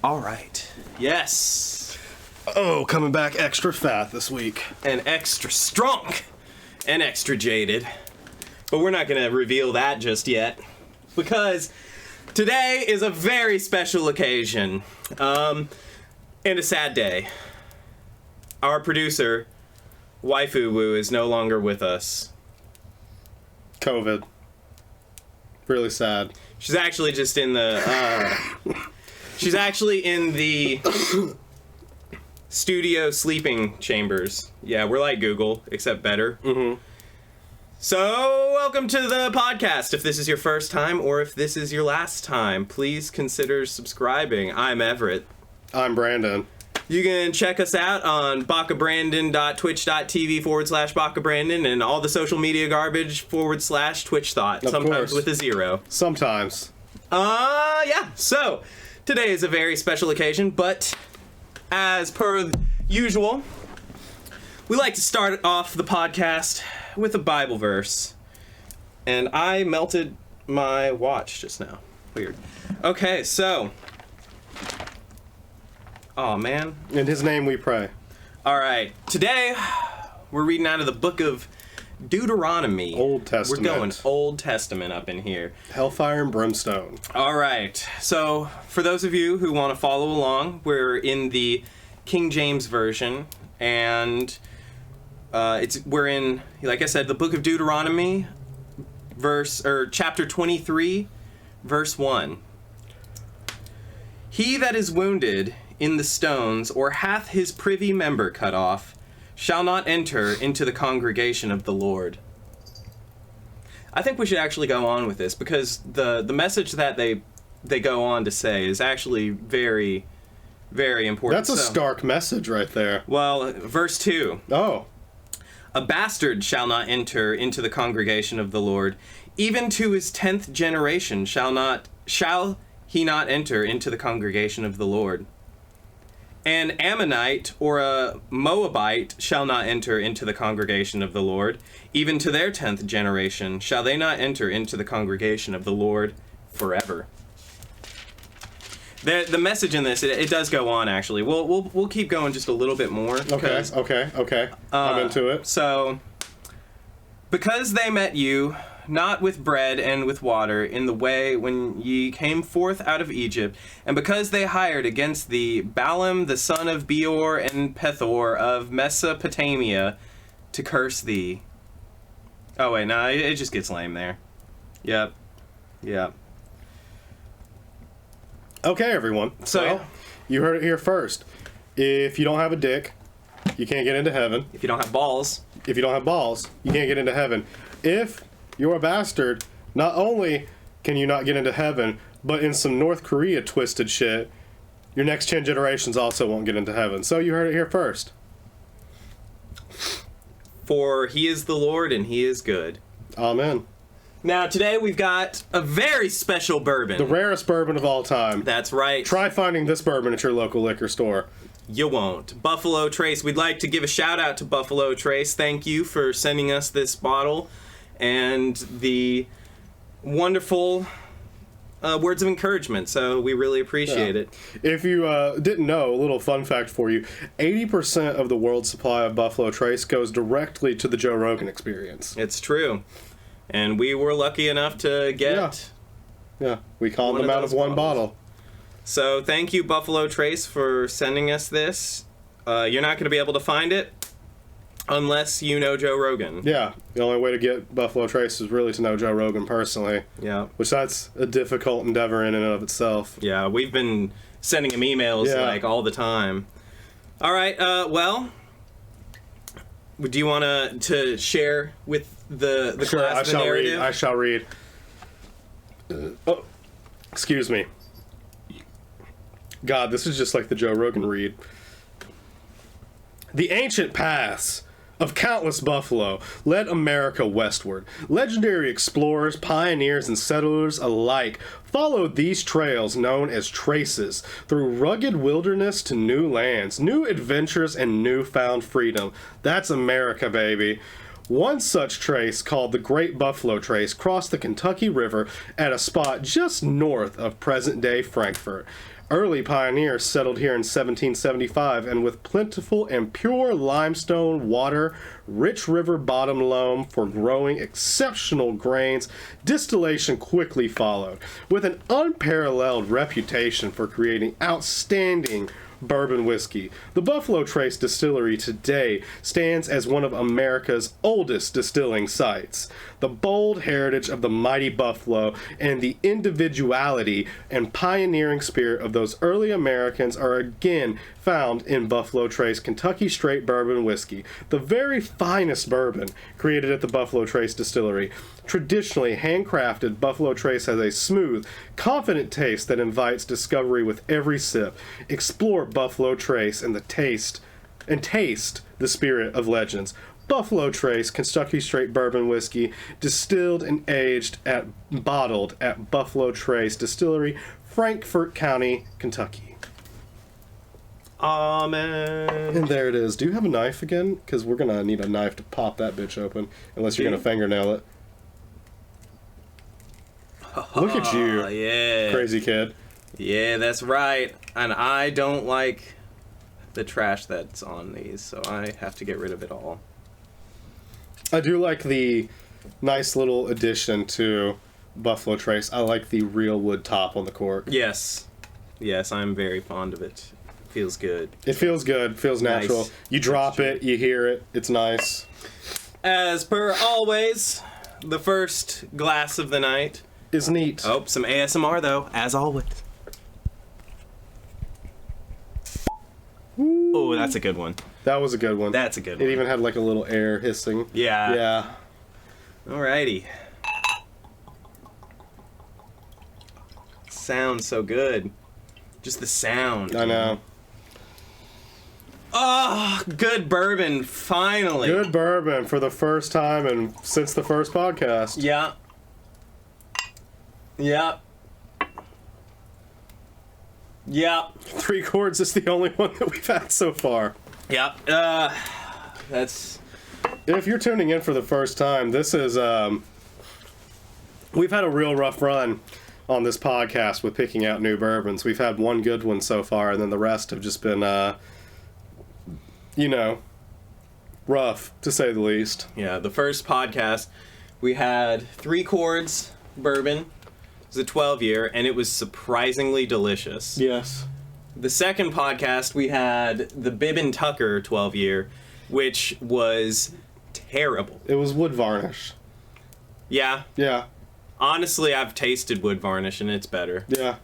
All right. Yes. Oh, coming back extra fat this week. And extra strong. And extra jaded. But we're not going to reveal that just yet. Because today is a very special occasion. And a sad day. Our producer, Waifu Woo, is no longer with us. COVID. Really sad. She's actually just in the... she's actually in the studio sleeping chambers. Yeah, we're like Google, except better. Mm-hmm. So, welcome to the podcast. If this is your first time or if this is your last time, please consider subscribing. I'm Everett. I'm Brandon. You can check us out on bakabrandon.twitch.tv/bakabrandon and all the social media garbage /Twitch Thought. Sometimes with a 0. Sometimes. Yeah. So, today is a very special occasion, but as per usual, we like to start off the podcast with a Bible verse. And I melted my watch just now. Weird. Okay, so... Oh, man. In his name we pray. All right. Today, we're reading out of the book of Deuteronomy. Old Testament. We're going Old Testament up in here. Hellfire and brimstone. All right. So, for those of you who want to follow along, we're in the King James Version, and we're in, like I said, the book of Deuteronomy, chapter 23, verse 1. He that is wounded in the stones, or hath his privy member cut off, shall not enter into the congregation of the Lord. I think we should actually go on with this, because the message that they go on to say is actually very, very important. That's a stark message right there. Well, verse 2. Oh. A bastard shall not enter into the congregation of the Lord, even to his 10th generation shall he not enter into the congregation of the Lord. An Ammonite or a Moabite shall not enter into the congregation of the Lord. Even to their 10th generation shall they not enter into the congregation of the Lord forever. The message in this, it does go on, actually. We'll keep going just a little bit more. Okay. I'm into it. So, because they met you, not with bread and with water, in the way when ye came forth out of Egypt, and because they hired against thee Balaam the son of Beor and Pethor of Mesopotamia to curse thee. Oh wait, no, it just gets lame there. Yep. Okay, everyone. So, you heard it here first. If you don't have a dick, you can't get into heaven. If you don't have balls. If you don't have balls, you can't get into heaven. If you're a bastard, not only can you not get into heaven, but in some North Korea twisted shit, your next 10 generations also won't get into heaven. So you heard it here first. For he is the Lord and he is good. Amen. Now, today we've got a very special bourbon. The rarest bourbon of all time. That's right. Try finding this bourbon at your local liquor store. You won't. Buffalo Trace. We'd like to give a shout out to Buffalo Trace. Thank you for sending us this bottle and the wonderful words of encouragement. So we really appreciate it. If you didn't know, a little fun fact for you, 80% of the world's supply of Buffalo Trace goes directly to the Joe Rogan Experience. It's true. And we were lucky enough to get... Yeah, we called them out of one bottle. So thank you, Buffalo Trace, for sending us this. You're not going to be able to find it unless you know Joe Rogan. Yeah, the only way to get Buffalo Trace is really to know Joe Rogan personally. Yeah. Which that's a difficult endeavor in and of itself. Yeah, we've been sending him emails like all the time. All right, well, do you want to share with the sure, class the narrative? I shall read. Oh, excuse me. God, this is just like the Joe Rogan read. The ancient paths of countless buffalo led America westward. Legendary explorers, pioneers, and settlers alike followed these trails known as traces through rugged wilderness to new lands, new adventures, and newfound freedom. That's America, baby. One such trace, called the Great Buffalo Trace, crossed the Kentucky River at a spot just north of present-day Frankfort. Early pioneers settled here in 1775, and with plentiful and pure limestone water, rich river bottom loam for growing exceptional grains, distillation quickly followed. With an unparalleled reputation for creating outstanding bourbon whiskey, the Buffalo Trace Distillery today stands as one of America's oldest distilling sites. The bold heritage of the mighty Buffalo and the individuality and pioneering spirit of those early Americans are again found in Buffalo Trace Kentucky Straight Bourbon Whiskey, the very finest bourbon created at the Buffalo Trace Distillery. Traditionally handcrafted, Buffalo Trace has a smooth, confident taste that invites discovery with every sip. Explore Buffalo Trace and taste the spirit of legends. Buffalo Trace Kentucky Straight Bourbon Whiskey, distilled and bottled at Buffalo Trace Distillery, Frankfort County, Kentucky. Amen. And there it is. Do you have a knife again? Because we're going to need a knife to pop that bitch open, unless you're going to fingernail it. Look at you, yeah. crazy kid. Yeah, that's right. And I don't like the trash that's on these, so I have to get rid of it all. I do like the nice little addition to Buffalo Trace. I like the real wood top on the cork. Yes. Yes, I'm very fond of it. Feels good. It feels good. Feels natural. Nice. You drop it, you hear it. It's nice. As per always, the first glass of the night is neat. Oh, some ASMR though, as always. Oh, that's a good one. That was a good one. That's a good one. It even had like a little air hissing. Yeah. Yeah. Alrighty. Sounds so good. Just the sound. I know. Oh, good bourbon, finally. Good bourbon for the first time and since the first podcast. Yeah. Yeah. Yeah. 3 chords is the only one that we've had so far. Yeah. That's... If you're tuning in for the first time, this is, we've had a real rough run on this podcast with picking out new bourbons. We've had one good one so far, and then the rest have just been, rough, to say the least. Yeah, the first podcast, we had 3 chords bourbon. It was a 12-year, and it was surprisingly delicious. Yes. The second podcast, we had the Bourbon Tucker 12-year, which was terrible. It was wood varnish. Yeah. Yeah. Honestly, I've tasted wood varnish, and it's better. Yeah.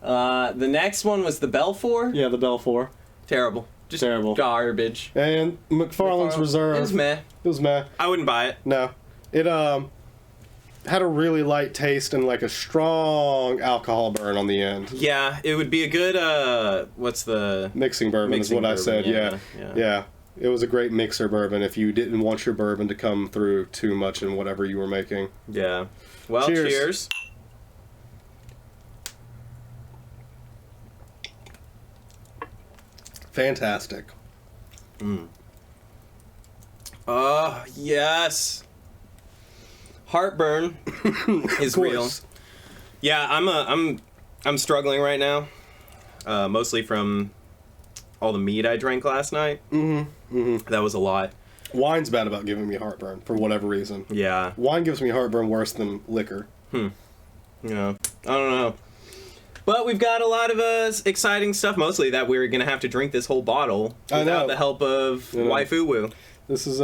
The next one was the Belfour. Yeah, the Belfour. Terrible. Just terrible. Garbage. And McFarland's Reserve. It was meh. It was meh. I wouldn't buy it. No. It had a really light taste and like a strong alcohol burn on the end. Yeah, it would be a good, what's the... Mixing bourbon is what bourbon, I said, yeah. Yeah. It was a great mixer bourbon if you didn't want your bourbon to come through too much in whatever you were making. Yeah. Well, cheers. Cheers. Fantastic. Yes. Heartburn is real. Yeah, I'm struggling right now. Mostly from all the mead I drank last night. That was a lot. Wine's bad about giving me heartburn for whatever reason. Yeah. Wine gives me heartburn worse than liquor. Yeah. I don't know. But we've got a lot of exciting stuff, mostly that we're going to have to drink this whole bottle without the help of Waifu Woo. This is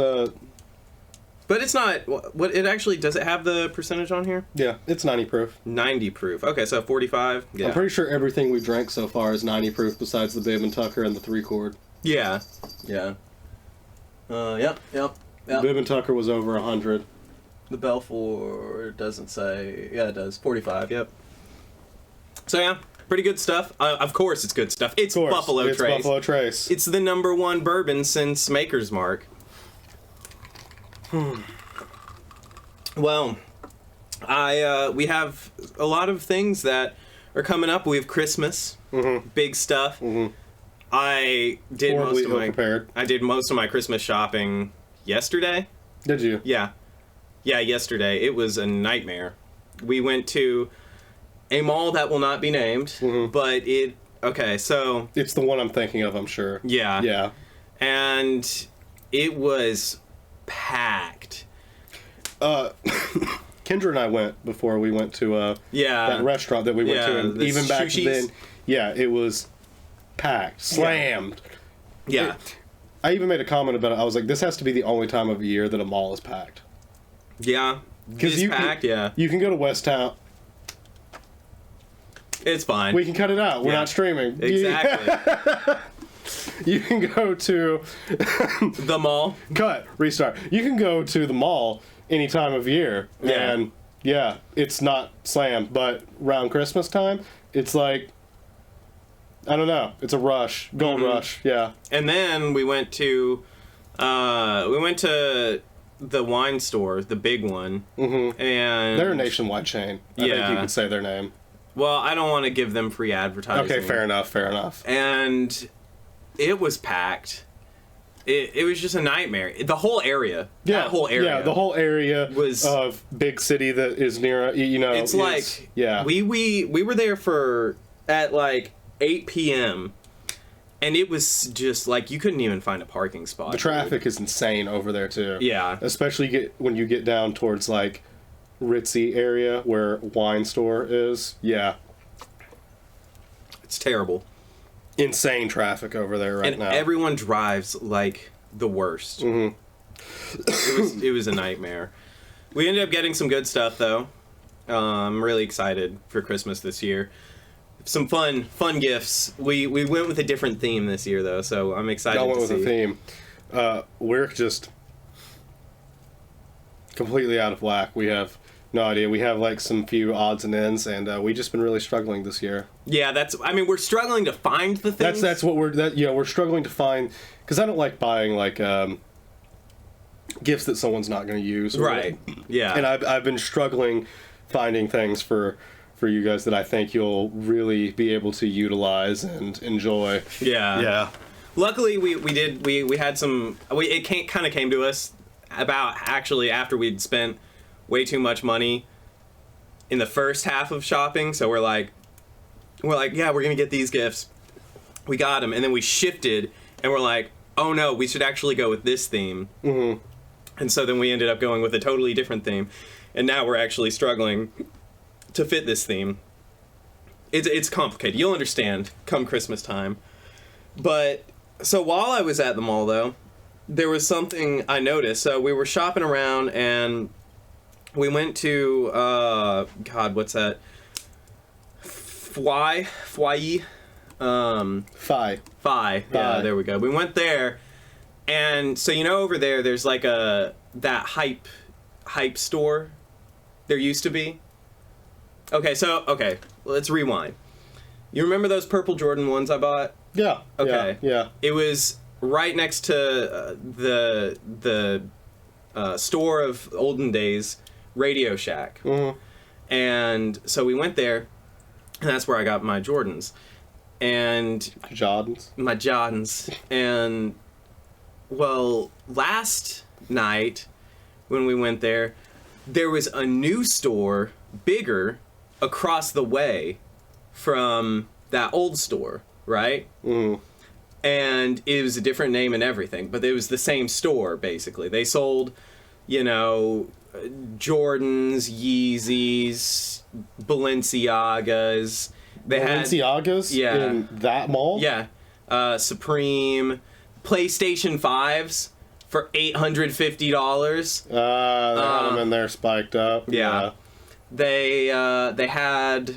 But it's not... What it actually... Does it have the percentage on here? Yeah, it's 90 proof. 90 proof. Okay, so 45. Yeah. I'm pretty sure everything we've drank so far is 90 proof besides the Bourbon Tucker and the 3 chord. Yeah. Yeah. Yep. Bourbon Tucker was over 100. The Belfour doesn't say... Yeah, it does. 45, yep. So yeah, pretty good stuff. Of course it's good stuff. It's Buffalo Trace. It's Buffalo Trace. It's the #1 bourbon since Maker's Mark. Well, we have a lot of things that are coming up. We have Christmas, big stuff. I did most of my Christmas shopping yesterday. Did you? Yeah, yesterday. It was a nightmare. We went to a mall that will not be named, but it Okay, so It's the one I'm thinking of, I'm sure. yeah. Yeah. And it was packed. Kendra and I went before we went to that restaurant that we went to, and the even back Sushi's. then, yeah, it was packed, slammed. Yeah. I even made a comment about it. I was like, this has to be the only time of year that a mall is packed. Yeah. It's packed, yeah. You can go to West Town. It's fine. We can cut it out. We're Yeah. not streaming. Exactly. You can go to The mall. cut, restart. You can go to the mall any time of year, Yeah. and yeah, it's not slammed. But around Christmas time, it's like, I don't know. It's a rush, gold rush. Yeah. And then we went to the wine store, the big one. Mm-hmm. And They're a nationwide chain. I think you could say their name. Well, I don't want to give them free advertising. Okay, fair enough. Fair enough. And it was packed. It was just a nightmare. The whole area. Yeah, That whole area. Yeah, the whole area was of big city that is near. You know, It's like yeah. We were there at like 8 p.m. and it was just like you couldn't even find a parking spot. The traffic is insane over there too. Yeah. Especially when you get down towards like ritzy area where wine store is. Yeah. It's terrible. Insane traffic over there right And now. everyone drives like the worst. Mm-hmm. It was a nightmare. We ended up getting some good stuff though. I'm really excited for Christmas this year. Some fun gifts. We went with a different theme this year though, so I'm excited Y'all went to with see. a theme. We're just completely out of whack. We have no idea. We have like some few odds and ends, and we've just been really struggling this year. Yeah, we're struggling to find the things. That's what we're struggling to find, because I don't like buying like gifts that someone's not going to use. Right. Yeah. And I've been struggling finding things for you guys that I think you'll really be able to utilize and enjoy. Yeah. Yeah. Luckily, we had some. It kind of came to us about actually after we'd spent way too much money in the first half of shopping. So we're like, yeah, we're gonna get these gifts. We got them, and then we shifted, and we're like, oh no, we should actually go with this theme. Mm-hmm. And so then we ended up going with a totally different theme, and now we're actually struggling to fit this theme. It's complicated. You'll understand come Christmas time. But so while I was at the mall though, there was something I noticed. So we were shopping around and we went to God, what's that? Foyer? Phi. Yeah, there we go. We went there, and so over there's like that hype store. There used to be. Okay, let's rewind. You remember those purple Jordan ones I bought? Yeah. Okay. Yeah. It was right next to the store of olden days, Radio Shack. Mm-hmm. And so we went there, and that's where I got my Jordans. And Jordans. my Jordans. And, well, last night when we went there was a new store, bigger, across the way from that old store, right? Mm-hmm. And it was a different name and everything, but it was the same store, basically. They sold, Jordans, Yeezys, Balenciagas. Balenciagas in that mall? Yeah. Supreme. PlayStation 5s for $850. They had them in there spiked up. Yeah. They had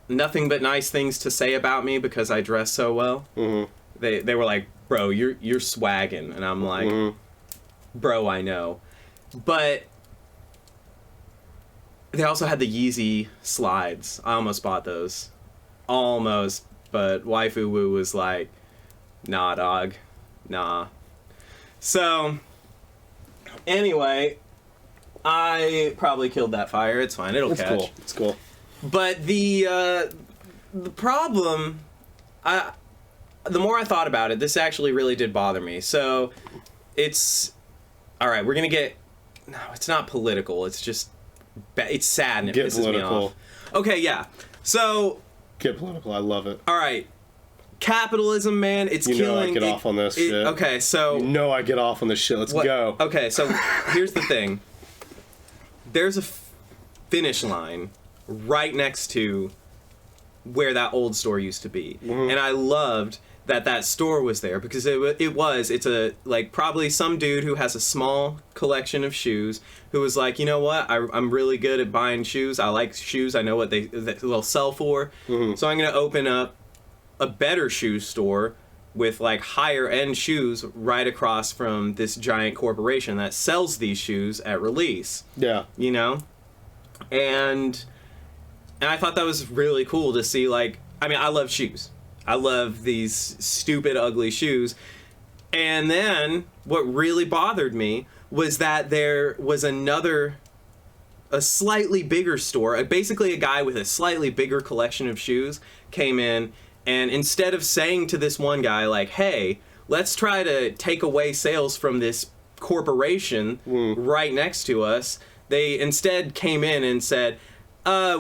nothing but nice things to say about me because I dress so well. Mm-hmm. They were like, bro, you're swagging. And I'm like, bro, I know. But they also had the Yeezy slides. I almost bought those. Almost. But Waifu Woo was like, nah, dog. Nah. So, anyway, I probably killed that fire. It's fine. It'll catch. Cool. It's cool. But the problem, the more I thought about it, this actually really did bother me. So, it's all right. We're gonna get. No, it's not political. It's just. It's sad and it pisses me off. Okay, yeah. So, Get political. I love it. All right. Capitalism, man, it's You know killing. I get off on this shit. Okay, so... You know I get off on this shit. Let's go. Okay, so here's the thing. There's a finish line right next to where that old store used to be. Mm-hmm. And I loved that store was there because it's a, like, probably some dude who has a small collection of shoes who was like, you know what, I'm really good at buying shoes. I like shoes. I know what they'll sell for. Mm-hmm. So I'm going to open up a better shoe store with, like, higher end shoes right across from this giant corporation that sells these shoes at release. Yeah. You know? And I thought that was really cool to see, like, I mean, I love shoes. I love these stupid, ugly shoes. And then what really bothered me was that there was a slightly bigger store. Basically, a guy with a slightly bigger collection of shoes came in, and instead of saying to this one guy, like, hey, let's try to take away sales from this corporation right next to us, they instead came in and said,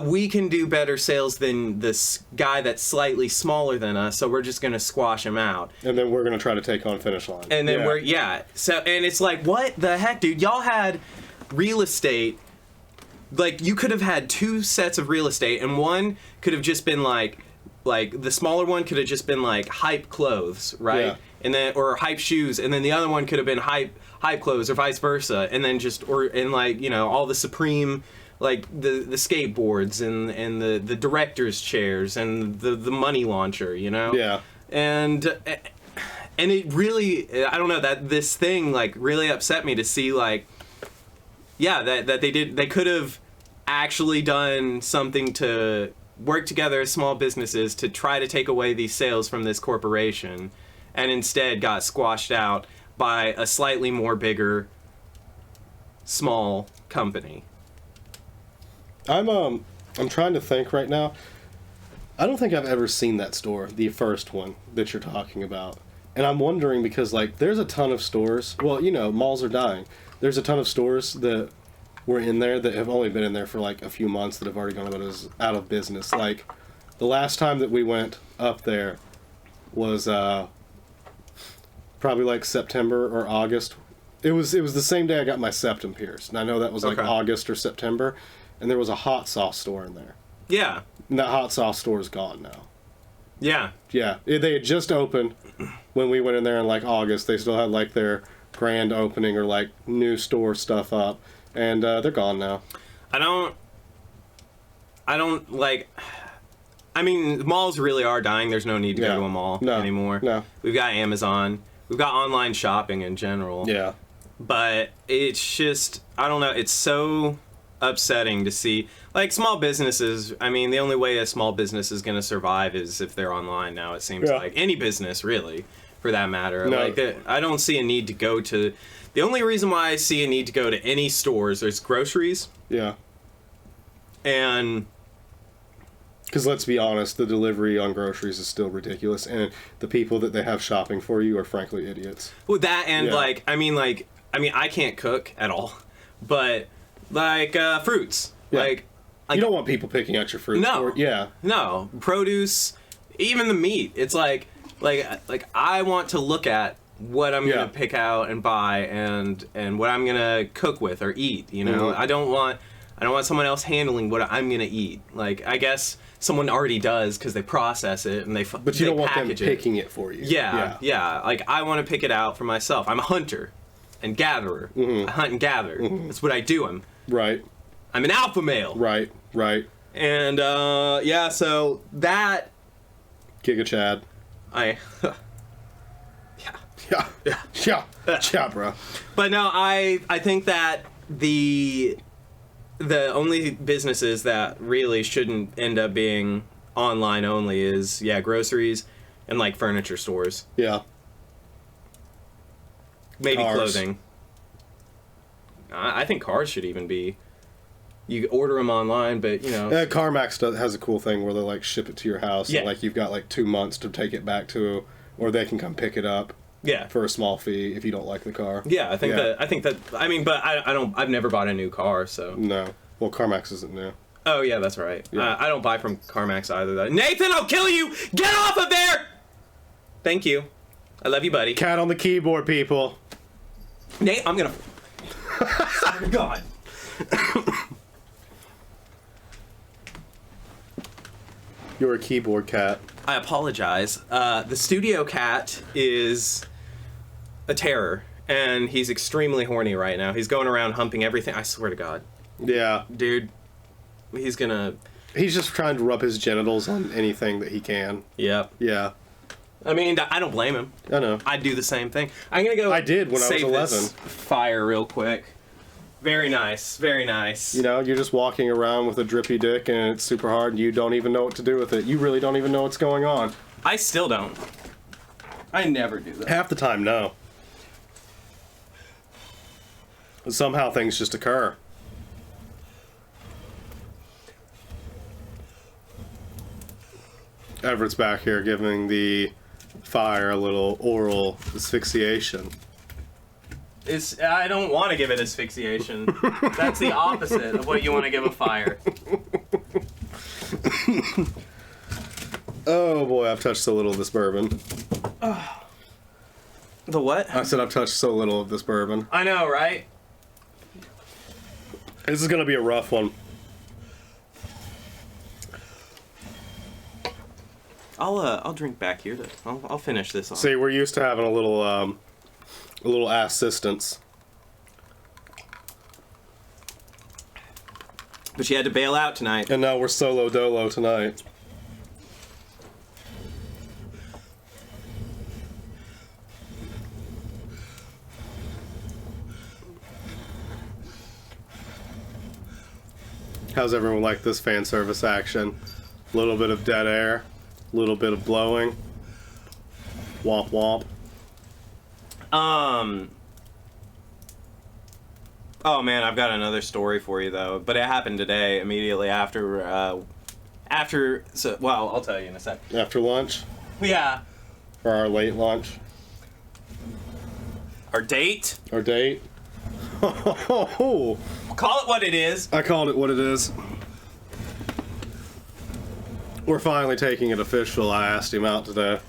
we can do better sales than this guy that's slightly smaller than us, so we're just going to squash him out. And then we're going to try to take on Finish Line. And then So, and it's like, what the heck, dude? Y'all had real estate. Like, you could have had 2 sets of real estate, and one could have just been like the smaller one could have just been like hype clothes, right? Yeah. And then, or hype shoes, and then the other one could have been hype clothes, or vice versa, and then like, you know, all the Supreme, like the skateboards and the director's chairs and the money launcher, you know? Yeah. And it really, I don't know, that this thing, like, really upset me to see, like, yeah, that they could have actually done something to work together as small businesses to try to take away these sales from this corporation, and instead got squashed out by a slightly more bigger small company. I'm trying to think right now. I don't think I've ever seen that store, the first one that you're talking about. And I'm wondering because, like, there's a ton of stores. Well, you know, malls are dying. There's a ton of stores that were in there that have only been in there for, like, a few months that have already gone out of business. Like, the last time that we went up there was probably, like, September or August. It was the same day I got my septum pierced. And I know that was, like, Okay. August or September. And there was a hot sauce store in there. Yeah. And that hot sauce store is gone now. Yeah. Yeah, they had just opened when we went in there in, like, August. They still had, like, their grand opening or, like, new store stuff up. And they're gone now. I don't like, I mean, malls really are dying. There's no need to go to a mall anymore. No. We've got Amazon. We've got online shopping in general. Yeah. But it's just, I don't know, it's so upsetting to see, like, small businesses. I mean, the only way a small business is going to survive is if they're online now, it seems like. Any business, really, for that matter. No. Like, I don't see a need to go to, the only reason why I see a need to go to any stores is groceries. Yeah. And because let's be honest, the delivery on groceries is still ridiculous. And the people that they have shopping for you are frankly idiots. well, that and, Yeah. like, I mean, I can't cook at all. But, like, fruits. Yeah. Like, You don't want people picking out your fruit. No. Yeah. no, produce, even the meat. It's like I want to look at what I'm Yeah. gonna pick out and buy and what I'm gonna cook with or eat. You know, Mhm. I don't want someone else handling what I'm gonna eat. Like, I guess someone already does because they process it and But you don't want them package it. picking it for you. Yeah. Like, I want to pick it out for myself. I'm a hunter and gatherer. Mhm. I hunt and gather. Mhm. That's what I do. Right. I'm an alpha male. Right. And yeah, so that Giga Chad. I Yeah, bro. But no, I think that the only businesses that really shouldn't end up being online only is groceries and, like, furniture stores. Yeah. Maybe Cars. clothing. I think cars should even be. You order them online, but, you know. CarMax has a cool thing where they, like, ship it to your house. Yeah. And, like, you've got, like, 2 months to take it back to, or they can come pick it up. Yeah. For a small fee if you don't like the car. Yeah, I mean, but I've never bought a new car, so. No. Well, CarMax isn't new. Oh, yeah, that's right. Yeah. I don't buy from CarMax either, though. Nathan, I'll kill you! Get off of there! Thank you. I love you, buddy. Cat on the keyboard, people. Nate, I'm gonna... Oh, God. You're a keyboard cat. I apologize. The studio cat is a terror, and he's extremely horny right now. He's going around humping everything. I swear to God. Yeah. Dude, he's gonna... He's just trying to rub his genitals on anything that he can. Yep. Yeah. I mean, I don't blame him. I know. I'd do the same thing. I'm gonna go... I did when I was save 11. this fire real quick. Very nice. Very nice. You know, you're just walking around with a drippy dick and it's super hard and you don't even know what to do with it. You really don't even know what's going on. I still don't. I never do that. Half the time, no. Somehow things just occur. Everett's back here giving the fire a little oral asphyxiation. I don't want to give it asphyxiation. That's the opposite of what you want to give a fire. Oh boy, I've touched so little of this bourbon. The what? I said I've touched so little of this bourbon. I know, right? This is gonna be a rough one. I'll drink back here. I'll finish this off. See, we're used to having a little assistance. But you had to bail out tonight. And now we're solo dolo tonight. How's everyone like this fan service action? A little bit of dead air, a little bit of blowing. Womp womp. Oh man, I've got another story for you though, but it happened today, immediately after. Well, I'll tell you in a sec. After lunch? Yeah. Or our late lunch? Our date. Our date? Oh, Call it what it is. I called it what it is. We're finally taking it official. I asked him out today.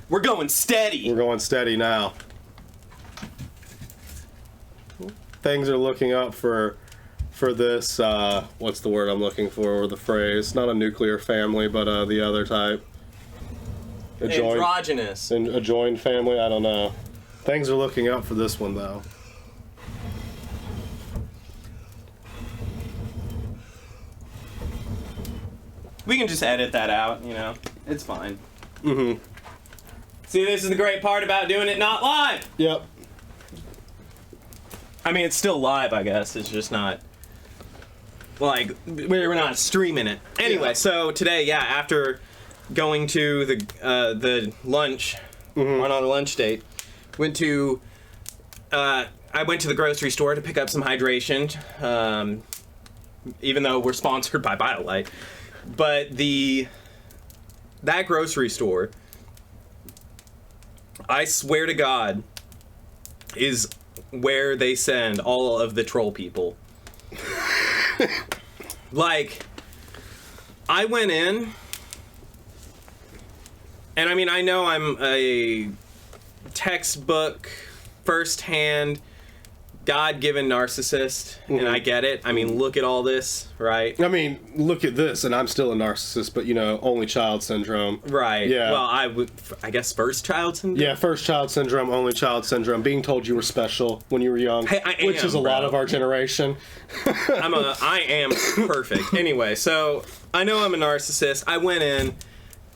We're going steady. We're going steady now. Things are looking up for this, what's the word I'm looking for, or the phrase? Not a nuclear family, but the other type. Androgynous. A joined family, I don't know. Things are looking up for this one, though. We can just edit that out, you know. It's fine. Mm-hmm. See, this is the great part about doing it not live. Yep. I mean, it's still live, I guess. It's just not, like, we're not streaming it. Anyway, Yeah. So today, yeah, after going to the lunch, went on a lunch date, I went to the grocery store to pick up some hydration, even though we're sponsored by BioLite. But that grocery store, I swear to God, is where they send all of the troll people. Like, I went in, and I mean, I know I'm a textbook, first-hand, God-given narcissist, and I get it. I mean, look at all this, right? I mean, look at this, and I'm still a narcissist, but, you know, only child syndrome. Right. Yeah. Well, I guess first child syndrome? Yeah, first child syndrome, only child syndrome, being told you were special when you were young, Hey, I which am, is a lot bro. of our generation. I am perfect. Anyway, so I know I'm a narcissist. I went in,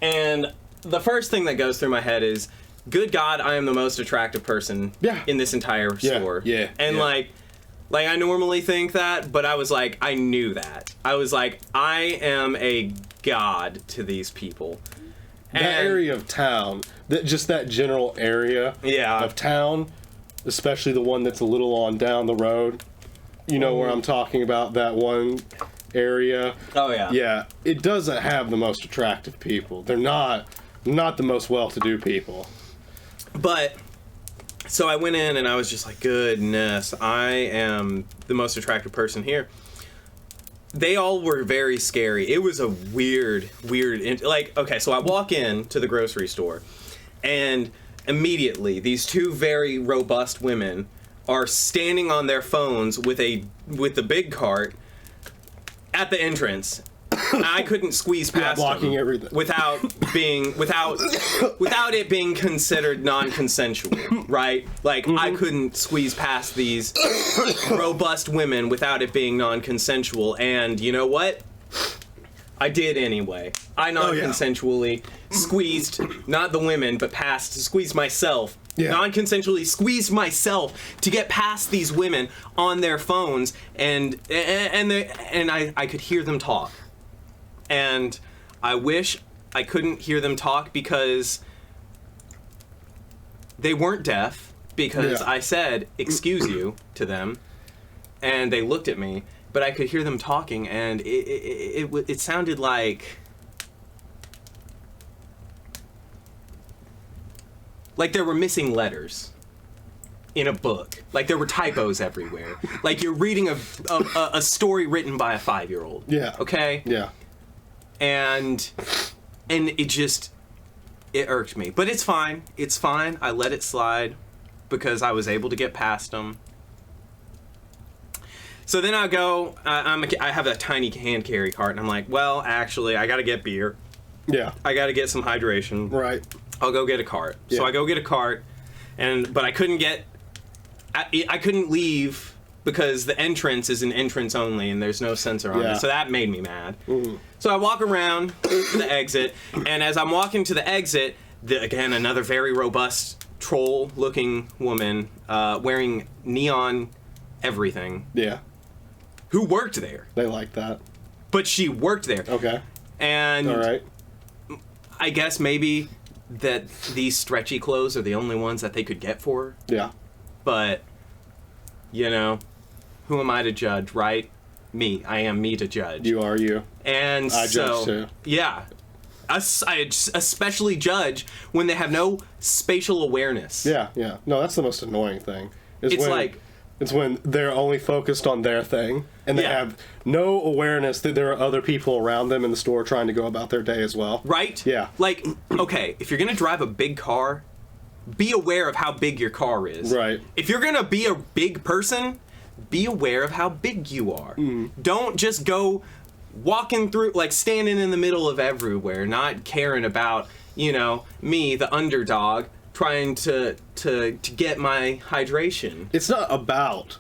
and the first thing that goes through my head is, good God, I am the most attractive person in this entire store. Yeah. And like I normally think that, but I was like, I knew that. I was like, I am a god to these people. That area of town, just that general area of town, especially the one that's a little on down the road, you know where I'm talking about, that one area. Oh, yeah. Yeah, it doesn't have the most attractive people. They're not the most well-to-do people. But, so I went in and I was just like, goodness, I am the most attractive person here. they all were very scary. It was a weird, like, okay, so I walk in to the grocery store, and immediately these two very robust women are standing on their phones with the big cart at the entrance. I couldn't squeeze past blocking them everything. without it being considered non-consensual, right? Like, I couldn't squeeze past these robust women without it being non-consensual, and you know what? I did anyway. I non-consensually squeezed, not the women, but squeezed myself. Yeah. Non-consensually squeezed myself to get past these women on their phones, and I could hear them talk. And I wish I couldn't hear them talk because they weren't deaf, because I said, "Excuse you," to them, and they looked at me, but I could hear them talking, and it sounded like there were missing letters in a book. Like, there were typos everywhere. Like, you're reading a story written by a 5-year-old. Yeah. Okay? Yeah. And it irked me. But it's fine. It's fine. I let it slide because I was able to get past them. So then I go, I have a tiny hand carry cart, and I'm like, well, actually, I gotta get beer. Yeah. I gotta get some hydration. Right. I'll go get a cart. Yeah. So I go get a cart, but I couldn't leave because the entrance is an entrance only, and there's no sensor on it. So that made me mad. Mm-hmm. So I walk around to the exit, and as I'm walking to the exit, again, another very robust troll-looking woman wearing neon everything. Yeah. Who worked there. They like that. But she worked there. Okay. And all right. I guess maybe that these stretchy clothes are the only ones that they could get for her. Yeah. But, you know, who am I to judge, right? Me. I am me to judge. You are you. And I judge too. Yeah. I especially judge when they have no spatial awareness. Yeah, yeah. No, that's the most annoying thing. It's when they're only focused on their thing, and they have no awareness that there are other people around them in the store trying to go about their day as well. Right? Yeah. Like, okay, if you're going to drive a big car, be aware of how big your car is. Right. If you're going to be a big person, be aware of how big you are. Mm. Don't just go walking through, like, standing in the middle of everywhere, not caring about, you know, me, the underdog, trying to get my hydration. It's not about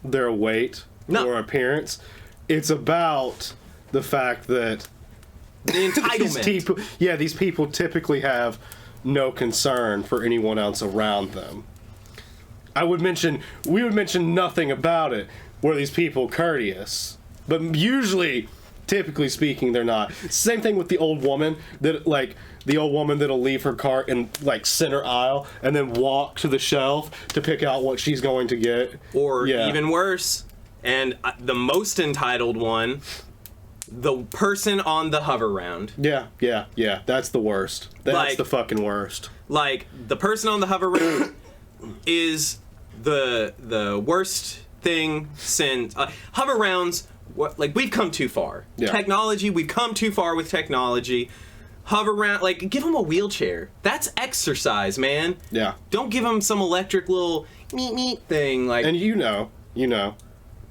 their weight or appearance. It's about the fact that the entitlement. These people typically have no concern for anyone else around them. We would mention nothing about it. Were these people courteous? But usually, typically speaking, they're not. Same thing with the old woman that'll leave her cart in, like, center aisle and then walk to the shelf to pick out what she's going to get. Or even worse, and the most entitled one, the person on the hover round. Yeah. That's the worst. That's the fucking worst. Like, the person on the hover round is the worst thing since hover rounds. We've come too far. Yeah. Technology, we've come too far with technology. Hover around, like, give them a wheelchair. That's exercise, man. Yeah. Don't give them some electric little meet thing. Like, and you know,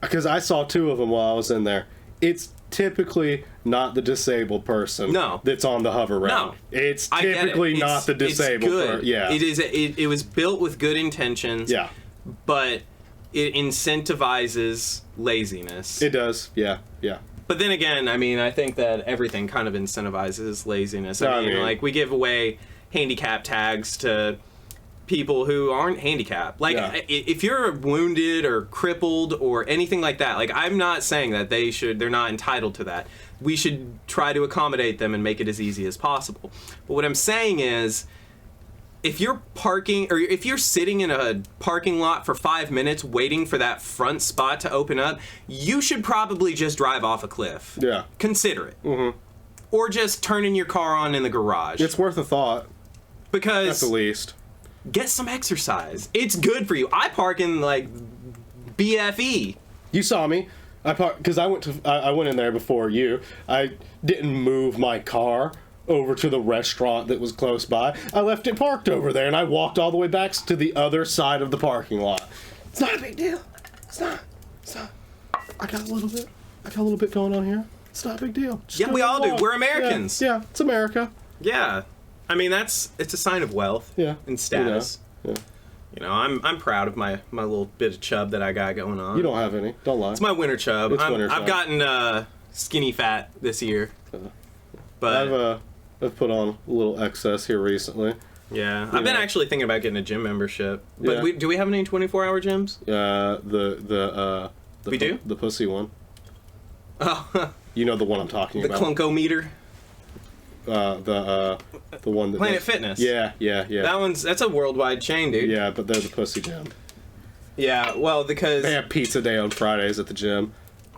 because I saw 2 of them while I was in there. It's typically not the disabled person that's on the hover round. No. It's typically not the disabled person. Yeah. It is. It was built with good intentions. Yeah. But it incentivizes laziness. It does. Yeah. But then again, I mean, I think that everything kind of incentivizes laziness. I mean, like, we give away handicap tags to people who aren't handicapped. Like, if you're wounded or crippled or anything like that, like, I'm not saying that they're not entitled to that. We should try to accommodate them and make it as easy as possible. But what I'm saying is, if you're parking, or if you're sitting in a parking lot for 5 minutes waiting for that front spot to open up, you should probably just drive off a cliff. Yeah. Consider it. Mm-hmm. Or just turning your car on in the garage. It's worth a thought. Because at the least. Get some exercise. It's good for you. I park in, like, BFE. You saw me. Because I went in there before you. I didn't move my car over to the restaurant that was close by. I left it parked over there, and I walked all the way back to the other side of the parking lot. It's not a big deal. It's not. I got a little bit going on here. It's not a big deal. Just Yeah, we all do. We're Americans. Yeah, it's America. Yeah. I mean, it's a sign of wealth. Yeah. And status. Yeah. You know, I'm proud of my little bit of chub that I got going on. You don't have any. Don't lie. It's my winter chub. Winter I've chub. gotten skinny fat this year. But I've put on a little excess here recently. yeah, I've been actually thinking about getting a gym membership. But Yeah. do we have any 24-hour gyms? We do? The pussy one. Oh, You know the one I'm talking the about. Clunkometer. The one that Planet Fitness. Yeah. That's a worldwide chain, dude. Yeah, but they're the pussy gym. Yeah, well, because They have pizza day on Fridays at the gym.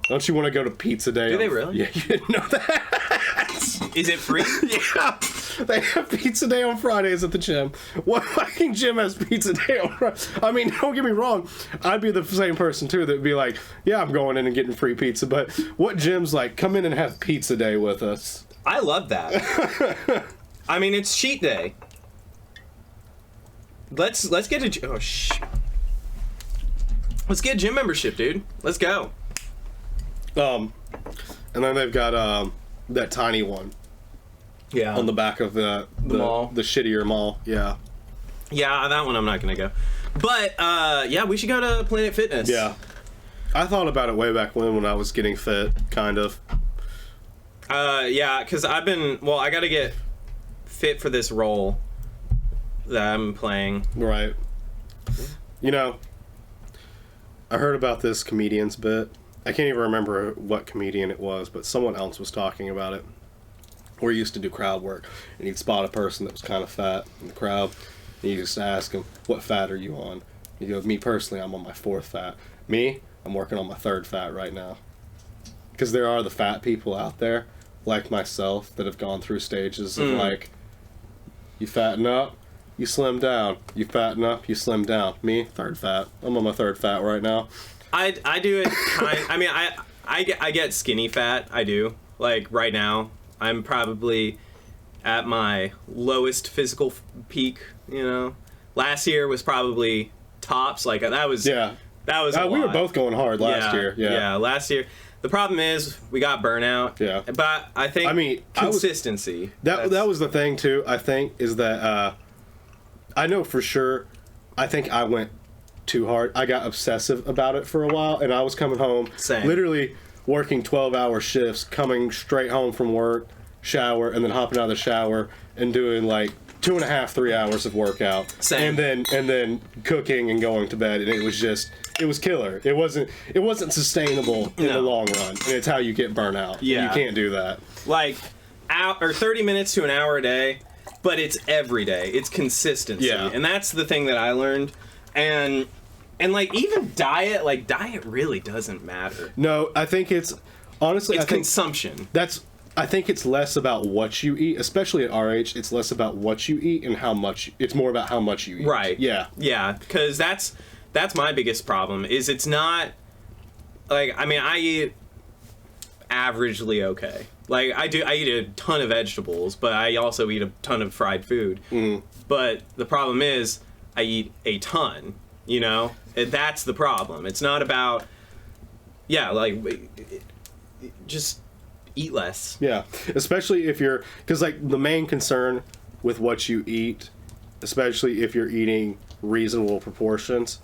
Don't you want to go to pizza day? Do they really? Yeah, you didn't know that. is it free? Yeah, they have pizza day on Fridays at the gym. What fucking gym has pizza day on Fridays? I mean, don't get me wrong. I'd be the same person too that'd be like, yeah, I'm going in and getting free pizza. But what gym's like, come in and have pizza day with us? I love that. I mean, it's cheat day. Let's get a let's get a gym membership, dude. Let's go. And then they've got that tiny one Yeah. on the back of the mall. the shittier mall. Yeah. Yeah, that one I'm not gonna go. But yeah, we should go to Planet Fitness. Yeah. I thought about it way back when I was getting fit, kind of. Yeah, because I gotta get fit for this role that I'm playing. Right. You know, I heard about this comedian's bit. I can't even remember what comedian it was, but someone else was talking about it. Where he used to do crowd work, and he'd spot a person that was kind of fat in the crowd, and he just ask him, "What fat are you on?" He goes, "Me personally, I'm on my 4th fat. Me, I'm working on my 3rd fat right now." Because there are the fat people out there, like myself, that have gone through stages of like, you fatten up, you slim down. You fatten up, you slim down. Me, 3rd fat. I'm on my 3rd fat right now. I do it I mean, I get skinny fat. I do. Like right now, I'm probably at my lowest physical peak, you know. Last year was probably tops. Like that was a we were lot. both going hard last year. Yeah, last year. The problem is we got burnout. Yeah. But I think consistency. That was the thing too, I think, is that I know for sure I think I went too hard. I got obsessive about it for a while, and I was coming home literally working 12-hour shifts, coming straight home from work, shower, and then hopping out of the shower and doing like 2.5, 3 hours of workout. Same. And then cooking and going to bed, and it was killer. It wasn't sustainable in the long run, and it's how you get burnout. Yeah. You can't do that. Like 30 minutes to an hour a day, but it's every day. It's consistency. Yeah. And that's the thing that I learned. And like even diet really doesn't matter. No, I think it's honestly It's consumption. I think it's less about what you eat, especially at our age. It's less about what you eat and how much. It's more about how much you eat. Right. Yeah. Yeah, because that's my biggest problem. Is it's not like I eat averagely okay. Like I eat a ton of vegetables, but I also eat a ton of fried food. But the problem is I eat a ton. You know, that's the problem. It's not about just eat less. Yeah, especially if you're, because like the main concern with what you eat, especially if you're eating reasonable proportions,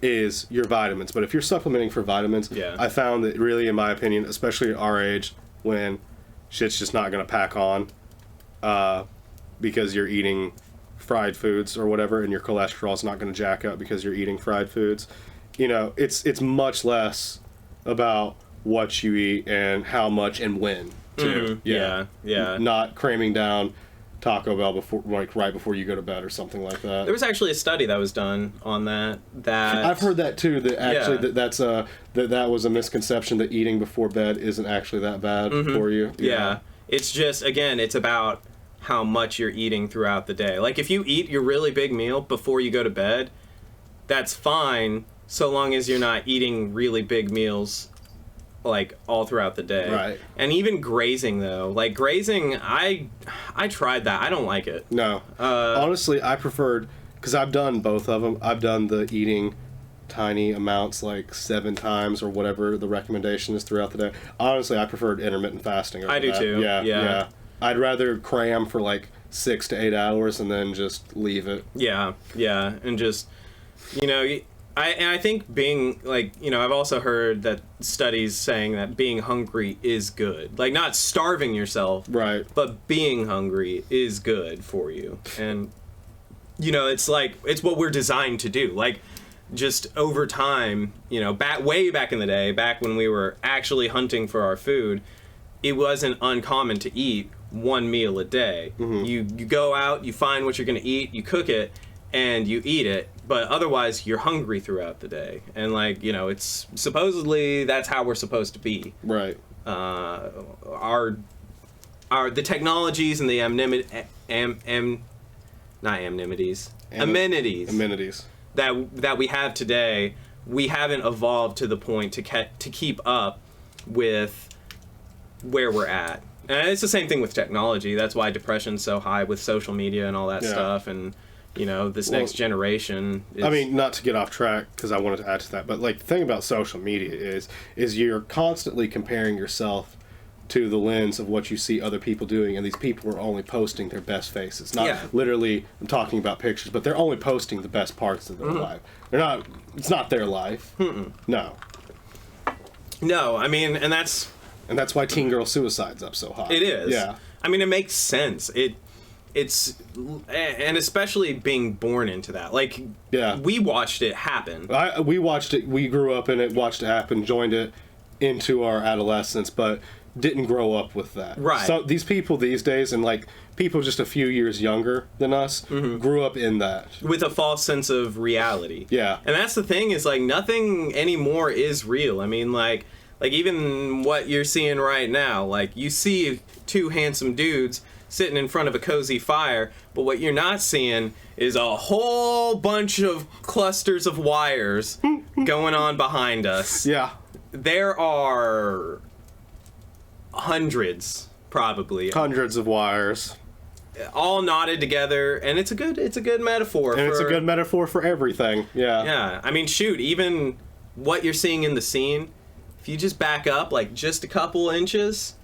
is your vitamins. But if you're supplementing for vitamins, I found that really, in my opinion, especially at our age, when shit's just not going to pack on, because you're eating fried foods or whatever, and your cholesterol's not going to jack up because you're eating fried foods. You know, it's much less about what you eat and how much and when too. Yeah. Not cramming down Taco Bell right before you go to bed or something like that. There was actually a study that was done on that. I've heard that too. That actually that was a misconception, that eating before bed isn't actually that bad for you. Yeah. It's just, again, it's about how much you're eating throughout the day. Like if you eat your really big meal before you go to bed, that's fine so long as you're not eating really big meals like all throughout the day. Right. And even grazing though, like grazing, I tried that. I don't like it. No. Honestly, I preferred, because I've done both of them. I've done the eating tiny amounts like 7 times or whatever the recommendation is throughout the day. Honestly, I preferred intermittent fasting over I do that. too. Yeah. I'd rather cram for like 6 to 8 hours and then just leave it. Yeah, and just, you know, I think being, like, you know, I've also heard that studies saying that being hungry is good. Like, not starving yourself, Right. but being hungry is good for you. And, you know, it's like, it's what we're designed to do. Like, just over time, you know, way back in the day, back when we were actually hunting for our food, it wasn't uncommon to eat 1 meal a day. Mm-hmm. You go out, you find what you're going to eat, you cook it, and you eat it, but otherwise you're hungry throughout the day. And, like, you know, it's supposedly that's how we're supposed to be. Right. The technologies and the amenities that we have today, we haven't evolved to the point to keep up with where we're at. And it's the same thing with technology. That's why depression's so high with social media and all that stuff. And, you know, this next generation is... I mean, not to get off track, because I wanted to add to that, but, like, the thing about social media is you're constantly comparing yourself to the lens of what you see other people doing, and these people are only posting their best faces. Not literally, I'm talking about pictures, but they're only posting the best parts of their life. They're not... It's not their life. No. No, I mean, and that's why teen girl suicide's up so high. It is. Yeah. I mean, it makes sense. It's and especially being born into that. Like, we watched it happen. We watched it. We grew up in it, watched it happen, joined it into our adolescence, but didn't grow up with that. Right. So these people these days, and like people just a few years younger than us, grew up in that with a false sense of reality. Yeah. And that's the thing, is like nothing anymore is real. I mean, like even what you're seeing right now, like you see 2 handsome dudes sitting in front of a cozy fire, but what you're not seeing is a whole bunch of clusters of wires going on behind us. Yeah. There are hundreds, probably. Hundreds of wires. All knotted together, and it's a good metaphor. And it's a good metaphor for everything. Yeah. Yeah. I mean, shoot, even what you're seeing in the scene, if you just back up like just a couple inches,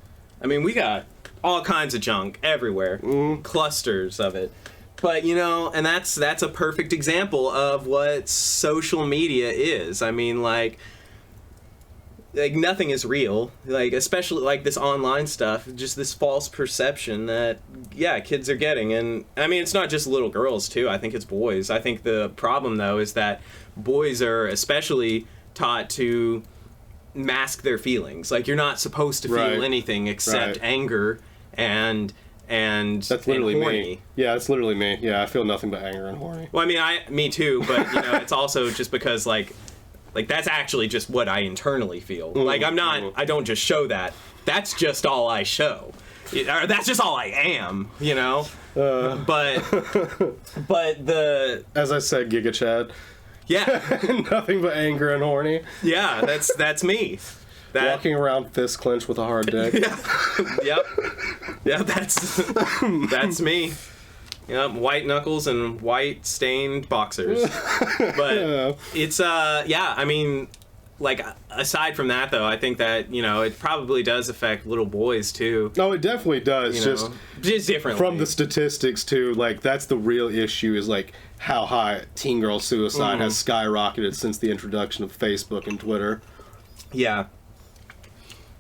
I mean, we got all kinds of junk everywhere, clusters of it. But, you know, and that's a perfect example of what social media is. I mean, like nothing is real. Like, especially like this online stuff, just this false perception that kids are getting. And I mean, it's not just little girls too. I think it's boys. I think the problem though is that boys are especially taught to mask their feelings. Like, you're not supposed to feel anything except anger and that's literally and horny. me. Yeah, that's literally me. Yeah, I feel nothing but anger and horny. Well, I mean, me too, but you know, it's also just because like that's actually just what I internally feel. Like, I don't just show that. That's just all I show. Or that's just all I am, you know? But as I said, Giga Chad. Yeah. Nothing but anger and horny. Yeah, that's me. Walking around fist clenched with a hard dick. Yep. Yeah, that's me. Yep, white knuckles and white stained boxers. But it's I mean, like, aside from that though, I think that, you know, it probably does affect little boys too. No, it definitely does. You know, just differently. From the statistics too, like, that's the real issue, is like how high teen girl suicide has skyrocketed since the introduction of Facebook and Twitter. Yeah.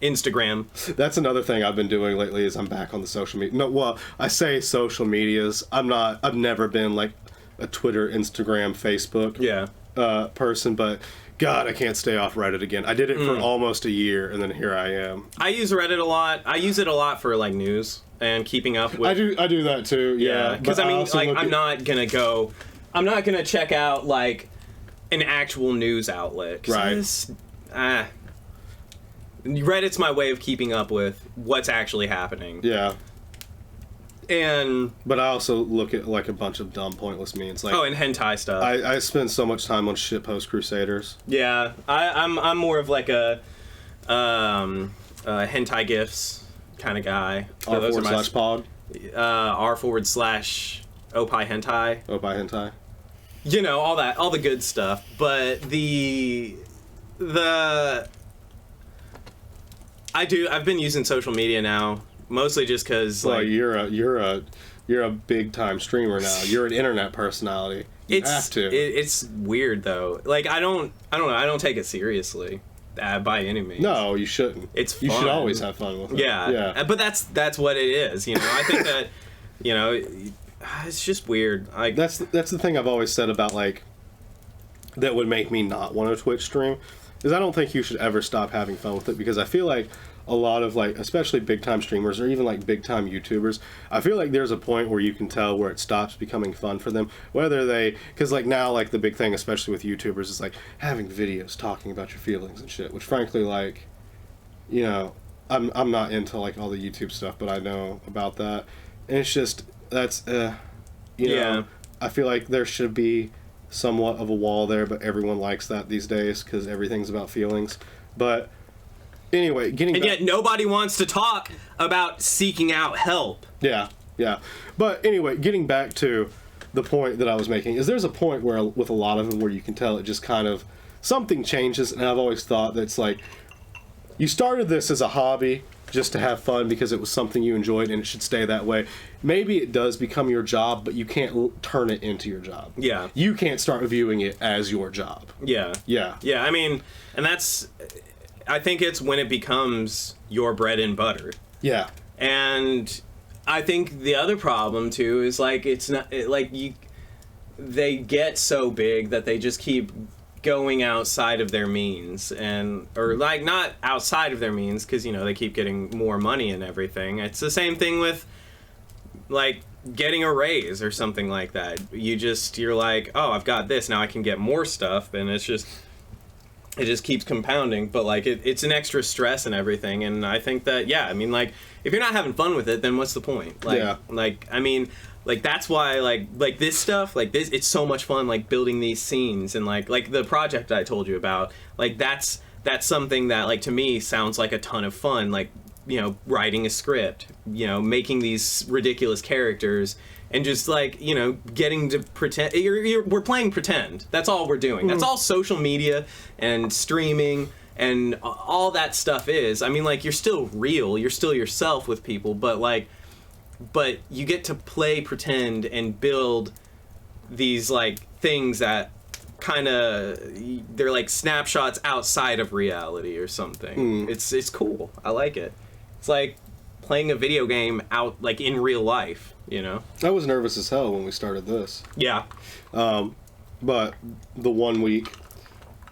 Instagram. That's another thing I've been doing lately, is I'm back on the social media. No, well, I say social medias. I've never been like a Twitter, Instagram, Facebook person, but God, I can't stay off Reddit again. I did it for almost a year, and then here I am. I use Reddit a lot. I use it a lot for like news and keeping up with. I do that too. Yeah, because I mean, like, I'm not gonna check out like an actual news outlet. Right. Reddit's my way of keeping up with what's actually happening. Yeah. But I also look at like a bunch of dumb, pointless memes. Like, and hentai stuff. I spend so much time on shitpost crusaders. Yeah, I'm more of like a hentai gifs kind of guy. r/pod. r/opie hentai. Opie hentai. You know, all the good stuff. But I've been using social media now, mostly just because, Well, like, you're a big time streamer now. You're an internet personality. You have to. It's weird though. Like, I don't know. I don't take it seriously by any means. No, you shouldn't. It's fun. You should always have fun with it. Yeah. But that's what it is. You know, I think that, you know, it's just weird. That's the thing I've always said about, like, that would make me not want to Twitch stream, is I don't think you should ever stop having fun with it, because I feel like a lot of, like, especially big time streamers or even like big time YouTubers, I feel like there's a point where you can tell where it stops becoming fun for them, whether they, because like now, like, the big thing especially with YouTubers is like having videos talking about your feelings and shit, which frankly, like, you know, I'm not into like all the YouTube stuff, but I know about that, and it's just that's you know, I feel like there should be somewhat of a wall there, but everyone likes that these days because everything's about feelings. But anyway, and yet nobody wants to talk about seeking out help. Yeah. But anyway, getting back to the point that I was making, is there's a point where with a lot of them where you can tell it just kind of something changes, and I've always thought that it's like you started this as a hobby just to have fun because it was something you enjoyed, and it should stay that way. Maybe it does become your job, but you can't turn it into your job. Yeah. You can't start viewing it as your job. Yeah. I mean, and I think it's when it becomes your bread and butter. Yeah. And I think the other problem too is, like, they get so big that they just keep going outside of their means, or like not outside of their means, because, you know, they keep getting more money and everything. It's the same thing with, like, getting a raise or something like that. You're like, oh, I've got this, now I can get more stuff, and it just keeps compounding. But, like, it's an extra stress and everything, and I think that, yeah, I mean, like, if you're not having fun with it, then what's the point? Like, yeah. Like, I mean, like, that's why, like this stuff, like this, it's so much fun, like, building these scenes, and like the project I told you about, like, that's something that, like, to me sounds like a ton of fun, like, you know, writing a script, you know, making these ridiculous characters, and just, like, you know, getting to pretend. We're playing pretend. That's all we're doing. That's all social media and streaming and all that stuff is. I mean, like, you're still real, you're still yourself with people, but you get to play pretend and build these, like, things that kind of, they're like snapshots outside of reality or something. It's cool. I like it. It's like playing a video game out, like, in real life, you know? I was nervous as hell when we started this. Yeah. But the 1 week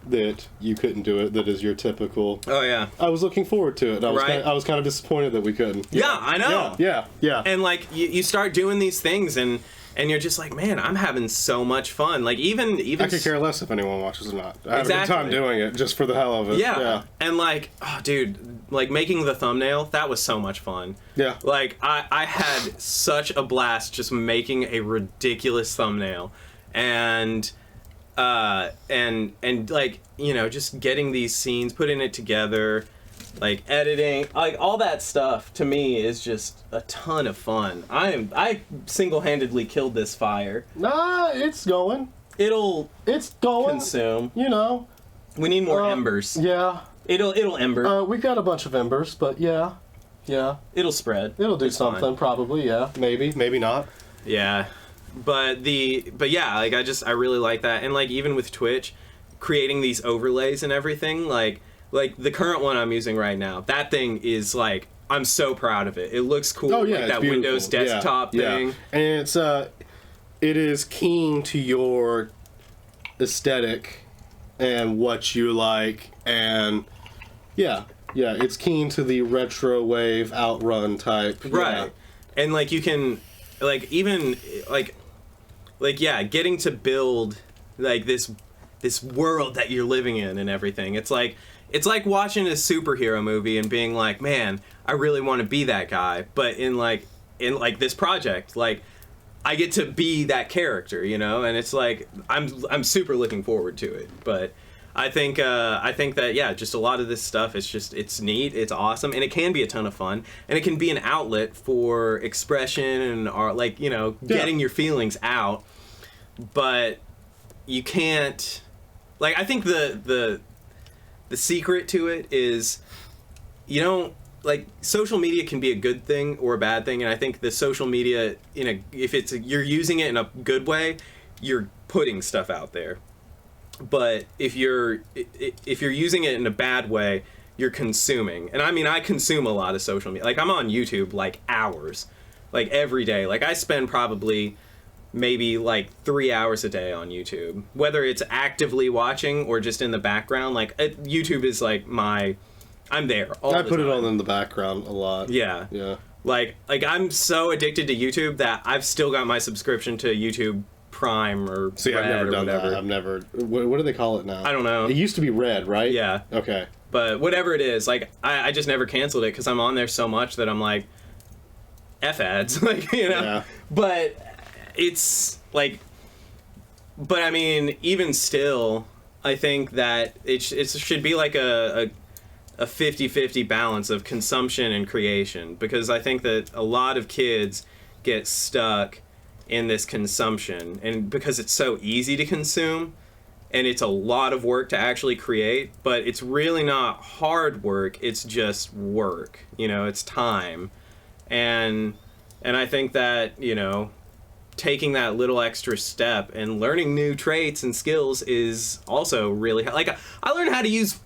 that you couldn't do it, that is your typical. Oh, yeah. I was looking forward to it. I was kind of disappointed that we couldn't. Yeah, I know. Yeah. And, like, you start doing these things, and you're just like, man, I'm having so much fun. Like, even I could care less if anyone watches or not. I have Exactly. a good time doing it just for the hell of it. Yeah. And, like, oh, dude, like, making the thumbnail, that was so much fun. Yeah. Like, I had such a blast just making a ridiculous thumbnail, and like, you know, just getting these scenes, putting it together, like, editing, like, all that stuff to me is just a ton of fun. I single-handedly killed this fire. Nah, it's going. It's going. Consume. You know. We need more embers. Yeah. It'll ember. We got a bunch of embers, but yeah. It'll spread. It'll do It's something, fine. probably. Yeah. Maybe not. Yeah. But yeah, like, I really like that. And, like, even with Twitch, creating these overlays and everything, like the current one I'm using right now, that thing is, like, I'm so proud of it. It looks cool. Oh, yeah, like it's that beautiful. Windows desktop thing. And it is keen to your aesthetic and what you like, and yeah, it's keen to the retro wave outrun type. Right. And, like, you can, like, even, like, yeah, getting to build, like, this world that you're living in and everything. It's like watching a superhero movie and being like, man, I really want to be that guy. But in this project, like, I get to be that character, you know? And it's like, I'm super looking forward to it. But I think that, yeah, just a lot of this stuff, it's neat, it's awesome, and it can be a ton of fun, and it can be an outlet for expression and art, like, you know, getting your feelings out. But you can't, like, I think the secret to it is, you don't, like, social media can be a good thing or a bad thing, and I think the social media, if you're using it in a good way, you're putting stuff out there. But if you're using it in a bad way, you're consuming. And I mean, I consume a lot of social media. Like, I'm on YouTube like hours, like every day. Like, I spend probably maybe like 3 hours a day on YouTube, whether it's actively watching or just in the background. Like, YouTube is like I'm there all the time. I put it on in the background a lot. Yeah. Like I'm so addicted to YouTube that I've still got my subscription to YouTube Prime or See, Red, I've never done whatever. that. I've never. What do they call it now? I don't know. It used to be Red, right? Yeah. Okay. But whatever it is, like, I just never canceled it because I'm on there so much that I'm like, F ads, like, you know. Yeah. But it's like, but I mean, even still, I think that it should be like a 50-50 balance of consumption and creation, because I think that a lot of kids get stuck in this consumption, and because it's so easy to consume and it's a lot of work to actually create, but it's really not hard work, it's just work, it's time. And I think that, taking that little extra step and learning new traits and skills is also really, like, I learned how to use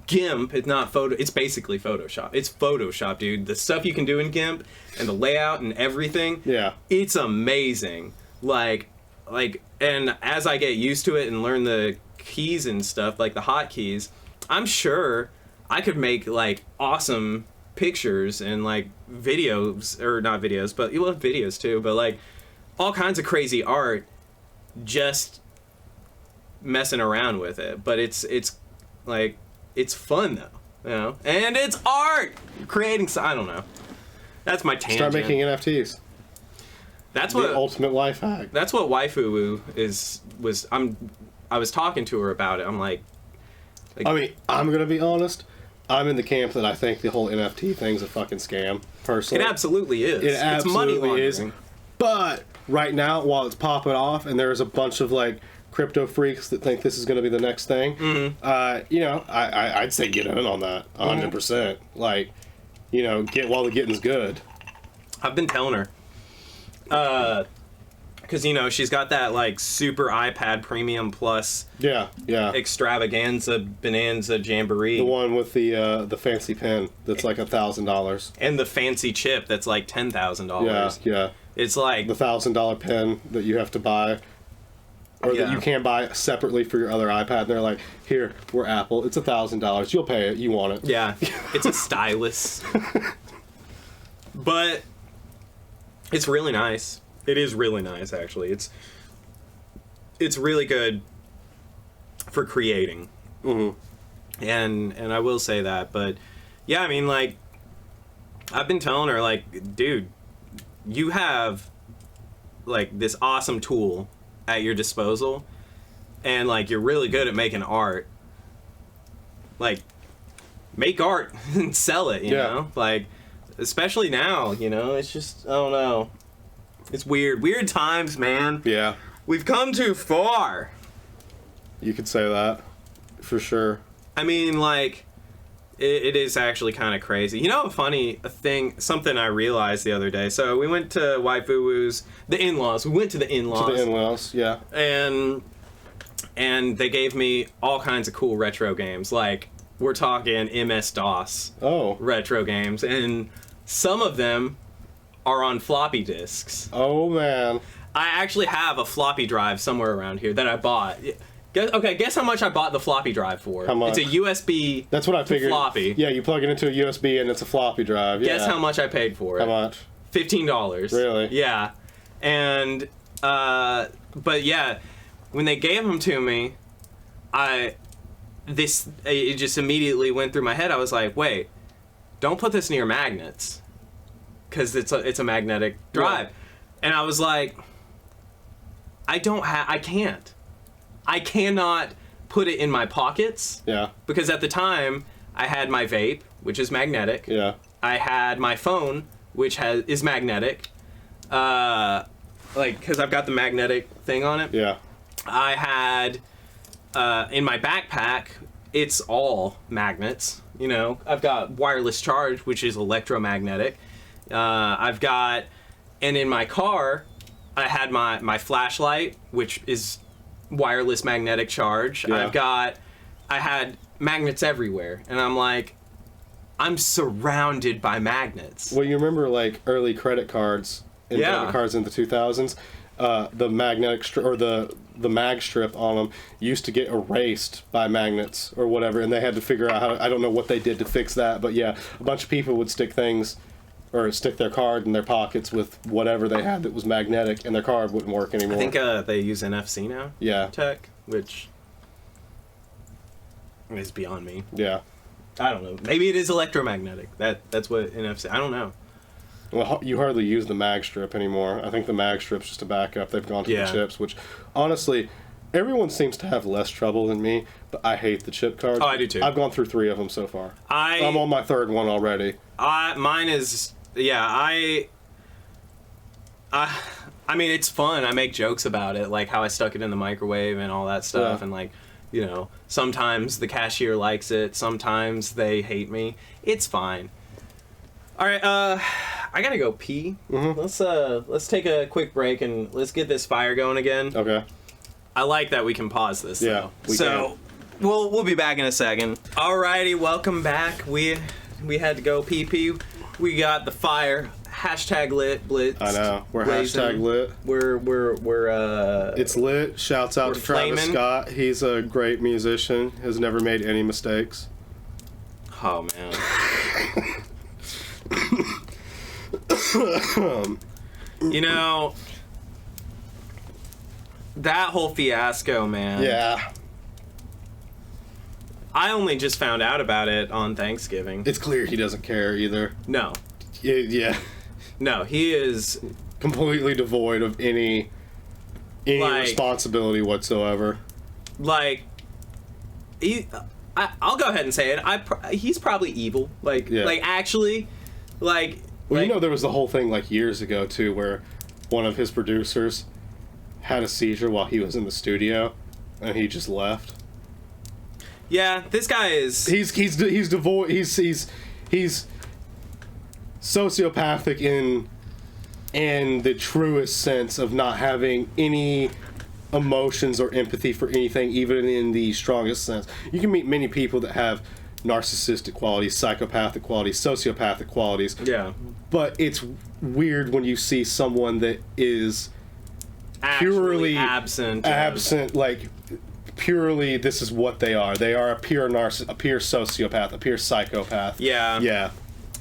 GIMP. It's basically Photoshop. It's Photoshop, dude. The stuff you can do in GIMP and the layout and everything. Yeah. It's amazing. Like, and as I get used to it and learn the keys and stuff, like the hotkeys, I'm sure I could make like awesome pictures and like videos, or not videos, but you love videos too, but like all kinds of crazy art just messing around with it. But it's like, it's fun though, and it's art. Creating, I don't know. That's my tangent. Start making NFTs. That's the what ultimate life hack. That's what waifu was. I was talking to her about it. I'm like, I mean, I'm gonna be honest. I'm in the camp that I think the whole NFT thing's a fucking scam. Personally, it absolutely is. It absolutely it's money is. But right now, while it's popping off, and there's a bunch of like crypto freaks that think this is going to be the next thing, I'd say get in on that 100%. Like, get while the getting's good. I've been telling her, because she's got that like super iPad Premium Plus, extravaganza bonanza jamboree, the one with the fancy pen that's like $1,000, and the fancy chip that's like $10,000. Yeah. It's like the $1,000 pen that you have to buy. Or that you can buy separately for your other iPad. And they're like, here, we're Apple. It's $1,000. You'll pay it. You want it. Yeah. It's a stylus. But it's really nice. It is really nice, actually. It's really good for creating. Mm-hmm. And I will say that. But, yeah, I mean, like, I've been telling her, like, dude, you have, like, this awesome tool at your disposal, and like you're really good at making art. Like, make art and sell it, you know? Like, especially now, it's just, I don't know. It's weird times, man. Yeah. We've come too far. You could say that for sure. I mean, like, it is actually kind of crazy. Something I realized the other day. So we went to Waifu's, the in-laws. We went to the in-laws. To the in-laws, yeah. And they gave me all kinds of cool retro games. Like, we're talking MS-DOS retro games. And some of them are on floppy disks. Oh, man. I actually have a floppy drive somewhere around here that I bought. Guess how much I bought the floppy drive for? How much? It's a USB. That's what I figured. Floppy. Yeah, you plug it into a USB and it's a floppy drive. Yeah. Guess how much I paid for it? How much? $15. Really? Yeah. And but yeah, when they gave them to me, it just immediately went through my head. I was like, wait, don't put this near magnets, because it's a magnetic drive. Yeah. And I was like, I cannot put it in my pockets. Yeah. Because at the time, I had my vape, which is magnetic. Yeah. I had my phone, which is magnetic. Because I've got the magnetic thing on it. Yeah. I had, in my backpack, it's all magnets. You know, I've got wireless charge, which is electromagnetic. I've got, and in my car, I had my flashlight, which is wireless magnetic charge. Yeah. I had magnets everywhere, and I'm like, I'm surrounded by magnets. Well, you remember like early credit cards and debit cards in the 2000s? The magnetic or the mag strip on them used to get erased by magnets or whatever, and they had to figure out how. I don't know what they did to fix that, but yeah, a bunch of people would stick their card in their pockets with whatever they had that was magnetic, and their card wouldn't work anymore. I think they use NFC now. Yeah. Tech, which is beyond me. Yeah. I don't know. Maybe it is electromagnetic. That's what NFC. I don't know. Well, you hardly use the mag strip anymore. I think the mag strip's just a backup. They've gone to the chips, which honestly, everyone seems to have less trouble than me, but I hate the chip cards. Oh, I do too. I've gone through 3 of them so far. I'm on my 3rd one already. Mine is, I mean, it's fun. I make jokes about it, like how I stuck it in the microwave and all that stuff, and like, you know, sometimes the cashier likes it, sometimes they hate me. It's fine. All right, I gotta go pee. Mm-hmm. Let's take a quick break and let's get this fire going again. Okay. I like that we can pause this. Yeah. So we'll be back in a second. Alrighty, welcome back. We had to go pee. We got the fire. Hashtag lit blitz. I know. We're blazing. hashtag lit. We're It's lit. Shouts out to Travis flaming. Scott. He's a great musician. Has never made any mistakes. Oh man. You know, that whole fiasco, man. Yeah. I only just found out about it on Thanksgiving. It's clear he doesn't care either. No. Yeah. No, he is completely devoid of any like, responsibility whatsoever. Like, I'll go ahead and say it. He's probably evil. Like actually, like. Well, you know, there was the whole thing like years ago too, where one of his producers had a seizure while he was in the studio, and he just left. Yeah, this guy is. He's devoid. He's sociopathic in the truest sense of not having any emotions or empathy for anything, even in the strongest sense. You can meet many people that have narcissistic qualities, psychopathic qualities, sociopathic qualities. Yeah. But it's weird when you see someone that is actually purely absent, like purely this is what they are. They are a pure sociopath, a pure psychopath. Yeah. Yeah.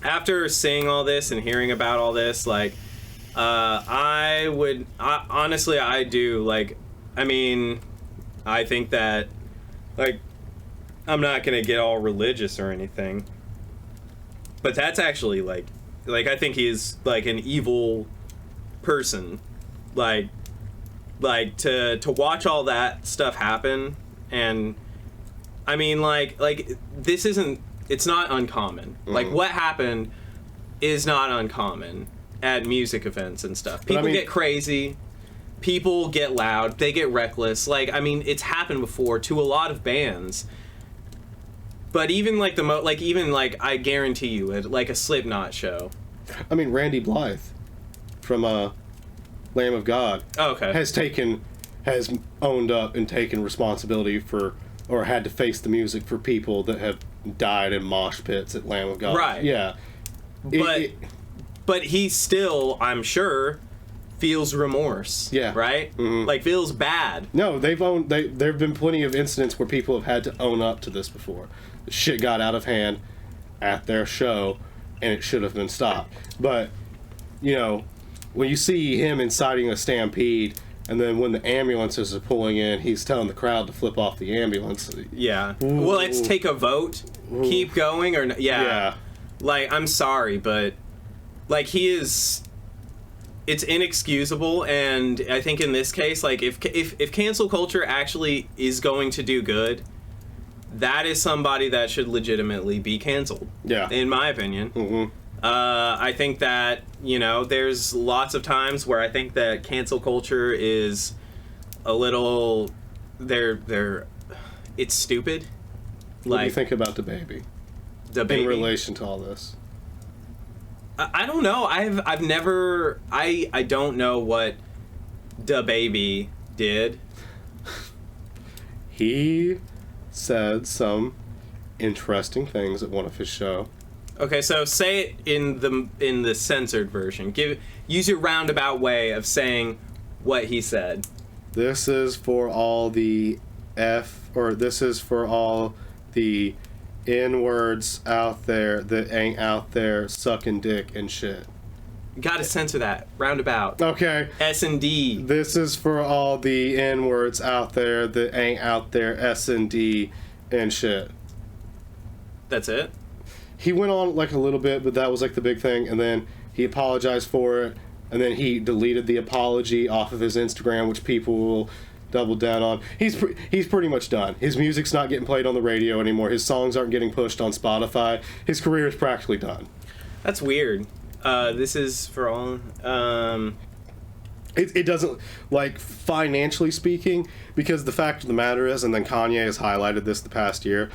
After seeing all this and hearing about all this, like, honestly, I do, like, I mean, I think that, like, I'm not gonna get all religious or anything, but that's actually, like, I think he's, like, an evil person, like, to watch all that stuff happen, and, I mean, like, this isn't, it's not uncommon. Mm-hmm. Like, what happened is not uncommon at music events and stuff. People get crazy. People get loud. They get reckless. Like, I mean, it's happened before to a lot of bands. But even, like, I guarantee you, like, a Slipknot show. I mean, Randy Blythe from Lamb of God has owned up and taken responsibility for, or had to face the music for people that have died in mosh pits at Lamb of God. Right. Yeah. But he still, I'm sure, feels remorse. Yeah. Right? Mm-hmm. Like, feels bad. No, there have been plenty of incidents where people have had to own up to this before. Shit got out of hand at their show, and it should have been stopped. But, you know, when you see him inciting a stampede, and then when the ambulances are pulling in, he's telling the crowd to flip off the ambulance. Yeah. Ooh. Well, let's take a vote. Ooh. Keep going, or yeah. Yeah. Like, I'm sorry, but, like, he is it's inexcusable, and I think in this case, like, if cancel culture actually is going to do good, that is somebody that should legitimately be canceled. Yeah. In my opinion. Mm-hmm. I think that, you know, there's lots of times where I think that cancel culture is a little, it's stupid. What do you think about DaBaby? DaBaby? In relation to all this? I don't know. I've never, I don't know what DaBaby did. He said some interesting things at one of his show. Okay, so say it in the censored version. Use your roundabout way of saying what he said. This is for all the this is for all the N-words out there that ain't out there sucking dick and shit. You gotta censor that. Roundabout. Okay. S&D. This is for all the N-words out there that ain't out there S&D and shit. That's it? He went on like a little bit, but that was like the big thing, and then he apologized for it, and then he deleted the apology off of his Instagram, which people will double down on. He's pretty much done. His music's not getting played on the radio anymore. His songs aren't getting pushed on Spotify. His career is practically done. That's weird. This is for all. It doesn't, like, financially speaking, because the fact of the matter is, and then Kanye has highlighted this the past year,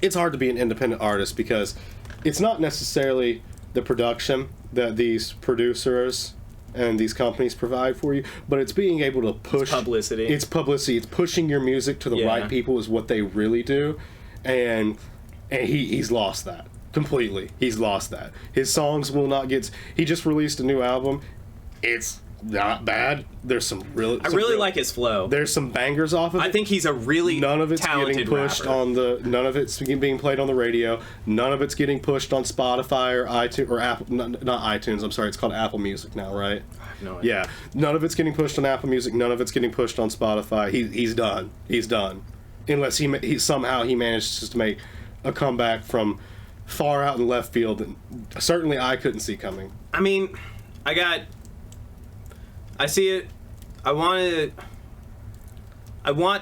it's hard to be an independent artist because it's not necessarily the production that these producers and these companies provide for you, but it's being able to push... Publicity. It's publicity. It's pushing your music to the right people is what they really do, and he's lost that. Completely. He's lost that. His songs will not get... He just released a new album. It's not bad. There's some really... I really like his flow. There's some bangers off of it. I think he's a really None of it's talented getting pushed rapper. on the... None of it's being played on the radio. None of it's getting pushed on Spotify or iTunes... Or Apple... Not iTunes, I'm sorry. It's called Apple Music now, right? I have no idea. Yeah. None of it's getting pushed on Apple Music. None of it's getting pushed on Spotify. He's done. He's done. Unless he somehow he manages to make a comeback from far out in left field that certainly I couldn't see coming. I mean, I see it. I want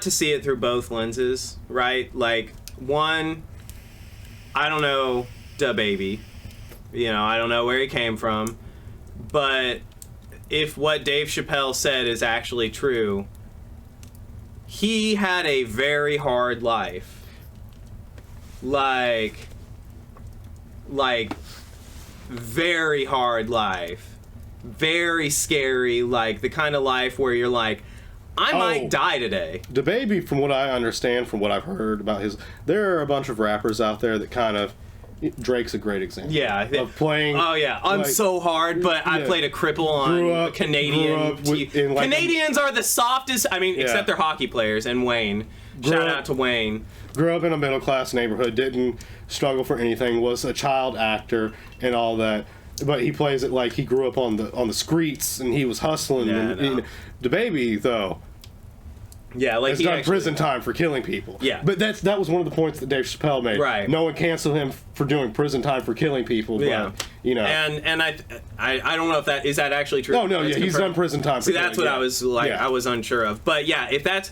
to see it through both lenses, right? Like, one, I don't know DaBaby. You know, I don't know where he came from. But if what Dave Chappelle said is actually true, he had a very hard life. Like very hard life. Very scary, like the kind of life where you're like, I might die today. DaBaby, from what I understand, from what I've heard about there are a bunch of rappers out there that kind of... Drake's a great example. Yeah. Of playing... Oh, yeah. I'm so hard, but I played a cripple on Canadian... Canadians are the softest... I mean, except they're hockey players, and Wayne. Shout out to Wayne. Grew up in a middle-class neighborhood, didn't struggle for anything, was a child actor and all that. But he plays it like he grew up on the streets and he was hustling. DaBaby, though, like has done prison time for killing people. Yeah, but that was one of the points that Dave Chappelle made. Right. No one canceled him for doing prison time for killing people. But, you know. And I don't know if that is that actually true. Oh no, yeah, he's done prison time. See, that's what I was like. I was unsure of. But yeah, if that's...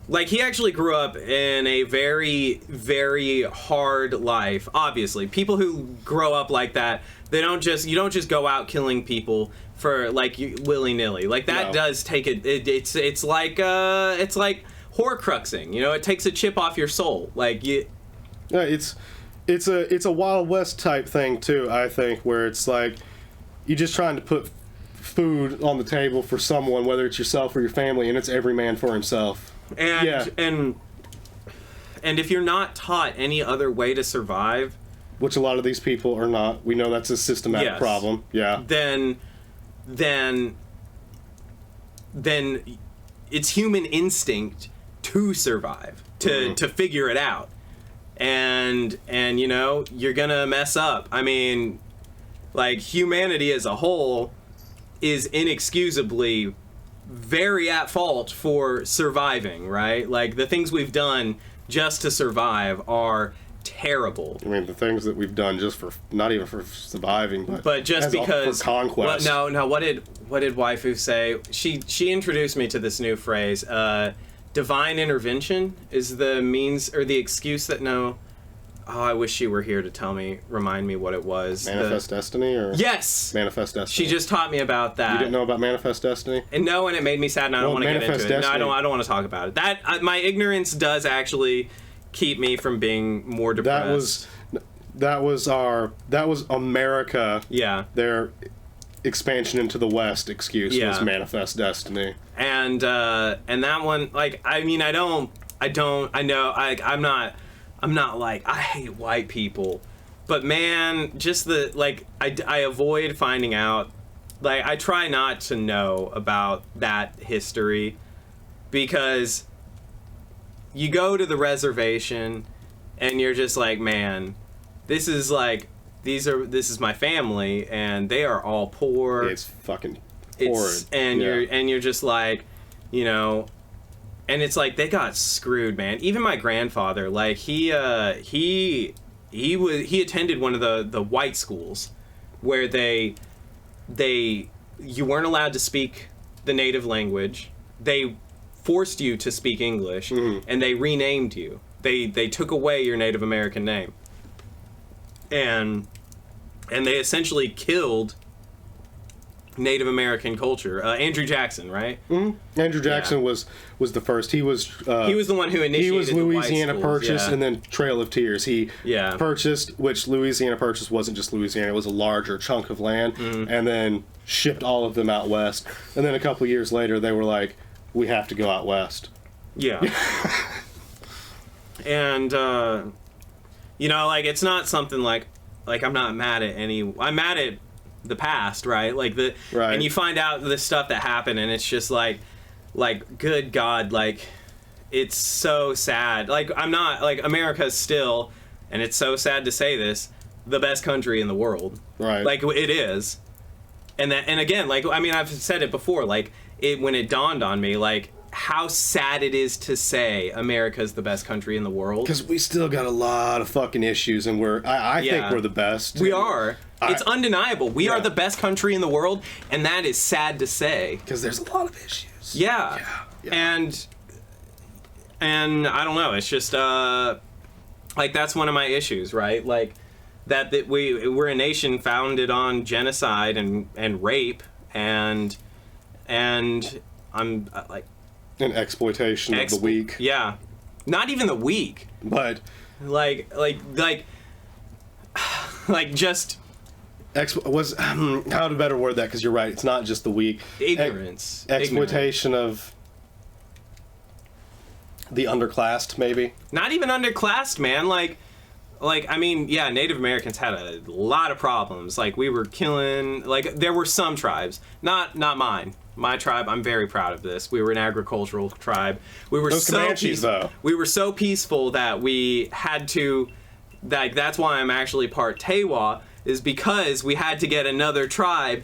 Like, he actually grew up in a very, very hard life, obviously. People who grow up like that, you don't just go out killing people for, like, willy-nilly. Like, that does take it, it's like Horcruxing, you know? It takes a chip off your soul. Like, you... Yeah, it's a Wild West type thing, too, I think, where it's like, you're just trying to put food on the table for someone, whether it's yourself or your family, and it's every man for himself. And if you're not taught any other way to survive, which a lot of these people are not, we know that's a systematic problem. Yeah. Then it's human instinct to survive, to figure it out, and you know you're gonna mess up. I mean, like, humanity as a whole is inexcusably very at fault for surviving, right? Like, the things we've done just to survive are terrible. I mean, the things that we've done just for, not even for surviving, but just because for conquest. No. What did waifu say? She introduced me to this new phrase. Divine intervention is the means or the excuse that no. Oh, I wish she were here to remind me what it was. Manifest Destiny, or yes, Manifest Destiny. She just taught me about that. You didn't know about Manifest Destiny? And no, and it made me sad, and I don't want to get into it. No, I don't want to talk about it. My ignorance does actually keep me from being more depressed. That was America. Yeah. Their expansion into the West excuse was Manifest Destiny. And that one, like, I mean, I'm not like, I hate white people, but man, just I avoid finding out, like, I try not to know about that history, because you go to the reservation and you're just like, man, this is my family and they are all poor. It's fucking horrid. You're just like, you know, and it's like they got screwed, man. Even my grandfather, like he attended one of the white schools where you weren't allowed to speak the native language. They forced you to speak English, and they renamed you. They took away your Native American name, and they essentially killed Native American culture. Andrew Jackson, right? Mm-hmm. Andrew Jackson was the first. He was the one who initiated. He was Louisiana the white schools, Purchase, and then Trail of Tears. He purchased, which Louisiana Purchase wasn't just Louisiana; it was a larger chunk of land, and then shipped all of them out west. And then a couple years later, they were like, "We have to go out west." Yeah. And you know, like, it's not something like I'm not mad at I'm mad at the past, right? And you find out the stuff that happened, and it's just like good God, like, it's so sad. Like, I'm not, like, America's still, and it's so sad to say this, the best country in the world. Right. Like, it is. And again, like, I mean, I've said it before, like, when it dawned on me, like, how sad it is to say America's the best country in the world. Because we still got a lot of fucking issues, and I think we're the best. We are. It's undeniable. We are the best country in the world, and that is sad to say. Because there's a lot of issues. Yeah. And I don't know. It's just like, that's one of my issues, right? Like that we're a nation founded on genocide and rape and I'm like. An exploitation of the weak. Yeah. Not even the weak. But like just how to better word that, because you're right, it's not just the weak. Ignorance. Exploitation of the underclassed, maybe. Not even underclassed, man. Like I mean, yeah, Native Americans had a lot of problems. Like, we were killing, like, there were some tribes, not mine. My tribe, I'm very proud of this. We were an agricultural tribe. We were Those Comanches, though. We were so peaceful that we had to, like, that's why I'm actually part Tewa, is because we had to get another tribe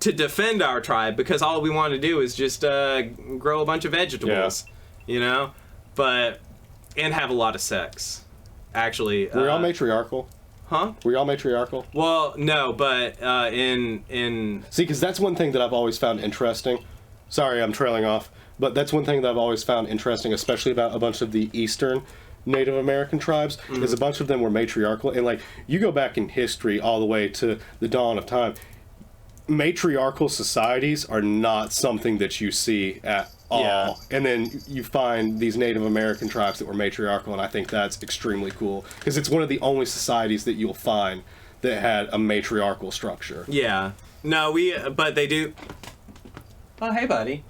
to defend our tribe, because all we want to do is just grow a bunch of vegetables, you know? And have a lot of sex, actually. Were y'all matriarchal? Huh? Were y'all matriarchal? Well, no, but in... See, because that's one thing that I've always found interesting. Sorry, I'm trailing off. But that's one thing that I've always found interesting, especially about a bunch of the Eastern Native American tribes, is a bunch of them were matriarchal. And, like, you go back in history all the way to the dawn of time, matriarchal societies are not something that you see at all. Yeah. And then you find these Native American tribes that were matriarchal, and I think that's extremely cool, because it's one of the only societies that you'll find that had a matriarchal structure. Yeah. No, but they do. Oh, hey, buddy.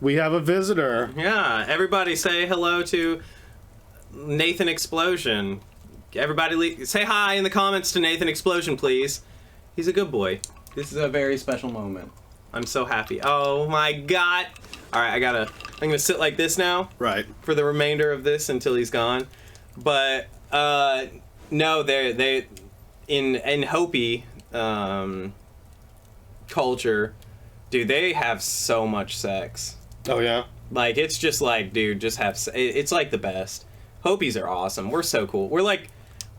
We have a visitor. Yeah. Everybody say hello to Nathan Explosion. Everybody say hi in the comments to Nathan Explosion, please. He's a good boy. This is a very special moment. I'm so happy. Oh my God. All right, I'm gonna sit like this now. Right. For the remainder of this until he's gone. But no, they in Hopi culture, dude, they have so much sex. Oh yeah. Like, it's just like, dude, just have. It's like the best. Hopies are awesome. We're so cool. We're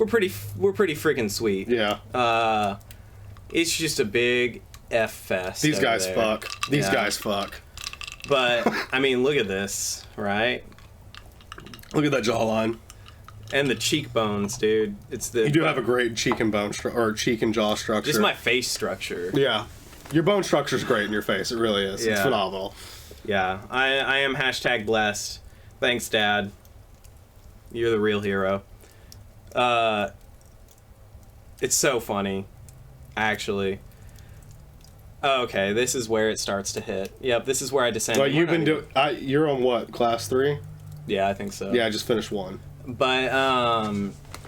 pretty freaking sweet. Yeah. It's just a big F fest. These guys there. fuck. These guys fuck. But I mean, look at this, right? Look at that jawline. And the cheekbones, dude. You do have a great cheek and cheek and jaw structure. Just my face structure. Yeah. Your bone structure's great in your face. It really is. Yeah. It's phenomenal. Yeah. I am #blessed. Thanks, Dad. You're the real hero. It's so funny, actually. Okay, this is where it starts to hit. Yep, this is where I descend. Well, you've been doing... You're on what? Class 3? Yeah, I think so. Yeah, I just finished 1. But,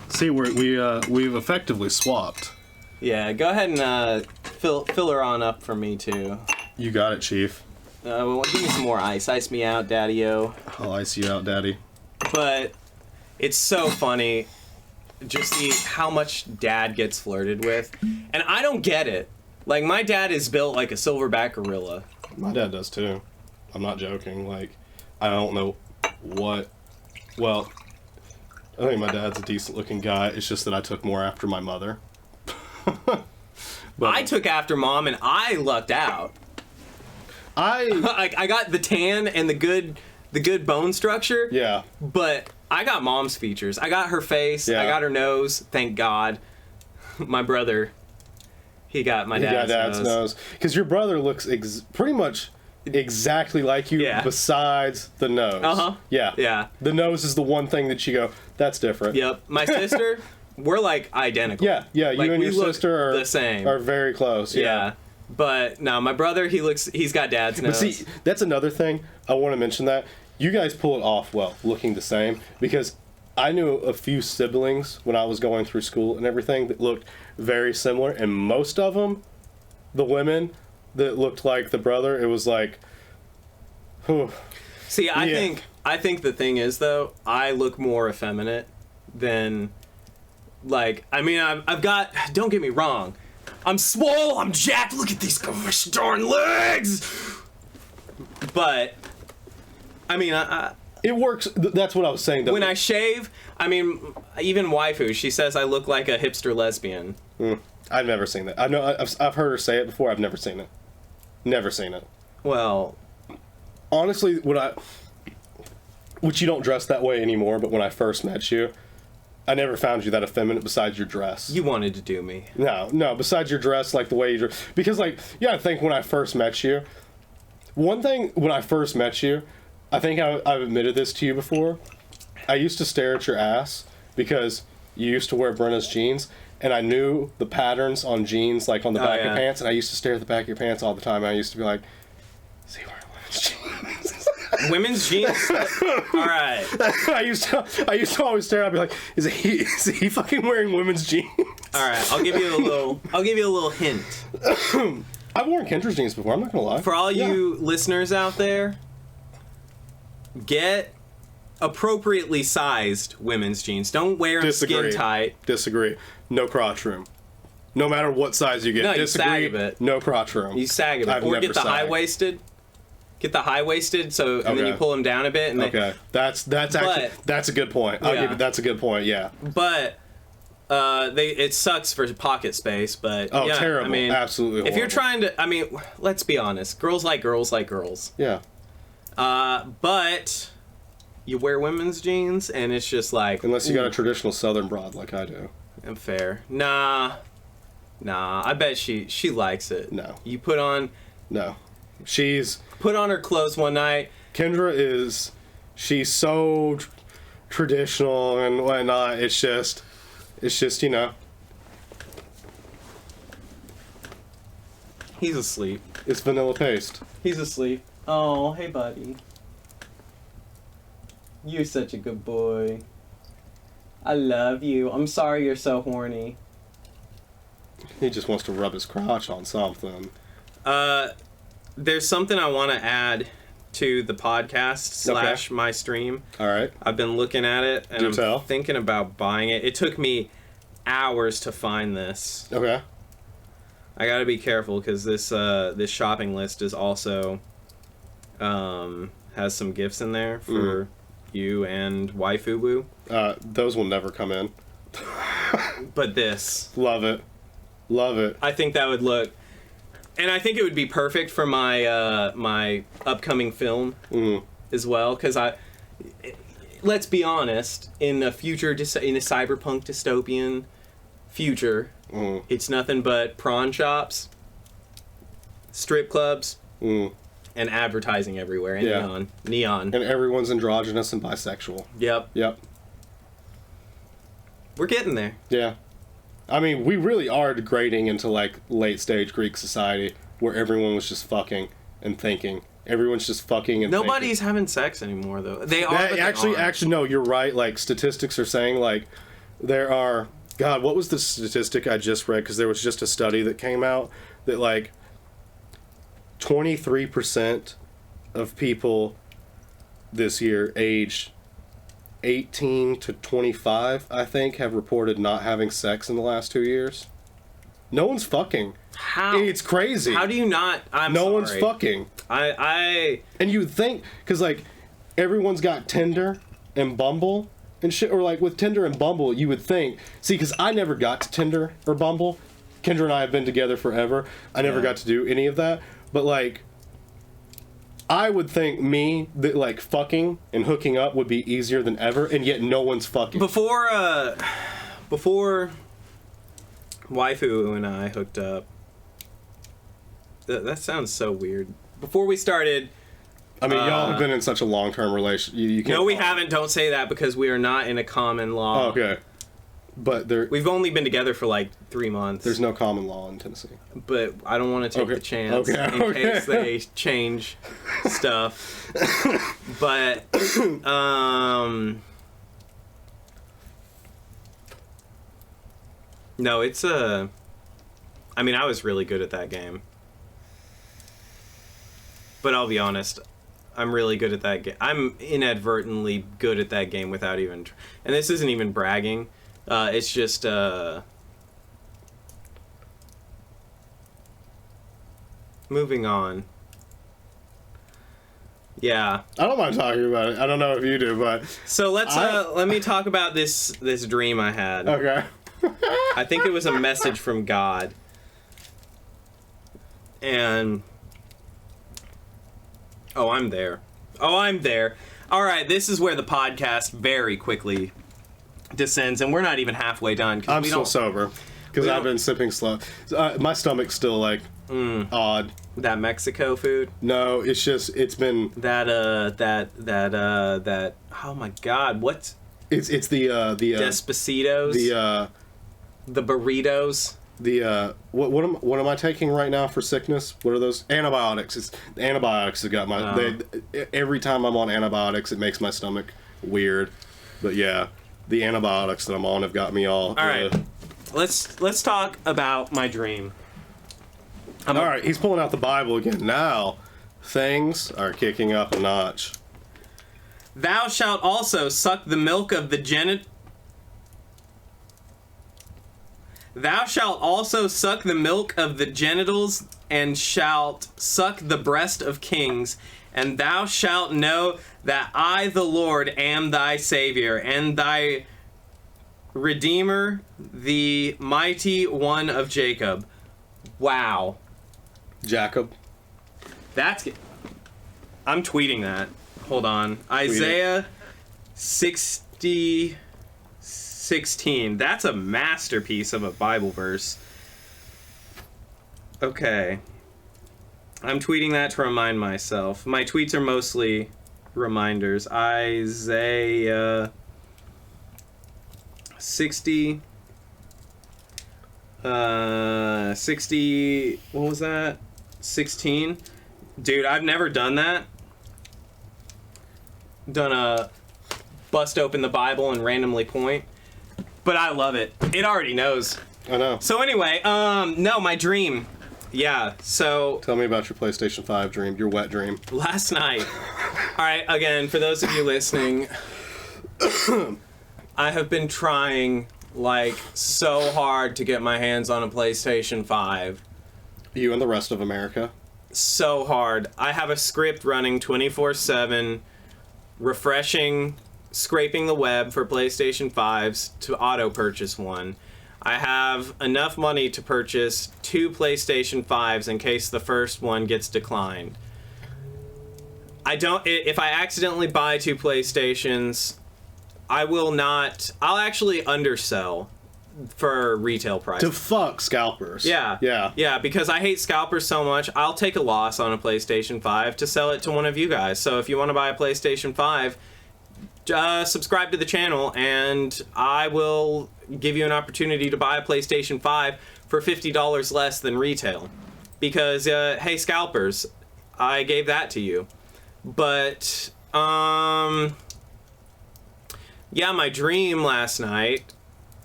See, we've effectively swapped. yeah, go ahead and fill her on up for me, too. You got it, Chief. Well, give me some more ice. Ice me out, Daddy-o. I'll ice you out, Daddy. But it's so funny just see how much Dad gets flirted with. And I don't get it. Like, my dad is built like a silverback gorilla. My dad does, too. I'm not joking. Like, I don't know what... Well, I think my dad's a decent-looking guy. It's just that I took more after my mother. But I took after Mom, and I lucked out. I got the tan and the good bone structure. Yeah. But I got Mom's features. I got her face. Yeah. I got her nose. Thank God. My brother, he got my dad's nose. Because your brother looks pretty much exactly like you, Yeah. besides the nose. Uh-huh. Yeah. Yeah. The nose is the one thing that you go, that's different. Yep. My sister, we're like identical. Yeah. Yeah. You Like, and we your look sister are the same. Are very close. Yeah. But no, my brother, he's got dad's nose. But see, that's another thing. I want to mention that. You guys pull it off well, looking the same, because I knew a few siblings when I was going through school and everything that looked very similar, and most of them, the women that looked like the brother, it was like, whew. See, I Yeah. think the thing is though, I look more effeminate than, like, I mean, I've got, don't get me wrong, I'm swole, I'm jacked, look at these gosh darn legs! But, I mean, It works. That's what I was saying. when I shave, I mean, even waifu, she says I look like a hipster lesbian. I've never seen that. I know I've heard her say it before. I've never seen it. Never seen it. Well, Honestly, which you don't dress that way anymore, but when I first met you, I never found you that effeminate besides your dress. you wanted to do me. No, besides your dress, like the way you dress. Because, like, yeah, I think when I first met you, one thing when I first met you, I think I've admitted this to you before, I used to stare at your ass because you used to wear Brenna's jeans, and I knew the patterns on jeans, like on the back of yeah. pants, and I used to stare at the back of your pants all the time, and I used to be like, is he wearing women's jeans? Women's jeans? Alright. I used to always stare. I'd be like, is he fucking wearing women's jeans? Alright, I'll give you a little hint. I've worn Kendra's jeans before. I'm not gonna lie. For all you listeners out there, get appropriately sized women's jeans. Don't wear them skin tight. Disagree. No crotch room. No matter what size you get. No, you Disagree. sag a bit. No crotch room. You sag a bit. I've Or never get the sagged. high-waisted. Get the high-waisted, so and then Okay. you pull them down a bit. And Okay, that's actually that's a good point. I'll Yeah. give it. That's a good point. Yeah. But it sucks for pocket space. But Oh, yeah, terrible. I mean, Absolutely if you're horrible. trying to, I mean, let's be honest. Girls like girls like girls. Yeah. But you wear women's jeans, and it's just like Unless you got a ooh, traditional Southern broad like I do. unfair. Nah. I bet she likes it. No. You put on She's her clothes one night. Kendra she's so traditional and whatnot. It's just you know. He's asleep. It's vanilla paste. He's asleep. Oh, hey, buddy. You're such a good boy. I love you. I'm sorry you're so horny. He just wants to rub his crotch on something. There's something I want to add to the podcast / my stream. All right. I've been looking at it, and Do I'm tell. thinking about buying it. It took me hours to find this. Okay. I gotta be careful because this shopping list is also has some gifts in there you and Waifu Woo. Those will never come in. But this. Love it. Love it. I think that would look... And I think it would be perfect for my my upcoming film as well, because let's be honest, in a future, in a cyberpunk dystopian future, it's nothing but prawn shops, strip clubs, and advertising everywhere, and neon. And everyone's androgynous and bisexual. Yep. We're getting there. Yeah. I mean, we really are degrading into, like, late-stage Greek society, where everyone was just fucking and thinking. Everyone's just fucking and Nobody's thinking. having sex anymore, though. They are, but actually, they aren't. actually, no, you're right. Like, statistics are saying, like, there are... God, what was the statistic I just read? Because there was just a study that came out that, like, 23% of people this year aged 18 to 25, I think, have reported not having sex in the last 2 years. No one's fucking. How? It's crazy. How do you not? No one's fucking. I And you would think, because, like, everyone's got Tinder and Bumble and shit, or, like, with Tinder and Bumble, you would think, see, because I never got to Tinder or Bumble. Kendra and I have been together forever. I never got to do any of that. But, like, I would think that, like, fucking and hooking up would be easier than ever, and yet no one's fucking. Before Waifu and I hooked up, that sounds so weird. Before we started... I mean, y'all have been in such a long-term relation. You can't. No, we haven't. Don't say that, because we are not in a common law. Oh, okay. But we've only been together for like 3 months. There's no common law in Tennessee. But I don't want to take the chance in case they change stuff. But no, it's I mean, I was really good at that game. But I'll be honest, I'm really good at that game. I'm inadvertently good at that game without even... And this isn't even bragging. It's just, moving on. Yeah. I don't mind talking about it. I don't know if you do, but... So let me talk about this dream I had. Okay. I think it was a message from God. And... Oh, I'm there. All right, this is where the podcast very quickly descends, and we're not even halfway done. I'm still sober, because I've been sipping slow. My stomach's still, like, odd. That Mexico food? No, it's just, it's been... That, oh my God, what? It's the Despacitos? The burritos? What am I taking right now for sickness? What are those? Antibiotics. It's the antibiotics that got my... every time I'm on antibiotics, it makes my stomach weird. But yeah, the antibiotics that I'm on have got me all... All right, let's talk about my dream. All right, he's pulling out the Bible again. Now, things are kicking up a notch. Thou shalt also suck the milk of the Thou shalt also suck the milk of the genitals, and shalt suck the breast of kings, and thou shalt know that I, the Lord, am thy Savior, and thy Redeemer, the mighty one of Jacob. Wow. Jacob. I'm tweeting that. Hold on. Isaiah 60:16. That's a masterpiece of a Bible verse. Okay. I'm tweeting that to remind myself. My tweets are mostly reminders. Isaiah 60. 60. What was that? 16. Dude, I've never done that. Done a bust open the Bible and randomly point. But I love it. It already knows. I know. So anyway, no, my dream. Yeah, so... Tell me about your PlayStation 5 dream, your wet dream. Last night. All right, again, for those of you listening, I have been trying, like, so hard to get my hands on a PlayStation 5. You and the rest of America. So hard. I have a script running 24/7, refreshing scraping the web for PlayStation 5s to auto purchase one. I have enough money to purchase 2 PlayStation 5s in case the first one gets declined. If I accidentally buy 2 PlayStations, I'll actually undersell for retail price. To fuck scalpers. Yeah. Yeah, because I hate scalpers so much, I'll take a loss on a PlayStation 5 to sell it to one of you guys. So if you want to buy a PlayStation 5, subscribe to the channel and I will give you an opportunity to buy a PlayStation 5 for $50 less than retail. Because, hey, scalpers, I gave that to you. But, yeah, my dream last night.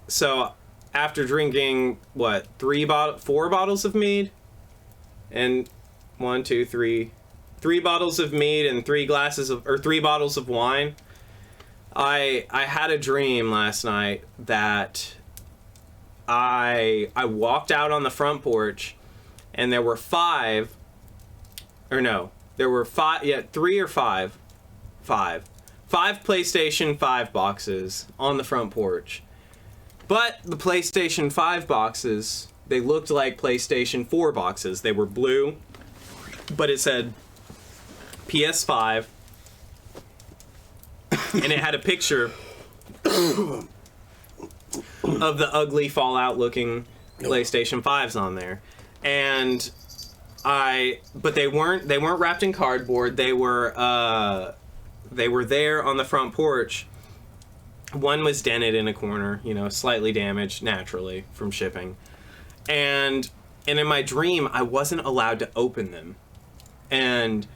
So, after drinking, 4 bottles of mead? And 3 bottles of mead and 3 bottles of wine. I had a dream last night that I walked out on the front porch and there were 3 or 5 PlayStation 5 boxes on the front porch. But the PlayStation 5 boxes, they looked like PlayStation 4 boxes. They were blue, but it said PS5. And it had a picture of the ugly Fallout looking PlayStation 5s on there. And but they weren't wrapped in cardboard. They were there on the front porch. One was dented in a corner, slightly damaged naturally from shipping. And in my dream, I wasn't allowed to open them. And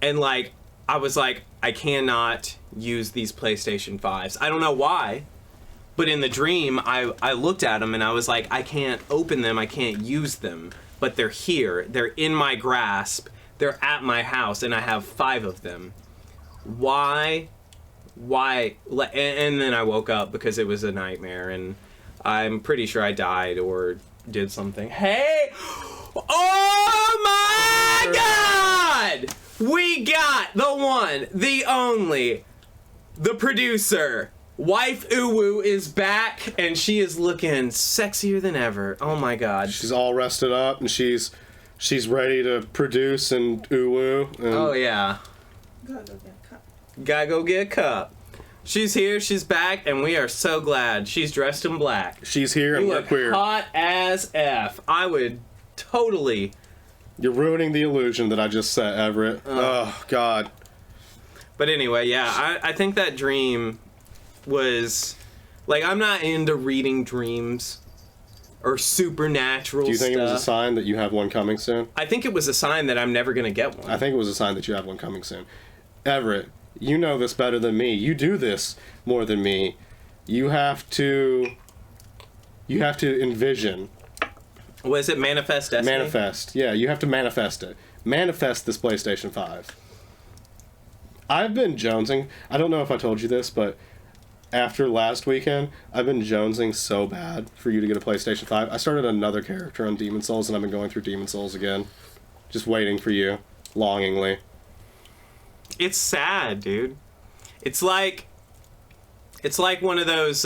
like, I was like, I cannot use these PlayStation 5s. I don't know why, but in the dream, I looked at them and I was like, I can't open them, I can't use them. But they're here, they're in my grasp, they're at my house, and I have 5 of them. Why? And then I woke up because it was a nightmare, and I'm pretty sure I died or did something. Hey! Oh my God! We got the one, the only, the producer. Wife Uwu is back, and she is looking sexier than ever. Oh my God. She's all rested up, and she's ready to produce and uwu. And oh yeah. Gotta go get a cup. She's here, she's back, and we are so glad. She's dressed in black. She's here, and we're queer. Hot as F. I would totally... You're ruining the illusion that I just set, Everett. Oh, God. But anyway, yeah, I think that dream was... Like, I'm not into reading dreams or supernatural stuff. Do you think it was a sign that you have one coming soon? I think it was a sign that I'm never going to get one. I think it was a sign that you have one coming soon. Everett, you know this better than me. You do this more than me. You have to envision. Was it manifest destiny? Manifest. Yeah, you have to manifest it. Manifest this PlayStation 5. I've been jonesing. I don't know if I told you this, but after last weekend, I've been jonesing so bad for you to get a PlayStation 5. I started another character on Demon Souls, and I've been going through Demon Souls again. Just waiting for you, longingly. It's sad, dude. It's like one of those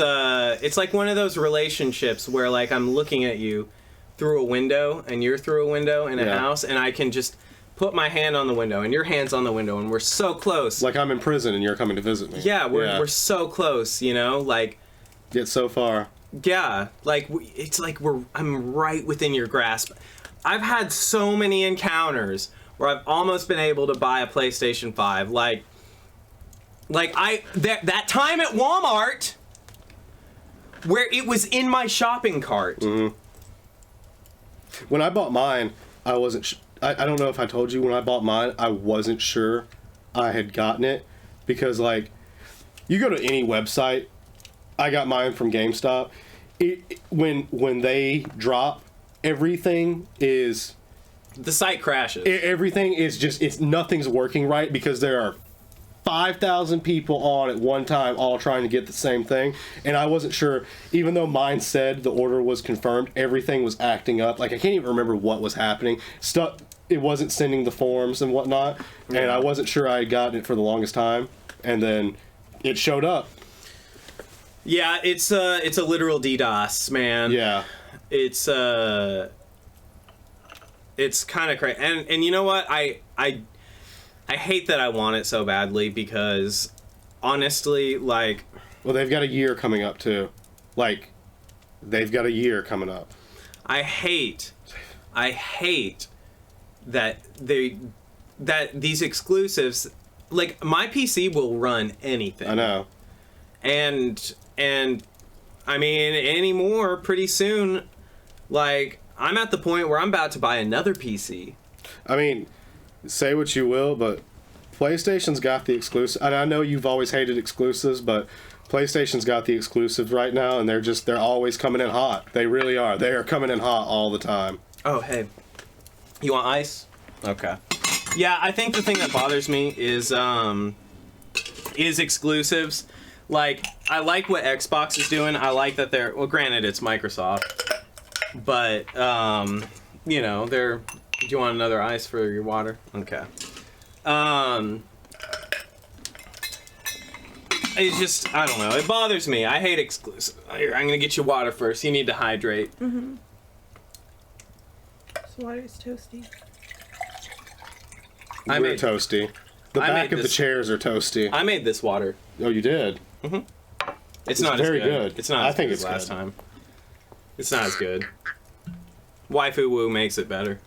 relationships where like I'm looking at you through a window and you're through a window in a house, and I can just put my hand on the window and your hand's on the window, and we're so close. Like I'm in prison and you're coming to visit me. Yeah, we're so close, like yet so far. Yeah, like it's like I'm right within your grasp. I've had so many encounters where I've almost been able to buy a PlayStation 5. Like that time at Walmart where it was in my shopping cart. Mm-hmm. When I bought mine, I wasn't... I don't know if I told you, when I bought mine, I wasn't sure I had gotten it. Because, like, you go to any website... I got mine from GameStop. When they drop, everything is... The site crashes. Everything is just... nothing's working right because there are 5,000 people on at one time all trying to get the same thing, and I wasn't sure. Even though mine said the order was confirmed, everything was acting up. Like, I can't even remember what was happening. It wasn't sending the forms and whatnot, and I wasn't sure I had gotten it for the longest time. And then it showed up. Yeah, it's a literal DDoS, man. Yeah. It's kind of crazy. And you know what? I hate that I want it so badly because honestly, like, well, they've got a year coming up too. Like, they've got a year coming up. I hate that these exclusives, like, my PC will run anything. I know. And I mean, anymore, pretty soon, like, I'm at the point where I'm about to buy another PC. I mean, say what you will, but PlayStation's got the exclusive. And I know you've always hated exclusives, but PlayStation's got the exclusives right now, and they're always coming in hot. They really are. They are coming in hot all the time. Oh, hey. You want ice? Okay. Yeah, I think the thing that bothers me is exclusives. Like, I like what Xbox is doing. I like that they're, well, granted, it's Microsoft. But, you know, do you want another ice for your water? Okay. It's just, I don't know. It bothers me. I hate exclusive. Here, I'm going to get you water first. You need to hydrate. Mm-hmm. This water's toasty. We're toasty. The back of the chairs are toasty. I made this water. Oh, you did? Mm-hmm. It's not very good. It's not as good as last time. It's not as good. Waifu Woo makes it better.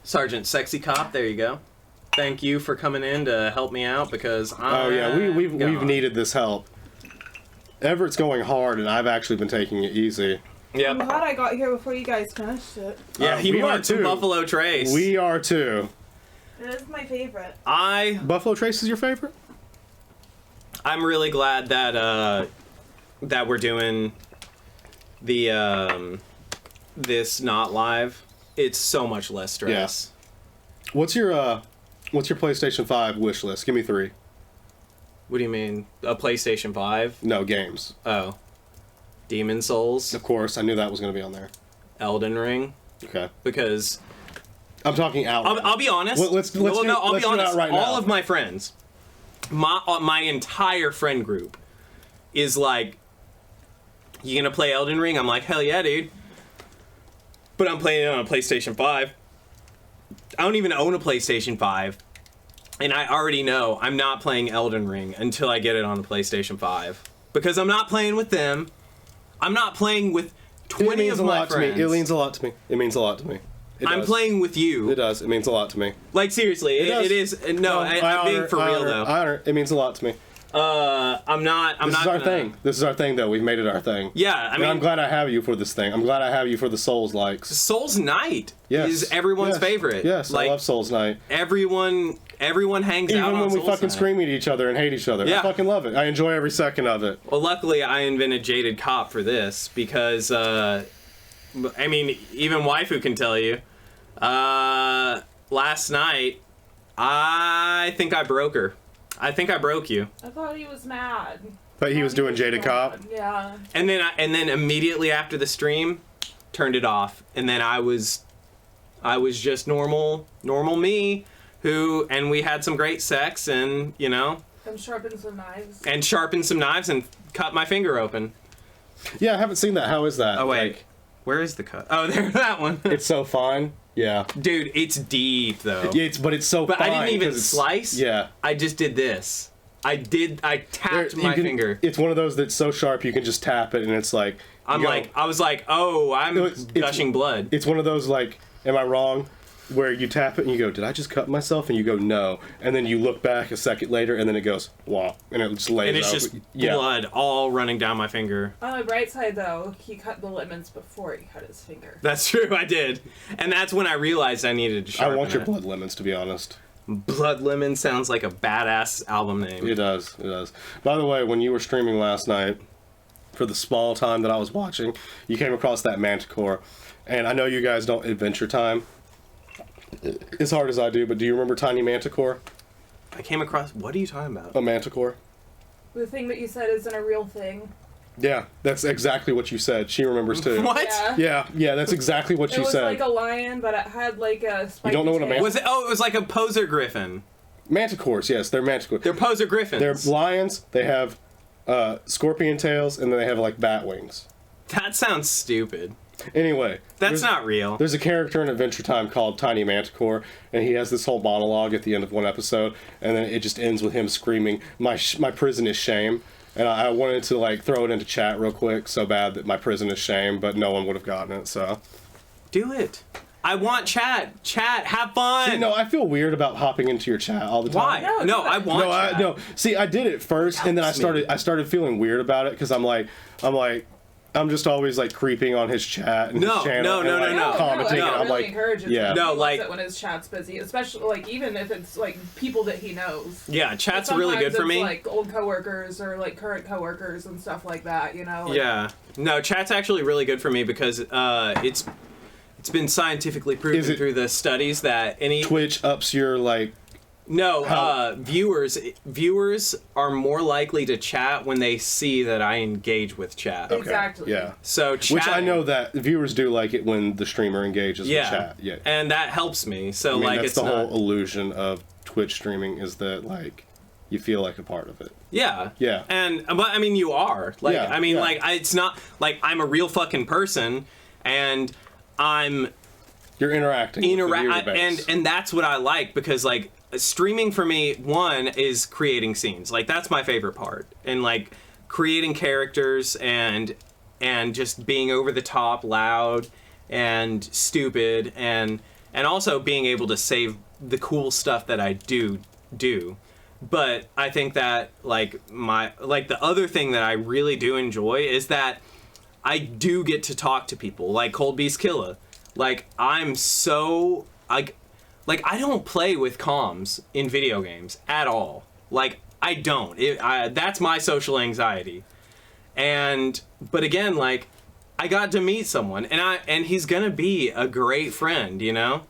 Sergeant Sexy Cop, there you go. Thank you for coming in to help me out because we've needed this help. Everett's going hard, and I've actually been taking it easy. Yeah. I'm glad I got here before you guys finished it. Yeah, he wants some Buffalo Trace. We are too. It is my favorite. Buffalo Trace is your favorite? I'm really glad that that we're doing the this not live. It's so much less stress. Yeah. What's your PlayStation 5 wish list? Give me 3. What do you mean? A PlayStation 5? No, games. Oh. Demon Souls. Of course, I knew that was going to be on there. Elden Ring. Okay. Because I'm talking out. I'll be honest. I'll be honest. Right, all of my friends, my entire friend group, is like, "You gonna play Elden Ring?" I'm like, "Hell yeah, dude!" But I'm playing it on a PlayStation 5. I don't even own a PlayStation 5, and I already know I'm not playing Elden Ring until I get it on a PlayStation 5 because I'm not playing with them. I'm not playing with 20 of my friends. It means a lot to me. It means a lot to me. I'm playing with you. It does. It means a lot to me. Like, seriously, it is. No, I'm being for real, though. It means a lot to me. I'm not. This is our thing. This is our thing, though. We've made it our thing. Yeah, I mean, I'm glad I have you for this thing. I'm glad I have you for the Souls likes. Souls Night is everyone's favorite. Yes, like, I love Souls Night. Everyone hangs out on Souls Night. Even when we fucking scream at each other and hate each other. Yeah. I fucking love it. I enjoy every second of it. Well, luckily, I invented Jaded Cop for this because, I mean, even Waifu can tell you. Last night, I think I broke her. I think I broke you. I thought he was mad. But he was doing Jaded Cop? Yeah. And then immediately after the stream, turned it off. And then I was just normal me, and we had some great sex and, you know. And sharpened some knives. And cut my finger open. Yeah, I haven't seen that. How is that? Oh, wait. Like, where is the cut? Oh, there's that one. It's so fine. Yeah. Dude, it's deep, though. Yeah, but it's so fine. But I didn't even slice. Yeah. I just did this. I tapped my finger. It's one of those that's so sharp you can just tap it and it's like... I was like, oh, I'm gushing blood. It's one of those, like, am I wrong? Where you tap it and you go, did I just cut myself? And you go, no. And then you look back a second later and then it goes, wah. And it just lays out. And it's just blood all running down my finger. On the bright side, though, he cut the lemons before he cut his finger. That's true, I did. And that's when I realized I needed to sharpen I want your blood lemons, to be honest. Blood Lemon sounds like a badass album name. It does. It does. By the way, when you were streaming last night, for the small time that I was watching, you came across that Manticore. And I know you guys don't Adventure Time as hard as I do, but do you remember Tiny Manticore? I came across... What are you talking about? A Manticore. The thing that you said isn't a real thing. Yeah, that's exactly what you said. She remembers too. What? Yeah, that's exactly what you said. It was like a lion, but it had like a spiky You don't know what a tail. Was it? Oh, it was like a poser griffin. Manticores, yes, they're manticores. They're poser griffins. They're lions. They have scorpion tails, and then they have like bat wings. That sounds stupid. Anyway, That's not real. There's a character in Adventure Time called Tiny Manticore, and he has this whole monologue at the end of one episode, and then it just ends with him screaming, my prison is shame. And I wanted to like throw it into chat real quick so bad that my prison is shame, but no one would have gotten it, so. Do it. I want chat. Chat, have fun. See, no, I feel weird about hopping into your chat all the time. Why? No, I want chat. No. See, I did it first, and then I started feeling weird about it because I'm just always like creeping on his chat and his channel No. commenting. No, and I'm really like, encourages yeah. him. No, He like- loves it when his chat's busy, especially like even if it's like people that he knows. Yeah, chat's Sometimes really good for it's, me. like old coworkers or like current coworkers and stuff like that. You know. Like, Yeah. No, chat's actually really good for me because it's been scientifically proven Is it- through the studies that any Twitch ups your like. viewers are more likely to chat when they see that I engage with chat. Okay, Exactly. Yeah. So chat, Which I know that viewers do like it when the streamer engages with chat. Yeah. and that helps me. So I mean, like that's it's the not, whole illusion of Twitch streaming is that like you feel like a part of it. Yeah. Yeah. And but I mean you are. Like Yeah, I mean yeah. it's not like I'm a real fucking person and I'm You're interacting with the viewer base. and that's what I like because like streaming for me one is creating scenes. Like that's my favorite part. And like creating characters and just being over the top, loud and stupid and also being able to save the cool stuff that I do. But I think that like the other thing that I really do enjoy is that I do get to talk to people like Cold Beast Killa. Like I'm so like I don't play with comms in video games at all. Like I don't. That's my social anxiety. But again, like I got to meet someone and he's gonna be a great friend, you know?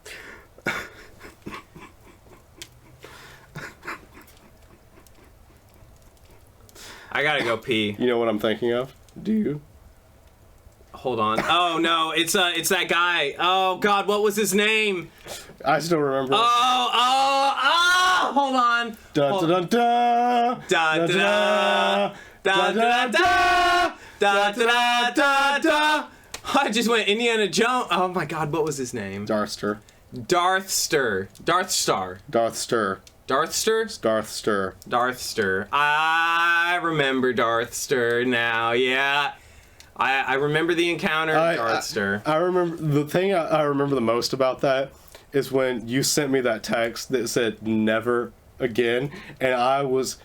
I gotta go pee. You know what I'm thinking of? Do you? Hold on. Oh no, it's that guy. Oh God, what was his name? I still remember. Oh! Hold on. Dun dun dun Da da da da da da da da da. I just went Indiana Jones. Oh my God, what was his name? Darthster. Darthster. Darthstar. Darthster. Darthster? Darthster. Darthster. I remember Darthster now. Yeah. I remember the encounter. Darthster. I remember the thing I remember the most about that is when you sent me that text that said never again, and I was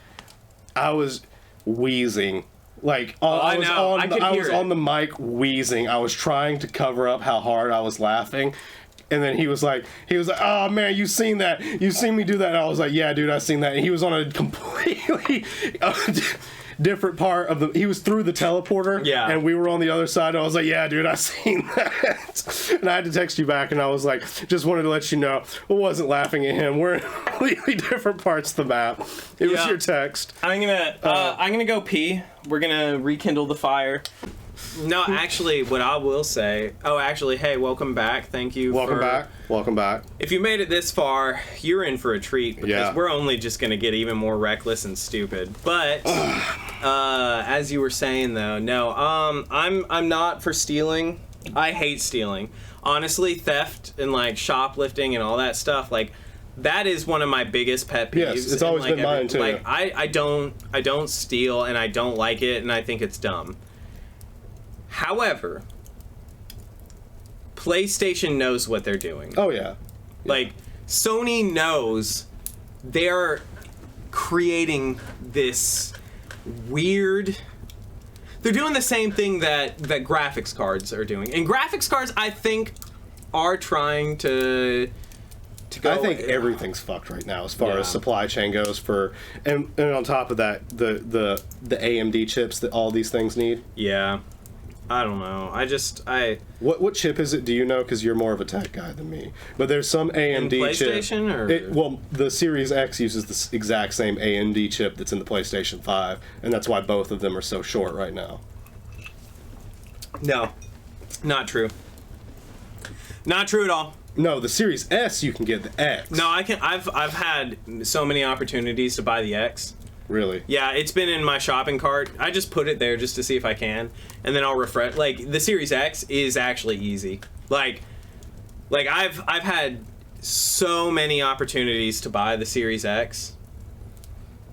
wheezing. Like I know. I could I hear was it. on the mic wheezing. I was trying to cover up how hard I was laughing. And then he was like, oh man, you seen that? You seen me do that? And I was like, yeah, dude, I seen that. And he was on a completely different part of he was through the teleporter. Yeah. And we were on the other side. And I was like, yeah, dude, I seen that. And I had to text you back, and I was like, just wanted to let you know, I wasn't laughing at him. We're in completely different parts of the map. It was your text. I'm gonna go pee. We're gonna rekindle the fire. No, actually, what I will say. Oh, actually, hey, welcome back. Thank you. Welcome back. If you made it this far, you're in for a treat because we're only just gonna get even more reckless and stupid. But as you were saying, though, no, I'm not for stealing. I hate stealing. Honestly, theft and like shoplifting and all that stuff, like. That is one of my biggest pet peeves. Yes, it's always been mine too. Like I don't steal and I don't like it and I think it's dumb. However, PlayStation knows what they're doing. Oh yeah. Like Sony knows they're creating this weird. They're doing the same thing that graphics cards are doing, and graphics cards I think are trying to go. I think everything's fucked right now as far as supply chain goes and on top of that the AMD chips that all these things need. Yeah. I don't know. What chip is it? Do you know? Because you're more of a tech guy than me. But there's some AMD PlayStation chip. or Well, the Series X uses the exact same AMD chip that's in the PlayStation 5, and that's why both of them are so short right now. No, not true. Not true at all. No, the Series S you can get the X. No, I can. I've had so many opportunities to buy the X. Really? Yeah, it's been in my shopping cart. I just put it there just to see if I can, and then I'll refresh. Like the Series X is actually easy. Like I've had so many opportunities to buy the Series X.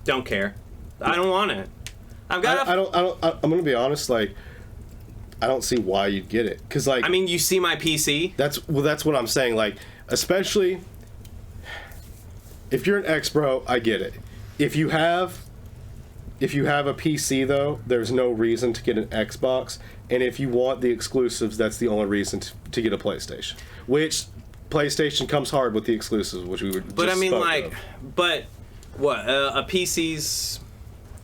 Don't care. I don't want it. I've got. I'm gonna be honest. Like, I don't see why you'd get it. Cause like. I mean, you see my PC. That's what I'm saying. Like, especially if you're an X bro, I get it. If you have a PC though, there's no reason to get an Xbox. And if you want the exclusives, that's the only reason to get a PlayStation. Which PlayStation comes hard with the exclusives, which we were. But just I mean, spoke like, of. but what? A PC's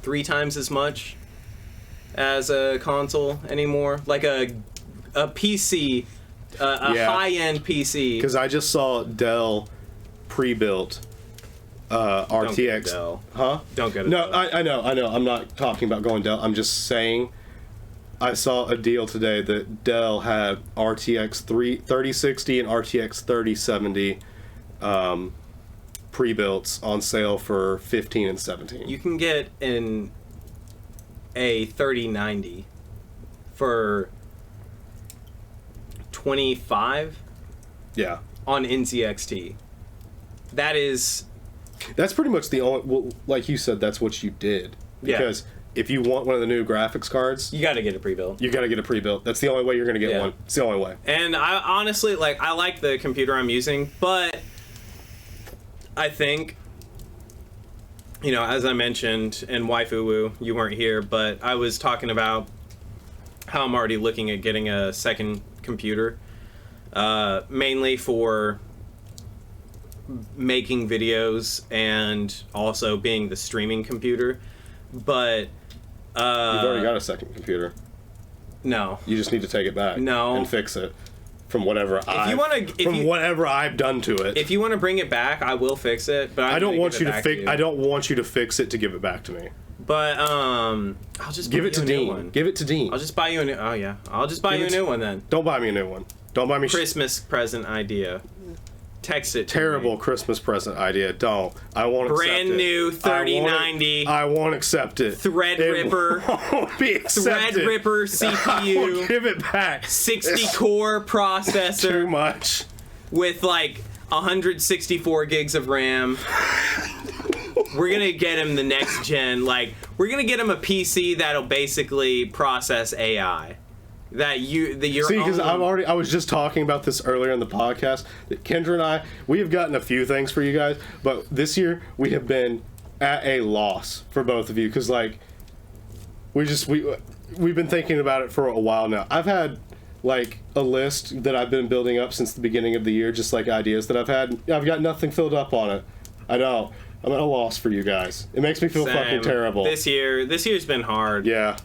3 times as much as a console anymore. Like a PC, high-end PC. Because I just saw Dell pre-built RTX. Don't go Dell. Huh? Don't go to No, Dell. I know. I'm not talking about going Dell. I'm just saying I saw a deal today that Dell had RTX 3060 and RTX 3070 pre-builts on sale for $15 and $17. You can get a 3090 for $25 Yeah. on NZXT. That's pretty much the only. Well, like you said, that's what you did. Because if you want one of the new graphics cards, You got to get a pre-built. you got to get a pre-built. That's the only way you're going to get Yeah. one. It's the only way. And I honestly, like, I like the computer I'm using, but I think, you know, as I mentioned in Waifu Woo, you weren't here, but I was talking about how I'm already looking at getting a second computer, mainly for making videos and also being the streaming computer. But You've already got a second computer. no. You just need to take it back. No. And fix it from whatever whatever I've done to it. If you want to bring it back, I will fix it. But I don't want you to fix. I don't want you to fix it to give it back to me. But I'll just Give buy it to you a new Dean. one. Give it to Dean. I'll just buy you a new. Oh yeah, I'll just buy Give you a it new to- one then. Don't buy me a new one. Don't buy me Christmas present idea. Text it. To terrible me. Christmas present idea. Don't. I won't accept it. Brand new 3090. I won't accept it. Threadripper. Won't be accepted. Threadripper I won't CPU. give it back. 60 core processor Too much. with like 164 gigs of RAM. We're gonna get him the next gen. Like, we're gonna get him a PC that'll basically process AI. See, because I was just talking about this earlier in the podcast, that Kendra and I, we have gotten a few things for you guys, but this year we have been at a loss for both of you, because like we've been thinking about it for a while now. I've had like a list that I've been building up since the beginning of the year, just like ideas that I've had. I've got nothing filled up on it. I know. I'm at a loss for you guys. It makes me feel fucking terrible. This year's been hard. Yeah.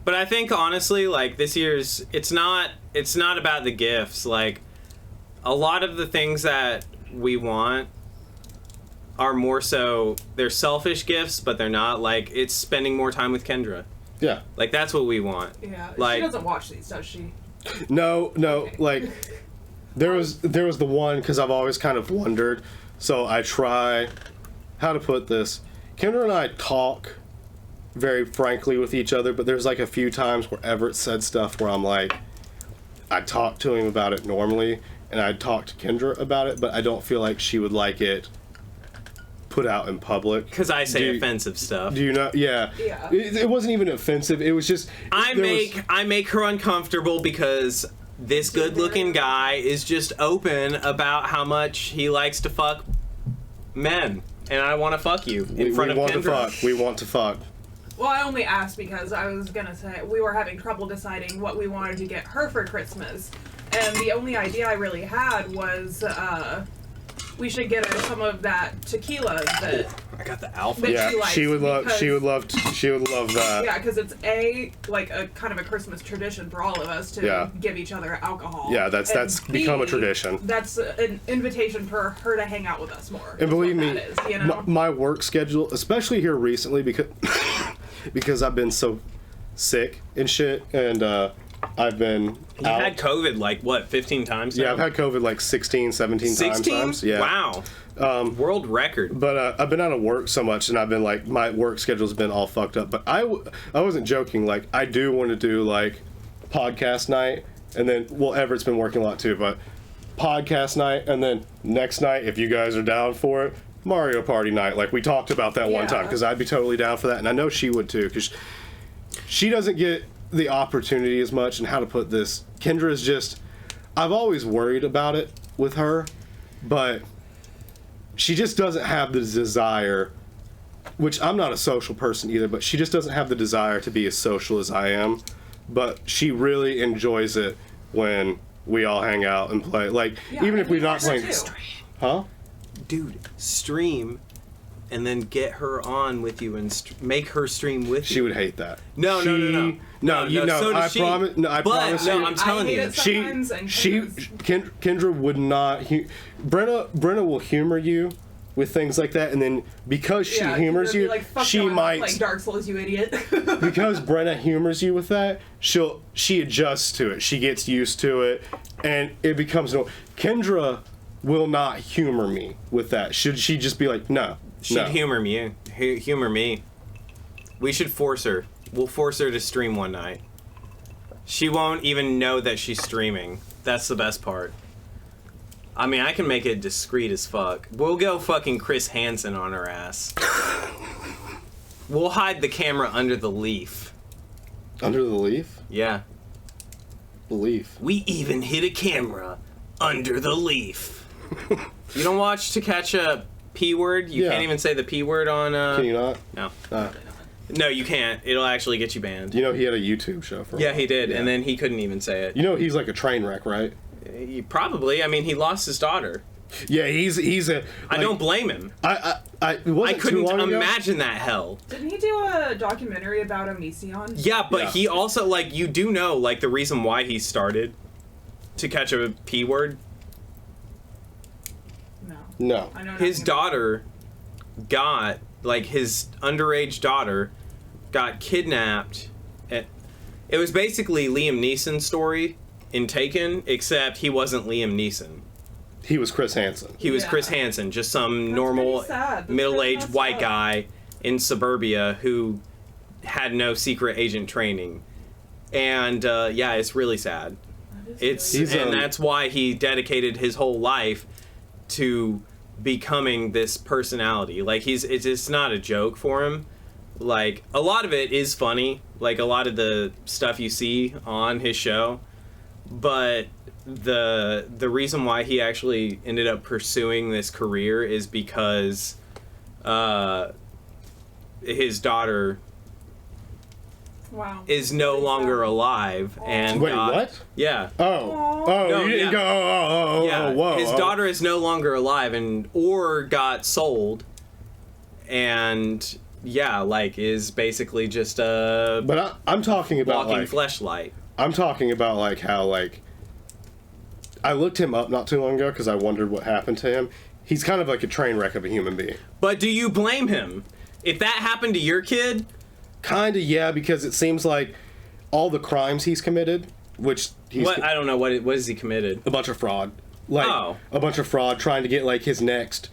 But I think honestly, like this year's, it's not about the gifts. Like, a lot of the things that we want are more so, they're selfish gifts, but they're not. Like, it's spending more time with Kendra. Yeah. Like, that's what we want. Yeah, Like, she doesn't watch these, does she? No, like there was the one, because I've always kind of wondered. So I try, how to put this. Kendra and I talk very frankly with each other, but there's like a few times where Everett said stuff where I'm like, I talked to him about it normally, and I'd talk to Kendra about it, but I don't feel like she would like it put out in public. Because I say offensive stuff. Do you know? Yeah. Yeah. It wasn't even offensive. It was just I make her uncomfortable because this good-looking guy is just open about how much he likes to fuck men, and I want to fuck you in front of Kendra. We want to fuck. Well, I only asked because I was gonna say we were having trouble deciding what we wanted to get her for Christmas, and the only idea I really had was we should get her some of that tequila that. I got the alpha. But Yeah, she likes she would love because- that. Yeah, because it's like a kind of a Christmas tradition for all of us to give each other alcohol. Yeah, that's And become a B, tradition. That's an invitation for her to hang out with us more. And believe me, that is, you know? my work schedule, especially here recently, because I've been so sick and shit, and I've been You out. had COVID like what, 15 times now? Yeah, I've had COVID like 16, 17 times. Yeah. Wow. World record. But I've been out of work so much, and I've been like, my work schedule's been all fucked up. But I wasn't joking. Like, I do want to do like podcast night, and then Everett's been working a lot too. But podcast night, and then next night, if you guys are down for it, Mario Party night. Like we talked about that one time, because I'd be totally down for that, and I know she would too, because she doesn't get the opportunity as much. And how to put this, Kendra is just, I've always worried about it with her, but she just doesn't have the desire, which I'm not a social person either, but she just doesn't have the desire to be as social as I am. But she really enjoys it when we all hang out and play. Like, even if we're not playing. Huh? Dude, stream and then get her on with you and make her stream with you. She would hate that. No. So does she. I promise you. I'm telling you. Kendra would not. Brenna will humor you with things like that, and then because she humors you, like, she might. Like Dark Souls, you idiot. Because Brenna humors you with that, she adjusts to it. She gets used to it, and it becomes no. Kendra will not humor me with that. Should she just be like, no? She'd humor me. Humor me. We should force her. We'll force her to stream one night. She won't even know that she's streaming. That's the best part. I mean, I can make it discreet as fuck. We'll go fucking Chris Hansen on her ass. We'll hide the camera under the leaf. Under the leaf? Yeah. The leaf. We even hid a camera under the leaf. You don't watch To Catch a P Word? You can't even say the P word on... Can you not? No. No, you can't. It'll actually get you banned. You know, he had a YouTube show for a while. He did, and then he couldn't even say it. You know, he's like a train wreck, right? Probably. I mean, he lost his daughter. Yeah, he's a... Like, I don't blame him. I couldn't imagine that hell. Didn't he do a documentary about Onision? Yeah, but he also, like, you do know, like, the reason why he started To Catch a P Word? No. I know his daughter got, like, his underage daughter got kidnapped. It was basically Liam Neeson's story in Taken, except he wasn't Liam Neeson. He was Chris Hansen. He was Chris Hansen, just some normal middle-aged white guy in suburbia who had no secret agent training. And it's really sad. And that's why he dedicated his whole life to becoming this personality. Like, it's not a joke for him. Like, a lot of it is funny, like a lot of the stuff you see on his show, but the reason why he actually ended up pursuing this career is because his daughter is no longer alive. And wait, what? Yeah. You didn't go. Whoa. His daughter is no longer alive, or got sold, and is basically just a. But I'm talking about walking like fleshlight. I'm talking about like how like I looked him up not too long ago because I wondered what happened to him. He's kind of like a train wreck of a human being. But do you blame him if that happened to your kid? Kinda, yeah, because it seems like all the crimes he's committed, which he's... I don't know, what has he committed? A bunch of fraud. Like, a bunch of fraud, trying to get, like, his next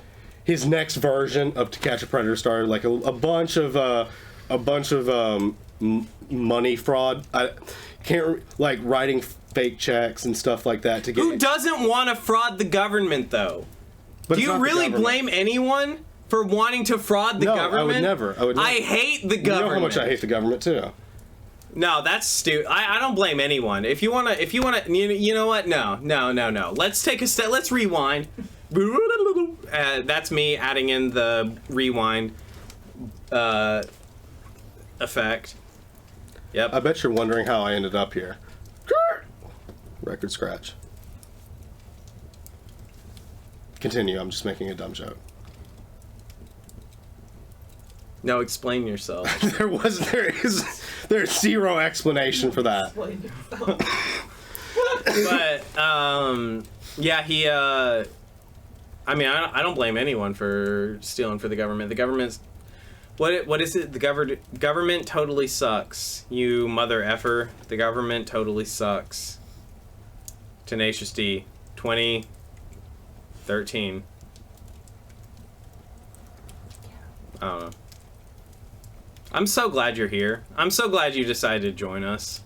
version of To Catch a Predator started. Like, a bunch of money fraud. I can't... Like, writing fake checks and stuff like that to get... Who doesn't want to fraud the government, though? But do you really blame anyone for wanting to fraud the government? I would never. I hate the government. You know how much I hate the government too. No, that's stupid. I don't blame anyone. If you wanna, you know what? No. Let's take a step. Let's rewind. That's me adding in the rewind effect. Yep. I bet you're wondering how I ended up here. Record scratch. Continue. I'm just making a dumb joke. No, explain yourself. There's zero explanation for that. But he I mean, I don't blame anyone for stealing for the government. The government's What is it? The government totally sucks. You mother effer. The government totally sucks. Tenacious D, 2013. I don't know. I'm so glad you're here. I'm so glad you decided to join us.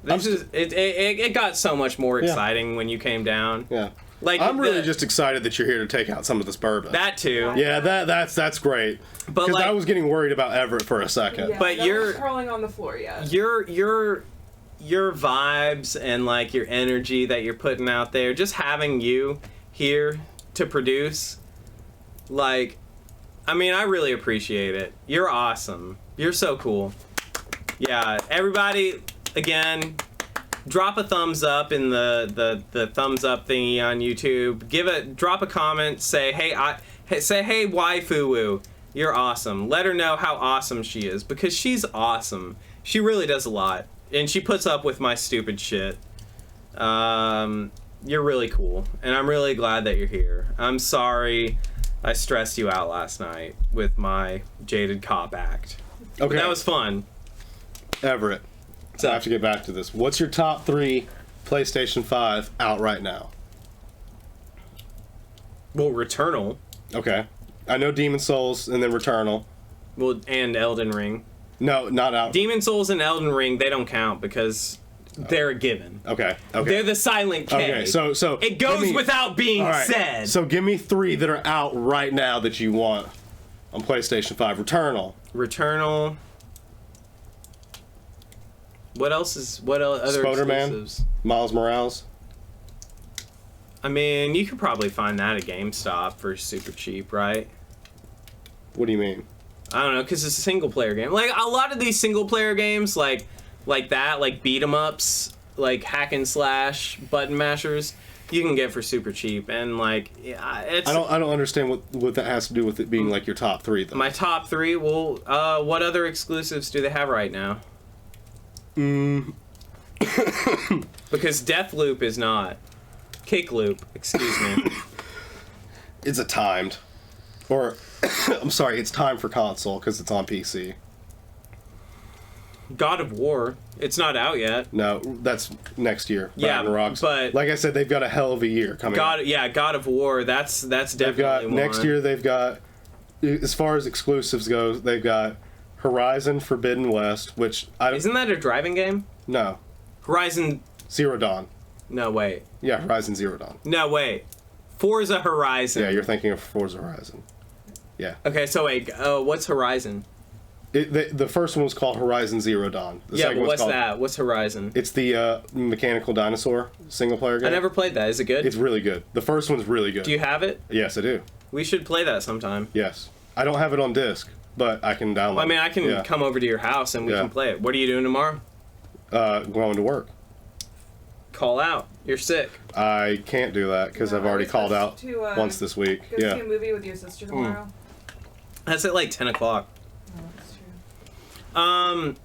It got so much more exciting when you came down. Yeah. Like I'm really just excited that you're here to take out some of this bourbon. That too. Yeah, that's great. But because like, I was getting worried about Everett for a second. Yeah, but no you're one's crawling on the floor yet. Your vibes and like your energy that you're putting out there, just having you here to produce, like, I mean, I really appreciate it. You're awesome. You're so cool. Yeah, everybody, again, drop a thumbs up in the thumbs up thingy on YouTube. Drop a comment. Say hey, hey waifu woo. You're awesome. Let her know how awesome she is, because she's awesome. She really does a lot, and she puts up with my stupid shit. You're really cool, and I'm really glad that you're here. I'm sorry I stressed you out last night with my jaded cop act. Okay, but that was fun. Everett. So I have to get back to this. What's your top 3 PlayStation 5 out right now? Well, Returnal. Okay. I know Demon Souls and then Returnal. Well, and Elden Ring. No, not out. Demon Souls and Elden Ring, they don't count because they're a given. Okay. They're the silent K. Okay, so it goes without being said. So give me 3 that are out right now that you want on PlayStation 5. Returnal. What other Spider-Man? exclusives? Miles Morales. I mean, you could probably find that at GameStop for super cheap, right? What do you mean? I don't know, because it's a single-player game. Like, a lot of these single-player games, like that, like beat-em-ups, like hack-and-slash button mashers, you can get for super cheap. And, like, yeah, it's... I don't understand what that has to do with it being, like, your top 3, though. My top 3? Well, what other exclusives do they have right now? Because Deathloop is not. Kickloop, excuse me. It's a timed. Or, I'm sorry, it's timed for console because it's on PC. God of War, it's not out yet. No, that's next year. Yeah, Ragnarok's. but like I said, they've got a hell of a year coming up. Yeah, God of War, that's definitely one. Next year they've got, as far as exclusives goes, they've got Horizon Forbidden West, which Isn't that a driving game? No. Horizon Zero Dawn. No, wait. Yeah, Horizon Zero Dawn. No, wait. Forza Horizon. Yeah, you're thinking of Forza Horizon. Yeah. Okay, so wait, what's Horizon? The first one was called Horizon Zero Dawn. The second but what's called, that? What's Horizon? It's the mechanical dinosaur single-player game. I never played that. Is it good? It's really good. The first one's really good. Do you have it? Yes, I do. We should play that sometime. Yes. I don't have it on disc, but I can download it. Well, I mean, I can come over to your house and we can play it. What are you doing tomorrow? Going to work. Call out. You're sick. I can't do that because I've already called out once this week. Go see a movie with your sister tomorrow. That's at like 10 o'clock. Oh, that's true.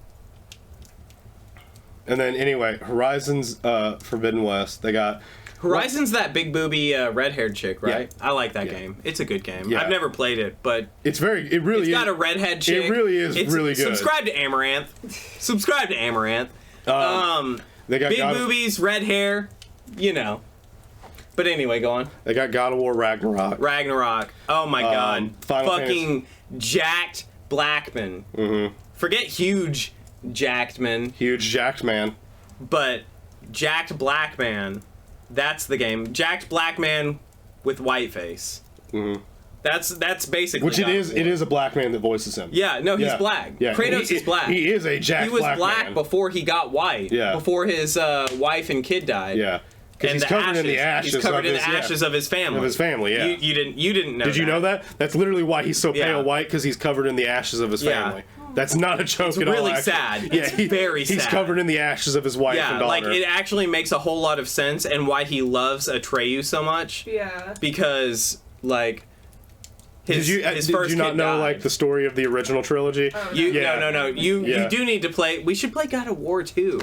And then anyway, Horizon's Forbidden West. They got Horizon's that big booby red-haired chick, right? Yeah. I like that game. It's a good game. Yeah. I've never played it, but it's got a redhead chick. It really is really good. Subscribe to Amaranth. Subscribe to Amaranth. They got big boobies, red hair, you know. But anyway, go on. They got God of War Ragnarok. Oh my God. Final Fucking jacked Blackman. Mm-hmm. Forget huge jacked man. Huge jacked man. But jacked black man. That's the game. Jacked black man with white face. Mm-hmm. That's basically which it is. It is a black man that voices him. Yeah, no, he's black. Yeah. Kratos is black. He is a jacked black man. He was black before he got white. Yeah. Before his wife and kid died. Yeah. Because he's covered in the ashes. He's covered in the ashes of his family. Of his family, yeah. You didn't know. Did you know that? That's literally why he's so pale white, because he's covered in the ashes of his family. That's not a joke at all. It's really sad. Yeah, it's very sad. He's covered in the ashes of his wife and daughter. Yeah, like it actually makes a whole lot of sense and why he loves Atreyu so much. Yeah. Because like his did first you not kid know died. like the story of the original trilogy? Oh, No. You do need to play. We should play God of War 2.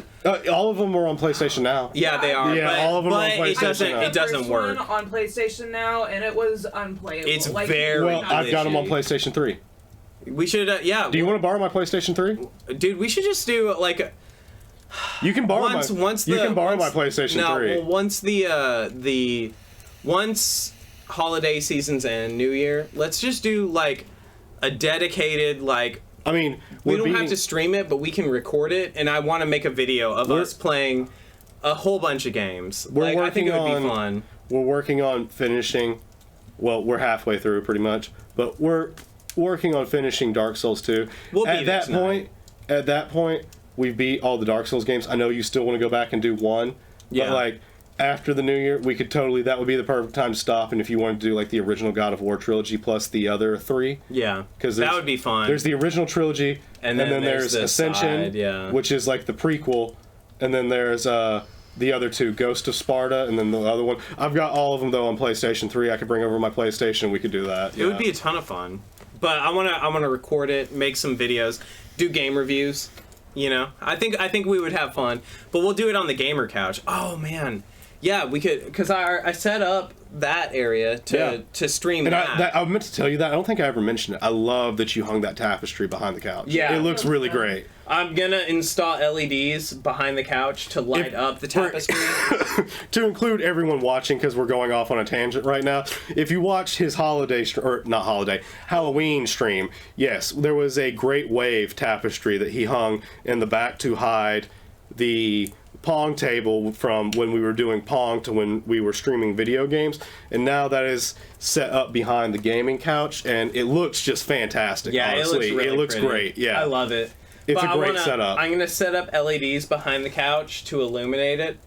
All of them are on PlayStation Now. Yeah, they are. Yeah, but, all of them are on but PlayStation it doesn't work. One on PlayStation Now, and it was unplayable. It's like, very well. I've got them on PlayStation 3. We should, yeah. Do you want to borrow my PlayStation 3? Dude, we should just do like You can borrow my PlayStation 3. Well, once holiday seasons end, New Year, let's just do like a dedicated like. I mean, we don't have to stream it, but we can record it, and I want to make a video of us playing a whole bunch of games. Like, I think it would be fun. We're working on finishing. Well, we're halfway through pretty much, but we're working on finishing Dark Souls 2. At that point, we beat all the Dark Souls games. I know you still want to go back and do one, but like after the New Year, we could totally. That would be the perfect time to stop. And if you wanted to do like the original God of War trilogy plus the other 3, because that would be fun. There's the original trilogy, and then there's Ascension, which is like the prequel, and then there's the other 2, Ghost of Sparta, and then the other one. I've got all of them though on PlayStation 3. I could bring over my PlayStation. We could do that. It would be a ton of fun. But I wanna record it, make some videos, do game reviews. You know, I think we would have fun. But we'll do it on the gamer couch. Oh man. Yeah, we could, because I set up that area to stream and that. I meant to tell you that. I don't think I ever mentioned it. I love that you hung that tapestry behind the couch. Yeah. It looks really great. I'm going to install LEDs behind the couch to light up the tapestry. To include everyone watching, because we're going off on a tangent right now, if you watch his Halloween stream, yes, there was a Great Wave tapestry that he hung in the back to hide the Pong table from when we were doing Pong to when we were streaming video games, and now that is set up behind the gaming couch, and it looks just fantastic. Yeah, honestly. it looks pretty. Great. Yeah, I love it. It's a great setup. I'm gonna set up LEDs behind the couch to illuminate it,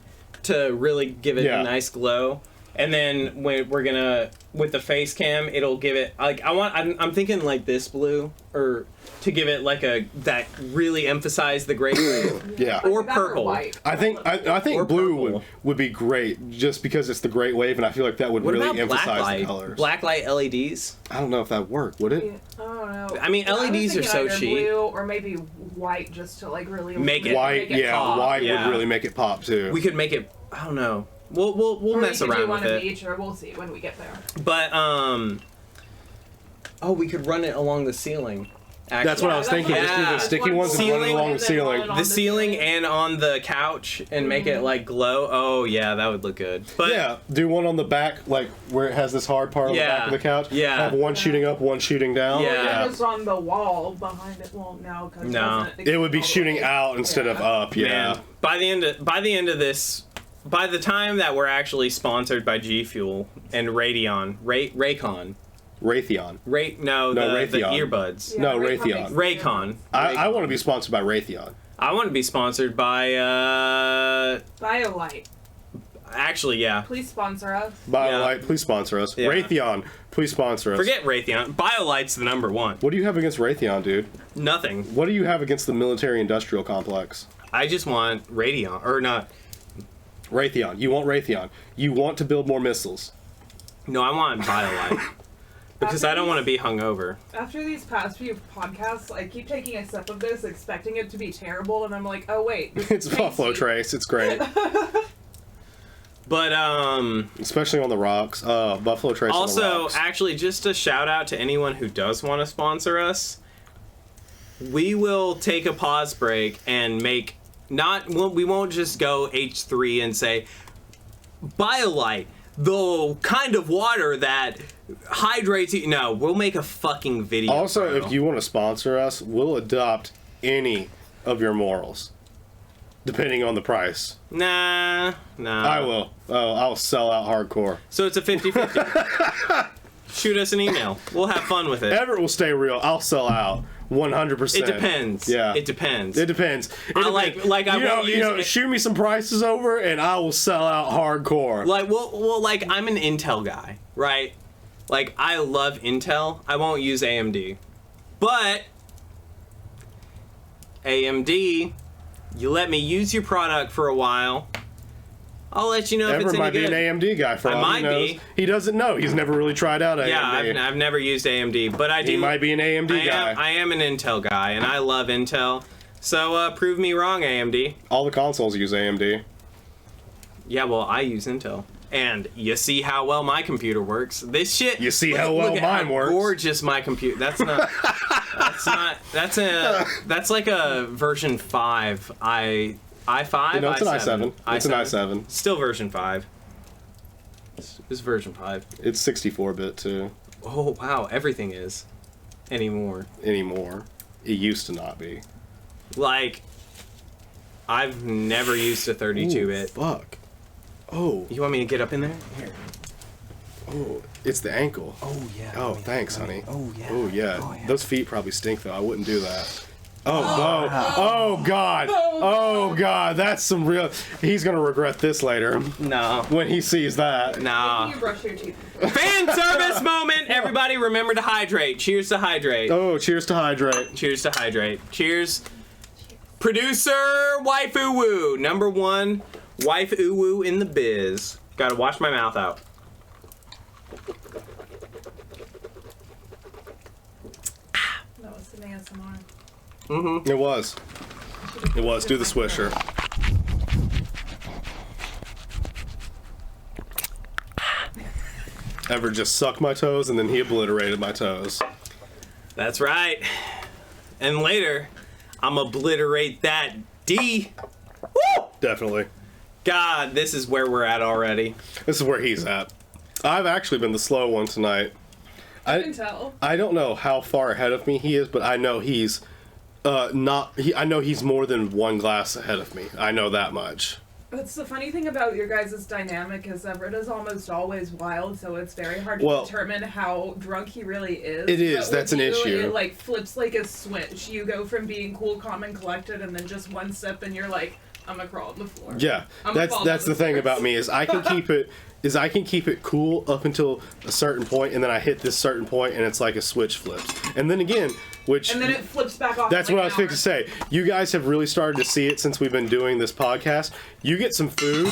to really give it a nice glow. And then when we're gonna, with the face cam, it'll give it like I'm thinking like this blue, or to give it like that really emphasize the Great Wave. Yeah. Or purple. White. I think blue would be great just because it's the Great Wave, and I feel like that would really emphasize the colors. Blacklight LEDs. I don't know if that would work. Would it? I don't know. I mean, LEDs are so cheap. Blue or maybe white, just to like really make it white. pop. White would really make it pop too. We could make it. I don't know. We'll mess around with it. Each, or we'll see when we get there. But we could run it along the ceiling. Actually. That's what I was thinking. Just do the sticky ones and run it along the ceiling. The ceiling and on the couch, and make it like glow. Oh yeah, that would look good. But yeah, do one on the back, like where it has this hard part on the back of the couch. Yeah. Have one shooting up, one shooting down. Yeah. Just on the wall behind it. Well, no, because it would be shooting out instead of up. Yeah. Man, by the end of this. By the time that we're actually sponsored by G Fuel and Raycon. Raytheon. The earbuds. Yeah, no, Raytheon. Raycon. I want to be sponsored by Raytheon. I want to be sponsored by BioLite. Actually, yeah. Please sponsor us. BioLite, please sponsor us. Yeah. Raytheon, please sponsor us. Forget Raytheon. BioLite's the number one. What do you have against Raytheon, dude? Nothing. What do you have against the military-industrial complex? I just want Raytheon, or not. Raytheon. You want Raytheon. You want to build more missiles. No, I want BioLite. Because I don't want to be hungover. After these past few podcasts, I keep taking a sip of this, expecting it to be terrible, and I'm like, oh wait. It's Buffalo Trace. It's great. But, especially on the rocks. Buffalo Trace also, on the rocks. Actually, just a shout out to anyone who does want to sponsor us. We will take a pause break and make... we won't just go H3 and say, BioLite, the kind of water that hydrates you. No, we'll make a fucking video. Also, bro. if you want to sponsor us, we'll adopt any of your morals, depending on the price. Nah. I will. Oh, I'll sell out hardcore. So it's a 50-50. Shoot us an email. We'll have fun with it. Everett will stay real. I'll sell out. 100%. It depends. Yeah. It depends. It depends. I won't use shoot me some prices over and I will sell out hardcore. Like, well, like, I'm an Intel guy, right? Like, I love Intel. I won't use AMD. But AMD, you let me use your product for a while, I'll let you know if it's any good. Everett might be an AMD guy for all he knows. I might be. He doesn't know. He's never really tried out AMD. Yeah, I've never used AMD, but I do. He might be an AMD guy. I am an Intel guy, and I love Intel. So prove me wrong, AMD. All the consoles use AMD. Yeah, well, I use Intel. And you see how well my computer works. This shit. You see how well mine works. Gorgeous my computer. That's not. That's not. That's like a version 5. i5. No, it's an i7. It's an i7. i7. Still version 5. It's version 5. It's 64-bit too. Oh wow, everything is anymore. It used to not be. Like, I've never used a 32-bit. Fuck. Oh. You want me to get up in there? Here. Oh, it's the ankle. Oh yeah. Oh, thanks, honey. Oh yeah. Oh yeah. Oh, yeah. Those feet probably stink though. I wouldn't do that. Oh God. Oh God. That's some real. He's gonna regret this later No. when he sees that. Nah. You brush your teeth. Fan service moment. Everybody, remember to hydrate. Cheers to hydrate. Oh, cheers to hydrate. Cheers to hydrate. Cheers. Producer Waifu Woo. Number 1 Waifu Woo in the biz. Gotta wash my mouth out. That was an ASMR. Mm-hmm. It was. It was. Do the swisher. Ever just sucked my toes and then he obliterated my toes. That's right. And later, I'm obliterate that D. Woo! Definitely. God, this is where we're at already. This is where he's at. I've actually been the slow one tonight. I can tell. I don't know how far ahead of me he is, but I know he's I know he's more than one glass ahead of me. I know that much. That's the funny thing about your guys' dynamic is Everett is almost always wild, so it's very hard to determine how drunk he really is. It is. That's an issue. It like flips like a switch. You go from being cool, calm, and collected, and then just one sip, and you're like, I'm gonna crawl on the floor. Yeah, that's the thing about me is I can keep it cool up until a certain point, and then I hit this certain point, and it's like a switch flips, and then again, and then it flips back off. That's what I was fixing to say. You guys have really started to see it since we've been doing this podcast. You get some food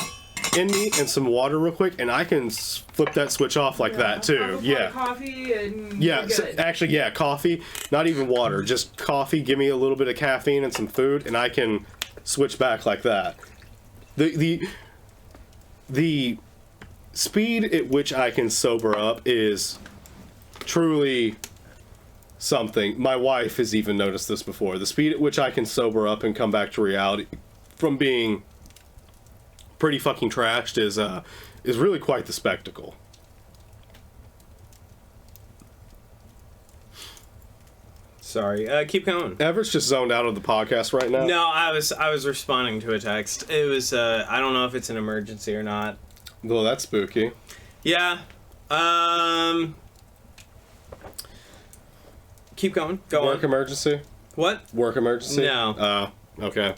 in me and some water real quick, and I can flip that switch off like that too. Yeah. Coffee and yeah. So, actually, yeah, coffee. Not even water. Just coffee. Give me a little bit of caffeine and some food, and I can switch back like that. The speed at which I can sober up is truly something. My wife has even noticed this before. The speed at which I can sober up and come back to reality from being pretty fucking trashed is really quite the spectacle. Sorry. Keep going. Everett's just zoned out of the podcast right now. No, I was responding to a text. It was I don't know if it's an emergency or not. Well, that's spooky. Yeah. Keep going. Go Work on. emergency? What? Work emergency? No. Oh, okay.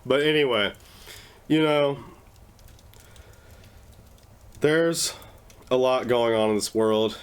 But anyway, you know, there's a lot going on in this world,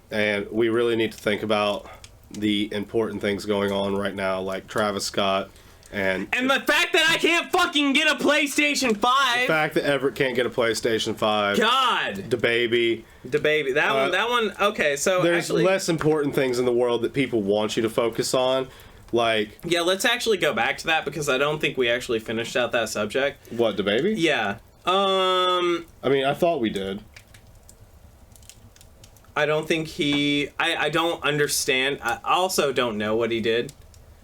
and we really need to think about the important things going on right now, like Travis Scott and the fact that I can't fucking get a PlayStation 5. the fact that Everett can't get a PlayStation 5. God. DaBaby. That one. Okay, so There's actually, less important things in the world that people want you to focus on, like yeah, let's actually go back to that because I don't think we actually finished out that subject. what, DaBaby? Yeah. I mean, I thought we did. I don't think he. I don't understand. I also don't know what he did.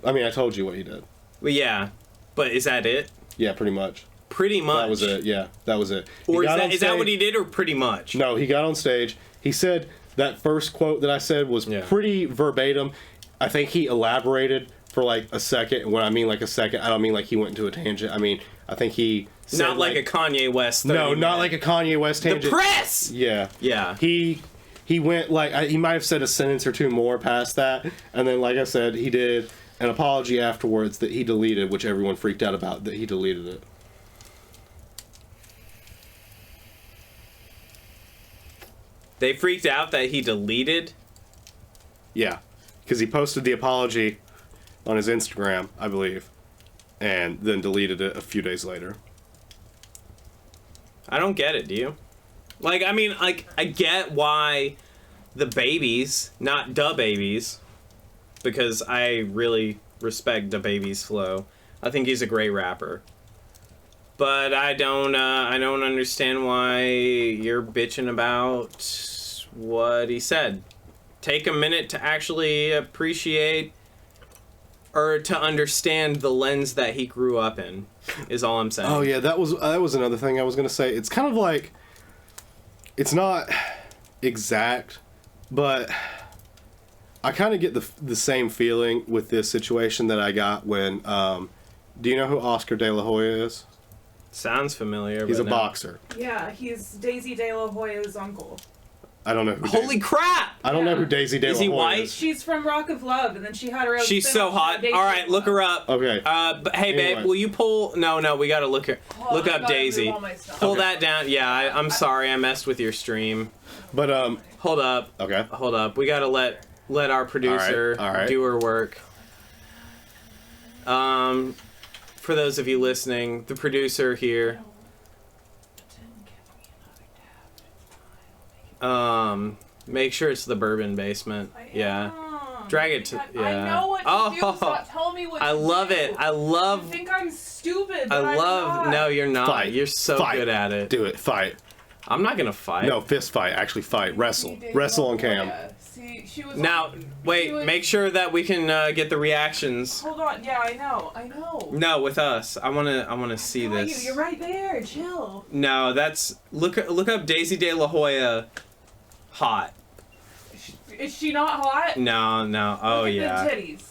I mean, I told you what he did. But yeah, but is that it? Yeah, pretty much. Pretty much. That was it. Yeah, that was it. Or is that what he did, or pretty much? No, he got on stage. He said that first quote that I said was pretty verbatim. I think he elaborated for like a second. And when I mean like a second, I don't mean like he went into a tangent. I mean, I think he said not like a Kanye West. No, not like a Kanye West tangent. The press. Yeah. Yeah. He went like he might have said a sentence or two more past that, and then like I said, he did an apology afterwards that he deleted, which everyone freaked out about that he deleted it. They freaked out that he deleted? Yeah, because he posted the apology on his Instagram, I believe, and then deleted it a few days later. I don't get it, do you? Like, I mean, like, I get why the babies, not da babies, because I really respect da baby's flow. I think he's a great rapper. But I don't understand why you're bitching about what he said. Take a minute to actually appreciate or to understand the lens that he grew up in, is all I'm saying. Oh yeah, that was another thing I was gonna say. It's kind of like, it's not exact, but I kind of get the same feeling with this situation that I got when. Do you know who Oscar De La Hoya is? Sounds familiar. He's but a no. boxer. Yeah, he's Daisy De La Hoya's uncle. I don't know who. Holy crap! I don't know who Daisy De La Is Hoya he white? is. She's from Rock of Love, and then she had her own. She's spin-off so hot. Daisy All right, look her up. Okay. But hey, babe, Anyway. will you pull? No, we gotta look her. Hold Look on, I up gotta Daisy. move all my stuff. Pull Okay. that down. Yeah, I'm sorry, I messed with your stream. But Hold up. okay. Hold up. We gotta let our producer All right. do her work. For those of you listening, the producer here. Make sure it's the Bourbon basement. Yeah. Drag it to. Yeah. I know what to do. Stop telling me what to I love do. it. I You love. think I'm stupid, I but I'm love. not. No, you're not. Fight. You're so Fight. good at it. Do it. Fight. I'm not gonna fight. No, fist fight. Actually, fight. Wrestle. Wrestle on cam. See, she was. Now, wait. she was- Make sure that we can get the reactions. Hold on. Yeah, I know. No, with us. I wanna see Telling this. You're right there. Chill. No, that's look up Daisy De La Hoya. Hot. Is she not hot? No. Oh Look at yeah. the titties.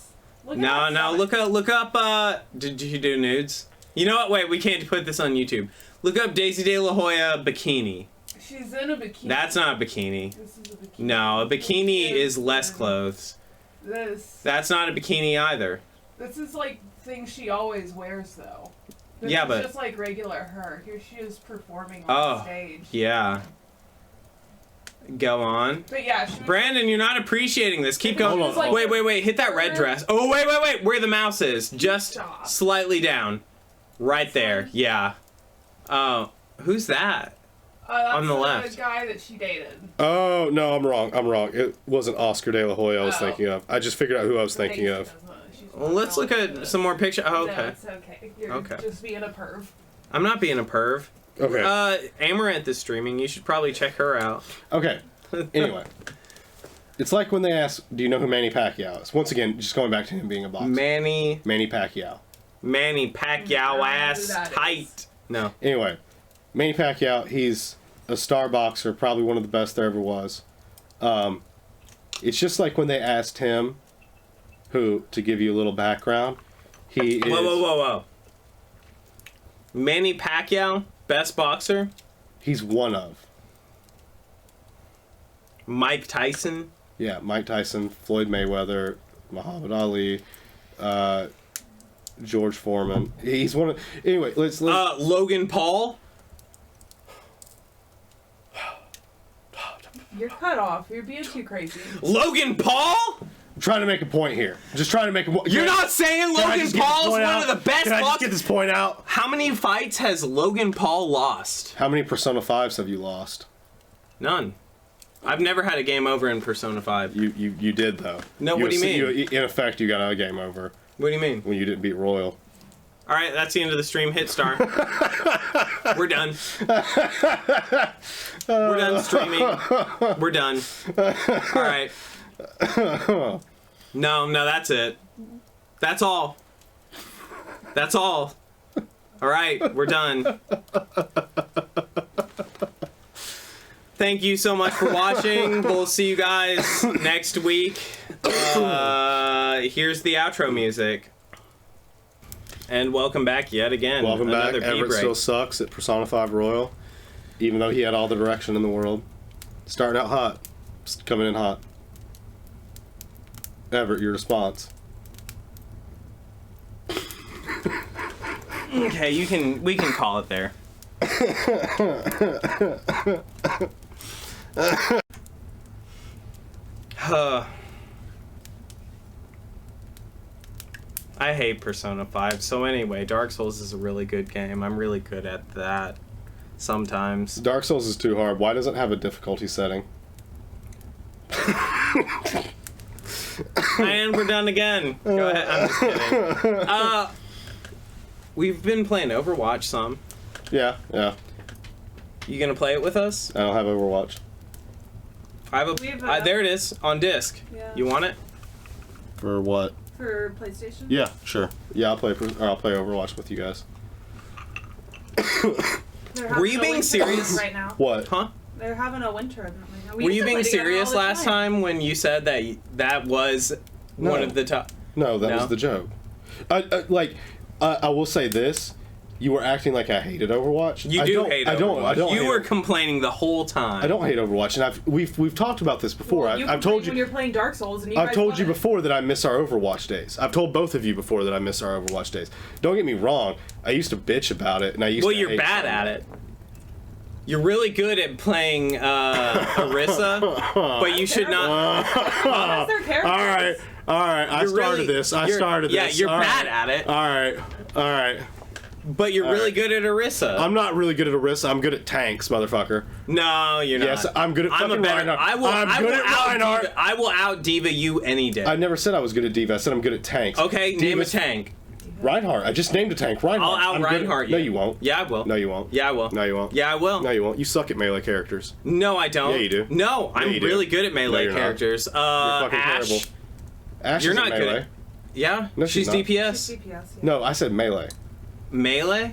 Look at No. that Look up. Did you do nudes? You know what? Wait, we can't put this on YouTube. Look up Daisy De La Hoya bikini. She's in a bikini. That's not a bikini. This is a bikini. No, a bikini This is less clothes. This. That's not a bikini either. This is like things she always wears though. This Yeah, is but- just like regular her. Here she is performing Oh, on stage. Yeah. Go on. But yeah, she was, Brandon, you're not appreciating this. Keep going. Hold on. Wait. Hit that red dress. Oh, wait. Where the mouse is. Just Stop. slightly down. Right there. Yeah. Oh, who's that? that's on the left. guy that she dated. Oh no, I'm wrong. It wasn't Oscar De La Hoya I was Oh. thinking of. I just figured out who I was thinking Daisy of. doesn't. She's Well, not let's look relevant. at some more pictures. Oh, No, okay. it's okay. You're Okay. just being a perv. I'm not being a perv. Okay. Amaranth is streaming. You should probably check her out. Okay. Anyway, it's like when they ask, "Do you know who Manny Pacquiao is?" Once again, just going back to him being a boxer. Manny Pacquiao. Pacquiao who ass that is. tight. No. Anyway, Manny Pacquiao, he's a star boxer, probably one of the best there ever was. It's just like when they asked him, to give you a little background, he is... Whoa. Manny Pacquiao, best boxer. He's one of. Mike Tyson. Yeah, Mike Tyson, Floyd Mayweather, Muhammad Ali, George Foreman. He's one of... Anyway, let's Logan Paul. You're cut off. You're being too crazy. Logan Paul? I'm trying to make a point here. Just trying to make a point. You're not saying Logan Paul is one of the best Can I just boxers? get this point out? How many fights has Logan Paul lost? How many Persona 5s have you lost? None. I've never had a game over in Persona 5. You did, though. No, what do you mean? In effect, you got a game over What do you mean? when you didn't beat Royal. All right, that's the end of the stream. Hit star. We're done. We're done streaming. We're done. All right. No, that's it. That's all. That's all. All right, we're done. Thank you so much for watching. We'll see you guys next week. Here's the outro music. And welcome back yet again. Welcome back. Another pee Everett break. still sucks at Persona 5 Royal, even though he had all the direction in the world. Starting out hot, just coming in hot. Everett, your response. Okay, we can call it there. I hate Persona 5. So anyway, Dark Souls is a really good game. I'm really good at that sometimes. Dark Souls is too hard. Why does it have a difficulty setting? And we're done again. Go ahead. I'm just kidding. We've been playing Overwatch some. Yeah. You gonna play it with us? I don't have Overwatch. I have We have there it is on disc. Yeah. You want it? For what? for PlayStation? Yeah, sure. Yeah, I'll play Overwatch with you guys. Were you being serious right now? What? Huh? They're having a winter event right now. Were you being serious last time when you said that was one of the top? No, that was the joke. I will say this. You were acting like I hated Overwatch. You do hate Overwatch. I don't. You were complaining the whole time. I don't hate Overwatch, and we've talked about this before. Well, I've told you when you're playing Dark Souls, and I've told you before that I miss our Overwatch days. I've told both of you before that I miss our Overwatch days. Don't get me wrong. I used to bitch about it, and I used. Well, to you're hate bad at it. You're really good at playing Orisa, but you should not. What is their character? All right. I started this. Yeah, you're bad at it. All right. But you're really good at Orisa. I'm not really good at Orisa. I'm good at tanks, motherfucker. No, you're not. Yes, I'm good at fucking Reinhardt. I'm good at Reinhardt. I will out diva you any day. I never said I was good at diva. I said I'm good at tanks. Okay, name a tank. Reinhardt. I just named a tank. Reinhardt. I'll out Reinhardt you. No, you won't. Yeah, I will. No, you won't. Yeah, I will. No, you won't. Yeah, I will. No, you won't. You suck at melee characters. No, I don't. Yeah, you do. No, I'm you do. really good at melee you're not. characters. You're fucking Ash. terrible. Ash You're isn't not good melee. at. Yeah? No, she's she's not. DPS. DPS, yeah. No, I said melee. Melee?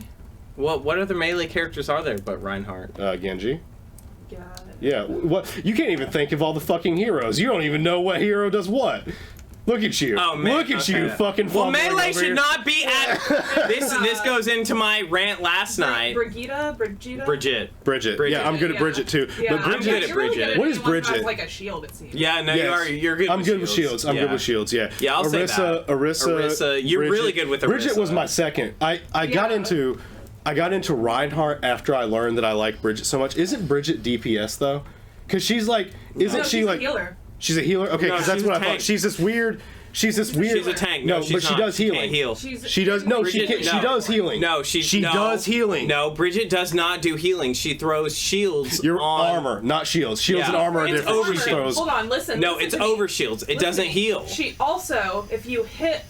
What other melee characters are there but Reinhardt? Genji. Yeah. Yeah. What? You can't even think of all the fucking heroes. You don't even know what hero does what. Look at you. Oh, man. Look at you, fucking. Well, fumbling melee over should here. not be at. This goes into my rant last night. Bridget. Bridget. Yeah, I'm good at Bridget too. Yeah, But I'm good at you're really Bridget. good at What is anyone who has, Bridget? like a shield, it seems. Yeah, no, Yes. you're good. I'm good with shields. I'm good with shields. Yeah. Yeah, I'll say that. Orisa. You're Bridget. really good with Bridget Orisa. was my second. I got into Reinhardt after I learned that I like Bridget so much. Isn't Bridget DPS though? Because she's like, isn't she she's like? a healer. She's a healer. Okay, No, because that's she's what a I thought. tank. She's this weird. She's a tank. No, she's but she not. does She healing. can't heal. She does. No, she Bridget, can't. She does healing. No, she does healing. No, Bridget does not do healing. She throws shields Your on armor, not shields. Shields Yeah. and armor are It's different. over She shields. throws. Hold on, listen. No, listen it's to me. over shields. It Listen doesn't to me. heal. She also, if you hit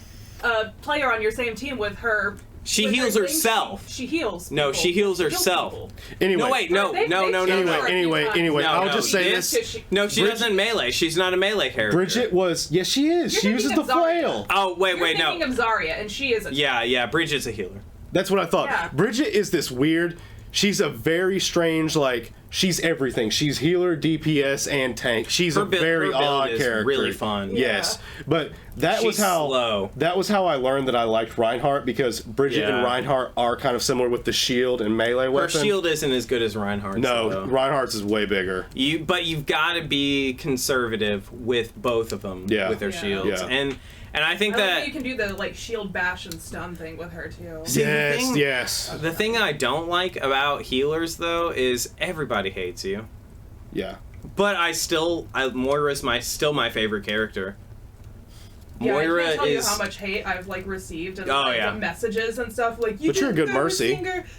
a player on your same team with her. She with her heals thing, herself. She heals. No, people. she heals kills herself. people. Anyway. No, wait, no. Anyway. No, I'll no, just say this- this. No, she Bridget- doesn't melee. She's not a melee character. Bridget was. Yes, she is. You're She uses thinking the of Zarya. flail. Oh, wait, You're no. thinking of Zarya, and she is a. Yeah, Bridget's a healer. That's what I thought. Yeah. Bridget is this weird. She's a very strange, like, she's everything. She's healer, DPS, and tank. She's Her a build- very her build odd is character. really fun. Yes, but that She's was how slow. that was how I learned that I liked Reinhardt, because Bridget Yeah. and Reinhardt are kind of similar with the shield and melee Her weapon. shield isn't as good as Reinhardt's. No, though. Reinhardt's is way bigger. But you've got to be conservative with both of them. Yeah. With their Yeah. shields. Yeah. And I think I like that that you can do the like shield bash and stun thing with her too. See, Yes. the thing I don't like about healers though is everybody hates you. Yeah. But Moira's still my favorite character. Yeah, Moira I can't tell is you how much hate I've like received and Oh, like, yeah. messages and stuff like. But you're a good Mercy.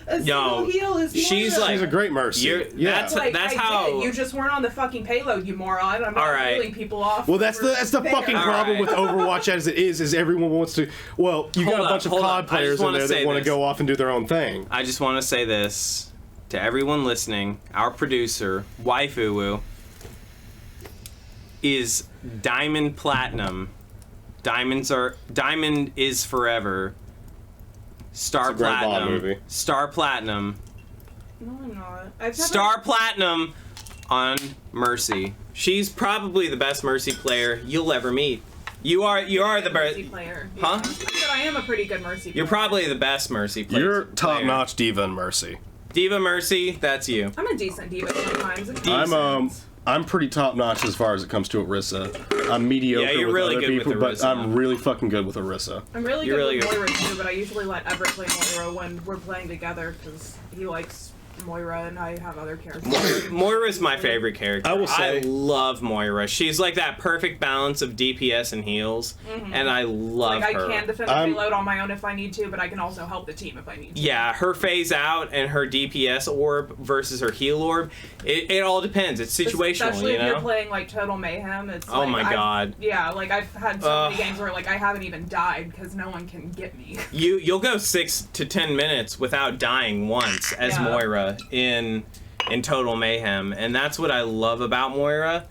A single heal is she's Moira. like- She's a great mercy. Yeah. that's Like, that's I how did it. You just weren't on the fucking payload, you moron. I'm not All right. healing people off. Well, that's the there. fucking All problem right. with Overwatch as it is everyone wants to. Well, you got Hold a bunch up, of hold COD up. I players just in wanna there say that want to this. go off and do their own thing. I just want to say this to everyone listening. Our producer, Waifuwu, is Diamond Platinum. Diamond is forever. Star It's a great Bond Platinum. movie. Star Platinum. No, I'm not. I've never... Star Platinum on Mercy. She's probably the best Mercy player you'll ever meet. You are the Mercy best. player. Huh? But I am a pretty good Mercy player. You're probably the best Mercy player. You're top notch diva and mercy. Diva Mercy, that's you. I'm a decent diva sometimes. I'm pretty top notch as far as it comes to Orisa. I'm mediocre Yeah, you're with really other good with people, but Orisa. I'm really fucking good with Orisa. I'm really You're good really with good. Moira too, but I usually let Everett play Moira when we're playing together because he likes Moira and I have other characters. Moira's my favorite character. I will say- I love Moira. She's like that perfect balance of DPS and heals, and I love Like, her. I can defend the payload on my own if I need to, but I can also help the team if I need to. Yeah, her phase out and her DPS orb versus her heal orb, it all depends. It's situational, Especially you if you're know? playing like Total Mayhem. It's Oh like, my God. Yeah, like I've had so many games where like I haven't even died because no one can get me. You'll go 6 to 10 minutes without dying once as Yeah. Moira in Total Mayhem, and that's what I love about Moira.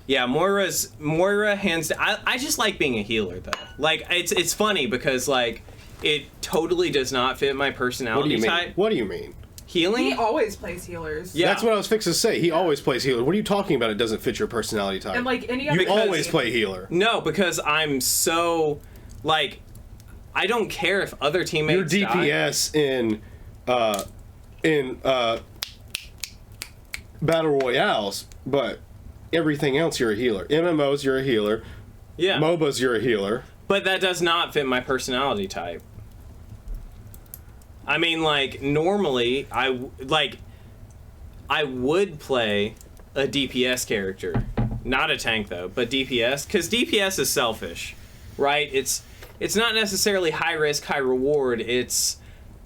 Yeah, Moira hands down. I just like being a healer though. Like it's funny because like it totally does not fit my personality type. What do you mean? Healing? He always plays healers. Yeah. That's what I was fixing to say. He always plays healer. What are you talking about? It doesn't fit your personality type. And like any other You always play healer. No, because I'm so like I don't care if other teammates You're DPS in battle royales, but everything else you're a healer. MMOs you're a healer. Yeah. MOBAs you're a healer. But that does not fit my personality type. I mean, like, normally, I would play a DPS character. Not a tank, though, but DPS. Because DPS is selfish, right? It's not necessarily high risk, high reward. It's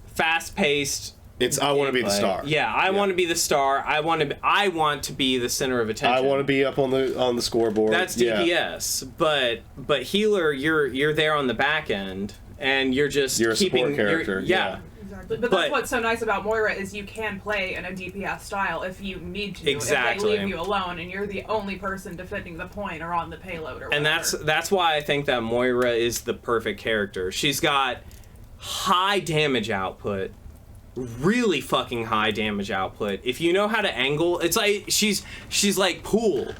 fast-paced. It's I want to be the star. Yeah, I want to be the star. I want to be the center of attention. I want to be up on the scoreboard. That's DPS, but healer, you're there on the back end, and you're just You're a support character. Yeah. Exactly. But that's what's so nice about Moira is you can play in a DPS style if you need to. Exactly. If they leave you alone and you're the only person defending the point or on the payload or whatever. And that's why I think that Moira is the perfect character. She's got high damage output. Really fucking high damage output. If you know how to angle, it's like she's like pool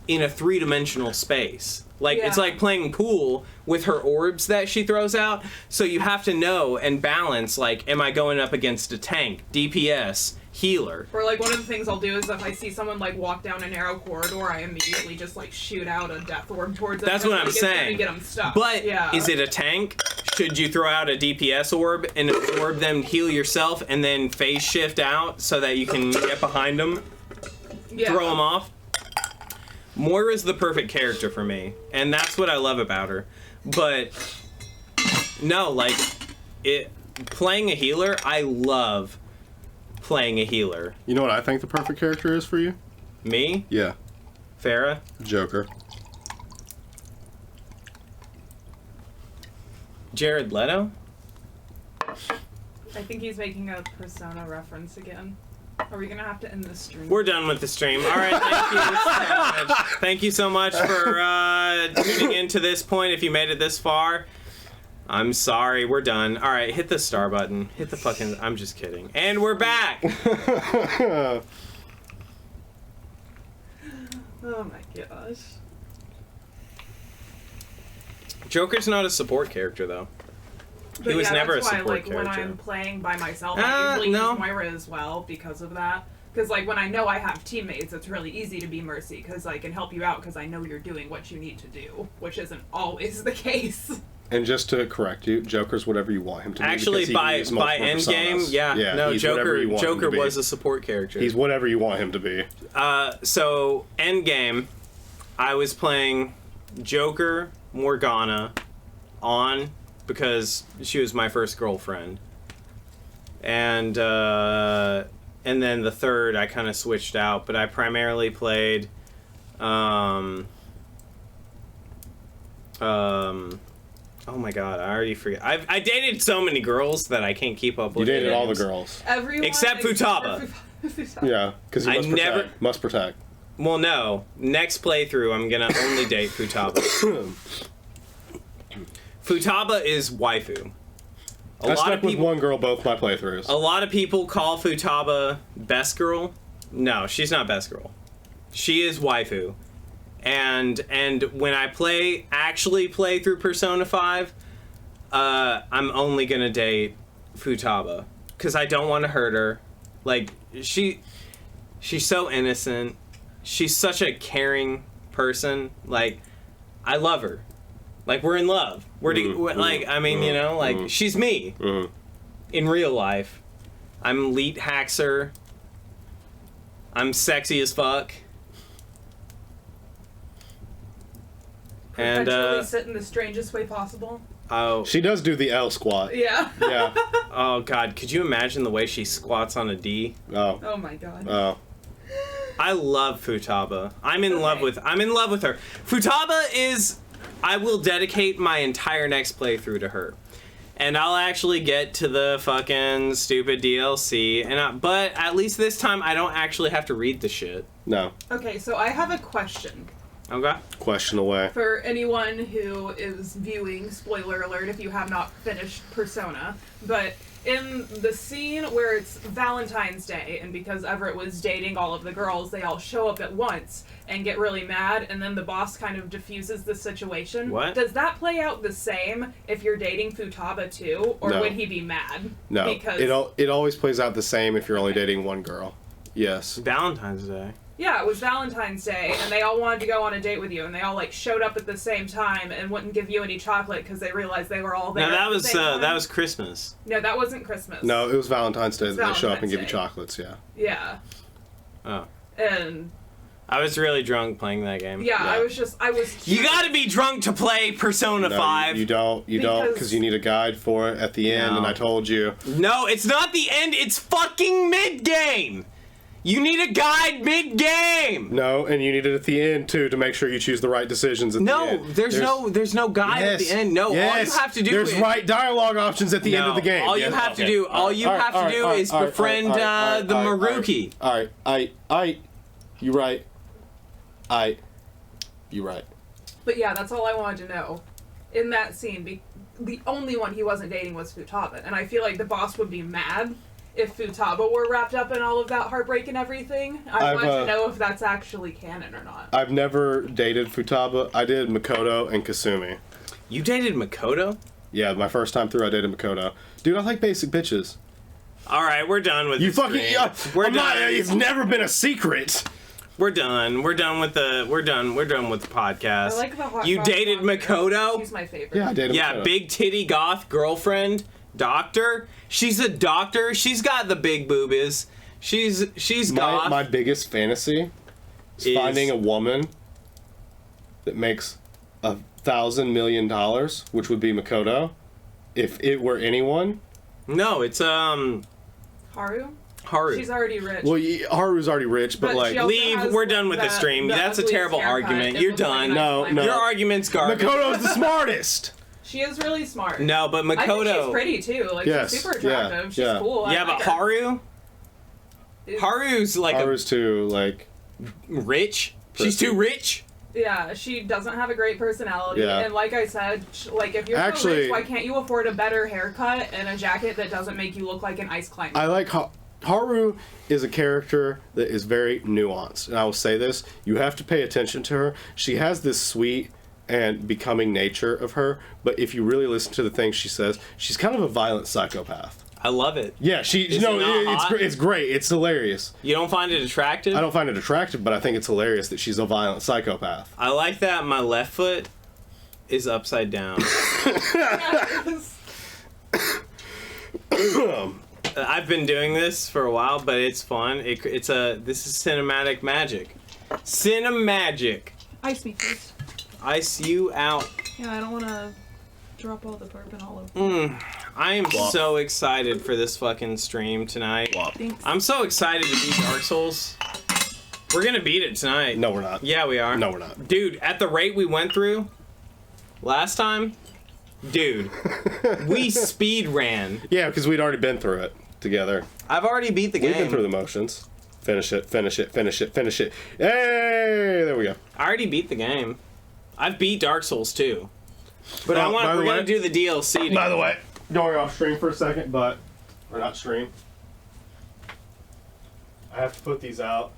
in a 3-dimensional space. Like it's like playing pool with her orbs that she throws out. So you have to know and balance, like, am I going up against a tank, DPS, healer? Or like one of the things I'll do is if I see someone like walk down a narrow corridor, I immediately just like shoot out a death orb towards them. That's what I'm saying. And get them stuck. But is it a tank? Should you throw out a DPS orb and absorb them, heal yourself, and then phase shift out so that you can get behind them, throw them off? Moira's the perfect character for me, and that's what I love about her. But no, like playing a healer, I love playing a healer. You know what I think the perfect character is for you? Me? Yeah. Farrah? Joker. Jared Leto? I think he's making a Persona reference again. Are we gonna have to end the stream? We're done with the stream. All right, thank you so much. Thank you so much for tuning in to this point. If you made it this far, I'm sorry. We're done. All right, hit the star button. Hit the fucking... I'm just kidding. And we're back! Oh my gosh. Joker's not a support character, though. But He was never a that's why, support like, character. when I'm playing by myself, I usually no. use Moira as well because of that. Because, like, when I know I have teammates, it's really easy to be Mercy because I can help you out because I know you're doing what you need to do, which isn't always the case. And just to correct you, Joker's whatever you want him to be. Actually, by Endgame, no, Joker was a support character. He's whatever you want him to be. So, Endgame, I was playing Joker, Morgana, on... because she was my first girlfriend, and then the third I kind of switched out, but I primarily played oh my god, I already forget. I dated so many girls that I can't keep up with. You dated all the names. girls. Everyone Except Futaba. Yeah, because he must protect. Well, no. Next playthrough, I'm gonna only date Futaba. Futaba is waifu. I stuck with one girl both my playthroughs. A lot of people call Futaba best girl. No, she's not best girl. She is waifu. And when I actually play through Persona 5, I'm only gonna date Futaba because I don't want to hurt her. Like she's so innocent. She's such a caring person. Like I love her. Like, we're in love. She's me. In real life. I'm Leet Haxer. I'm sexy as fuck. And, Perpetually sit in the strangest way possible. Oh. She does do the L squat. Yeah. Yeah. Oh, God. Could you imagine the way she squats on a D? Oh. Oh, my God. Oh. I love Futaba. I'm in love with her. Futaba is... I will dedicate my entire next playthrough to her. And I'll actually get to the fucking stupid DLC. But at least this time, I don't actually have to read the shit. No. Okay, so I have a question. Okay. Question away. For anyone who is viewing, spoiler alert if you have not finished Persona, but in the scene where it's Valentine's Day, and because Everett was dating all of the girls, they all show up at once and get really mad, and then the boss kind of diffuses the situation. What? Does that play out the same if you're dating Futaba too, or No. would he be mad? No, Because it always plays out the same if you're only dating one girl. Yes. Valentine's Day. yeah, it was Valentine's Day, and they all wanted to go on a date with you, and they all like showed up at the same time and wouldn't give you any chocolate because they realized they were all there. No, that at the was same time. that was Christmas. No, that wasn't Christmas. No, it was Valentine's Day It's that they show up and Valentine's give you Day. chocolates. Yeah. Yeah, Oh. and I was really drunk playing that game. yeah, Yeah. I was. You gotta be drunk to play Persona No, 5. You don't Because- because you need a guide for it at the end, No. and I told you. No, it's not the end, it's fucking mid-game! You need a guide mid-game! No, and you need it at the end too to make sure you choose the right decisions at the No, end. there's no guide at the end. No, all you have to do there's is... right dialogue options at the end of the game. All you Yes, have to okay. do, all you have to do is befriend the Maruki. Alright, you right. You right. But yeah, that's all I wanted to know. In that scene, the only one he wasn't dating was Futaba, and I feel like the boss would be mad if Futaba were wrapped up in all of that heartbreak and everything. I want to know if that's actually canon or not. I've never dated Futaba. I did Makoto and Kasumi. You dated Makoto? Yeah, my first time through I dated Makoto. Dude, I like basic bitches. Alright, we're done with You this fucking stream. We're done. it's never been a secret. We're done. We're done with the podcast. I like the hot You cross dated bun. Makoto? She's my favorite. Yeah, I dated Yeah, Makoto. big titty goth girlfriend, doctor. She's a doctor. She's got the big boobies. She's goth. My biggest fantasy is finding a woman that makes $1,000 million, which would be Makoto. If it were anyone. No, it's Haru? Haru. She's already rich. Well, Haru's already rich, but But like she also Leave. has We're done with the stream. That's a ugliest terrible haircut argument. and You're looks like done. an No, ice cream. no. Your argument's garbage. Makoto's the smartest. She is really smart. No, but I think she's Makoto. pretty too. Like, Yes, she's super yeah, attractive. She's yeah. cool. I Yeah, like but her. Haru. Haru's like Haru's too like. rich. She's too rich. Yeah, she doesn't have a great personality, Yeah. and like I said, like if you're so Actually- rich, why can't you afford a better haircut and a jacket that doesn't make you look like an ice climber? I like Haru is a character that is very nuanced, and I will say this: you have to pay attention to her. She has this sweet and becoming nature of her, but if you really listen to the things she says, she's kind of a violent psychopath. I love it. Yeah, Is it not hot? it's great. It's hilarious. You don't find it attractive? I don't find it attractive, but I think it's hilarious that she's a violent psychopath. I like that my left foot is upside down. I've been doing this for a while, but it's fun. This is cinematic magic. Cinemagic. Ice me, please. Ice you out. Yeah, I don't want to drop all the bourbon all over. I am Wop. so excited for this fucking stream tonight. Thanks. I'm so excited to beat Dark Souls. We're gonna beat it tonight. No, we're not. Yeah, we are. No, we're not. Dude, at the rate we went through last time, dude, we speed ran. Yeah, because we'd already been through it together. I've already beat the game. We've been through the motions. Finish it, finish it, finish it, finish it. Hey, there we go. I already beat the game. I've beat Dark Souls too. But Oh, by the we're way- gonna do the DLC. By the way, going off stream for a second, or not stream. I have to put these out.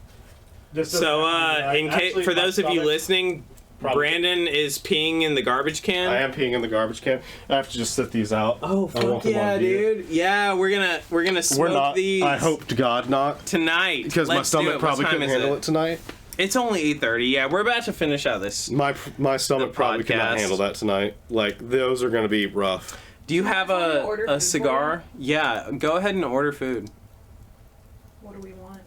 So, in case for those of you listening, probably- Brandon is peeing in the garbage can. I am peeing in the garbage can. I have to just sit these out. Oh I want fuck them on yeah, video. dude! Yeah, we're gonna smoke We're not. these. I hope to God not, tonight because my Let's do stomach it. probably What time couldn't is handle it tonight. It's only 8:30. Yeah, we're about to finish out this. My stomach The probably could not podcast. handle that tonight. Like those are going to be rough. Do you have Can I order a food cigar? Yeah, go ahead and order food. What do we want?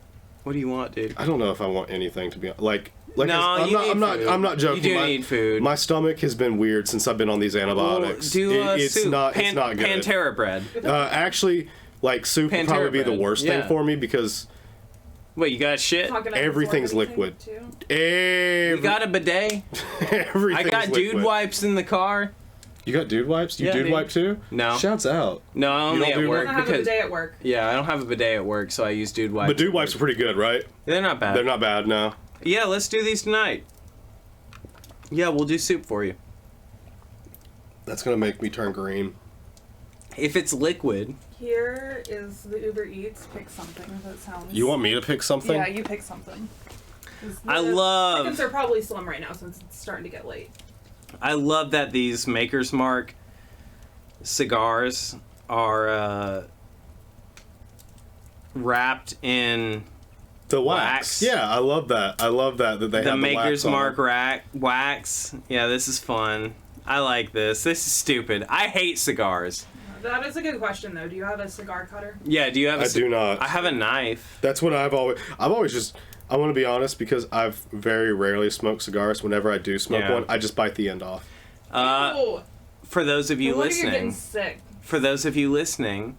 What do you want, dude? I don't know if I want anything to be like. No, I'm you not. need I'm not. food. I'm not joking. You do need food. My stomach has been weird since I've been on these antibiotics. Do it's soup. not. It's not good. Pantera bread. Actually, like soup would Pantera probably be the bread. worst Yeah. thing for me because Wait, you got shit? Talking Everything's absorb liquid. anything, too? You got a bidet? everything's I got dude liquid. wipes in the car. You got dude wipes? You Yeah, dude dude. wipe too? No. Shouts out. No, only don't at do work I don't have a because bidet at work. yeah, I don't have a bidet at work, so I use dude wipes. But dude wipes are pretty good, right? They're not bad. They're not bad, no. Yeah, let's do these tonight. Yeah, we'll do soup for you. That's gonna make me turn green. If it's liquid. Here is the Uber Eats. Pick something that sounds. You want me to pick something? Yeah, you pick something. I love. Chickens are probably slim right now since it's starting to get late. I love that these Maker's Mark cigars are wrapped in The wax. Yeah, I love that. I love that they have the the Maker's wax on Mark them. wax. Yeah, this is fun. I like this. This is stupid. I hate cigars. That is a good question, though. Do you have a cigar cutter? Yeah, do you have I do not. I have a knife. That's what I've always just. I want to be honest because I've very rarely smoked cigars. Whenever I do smoke one, I just bite the end off. Ew. For those of you No wonder you're getting listening, sick. for those of you listening,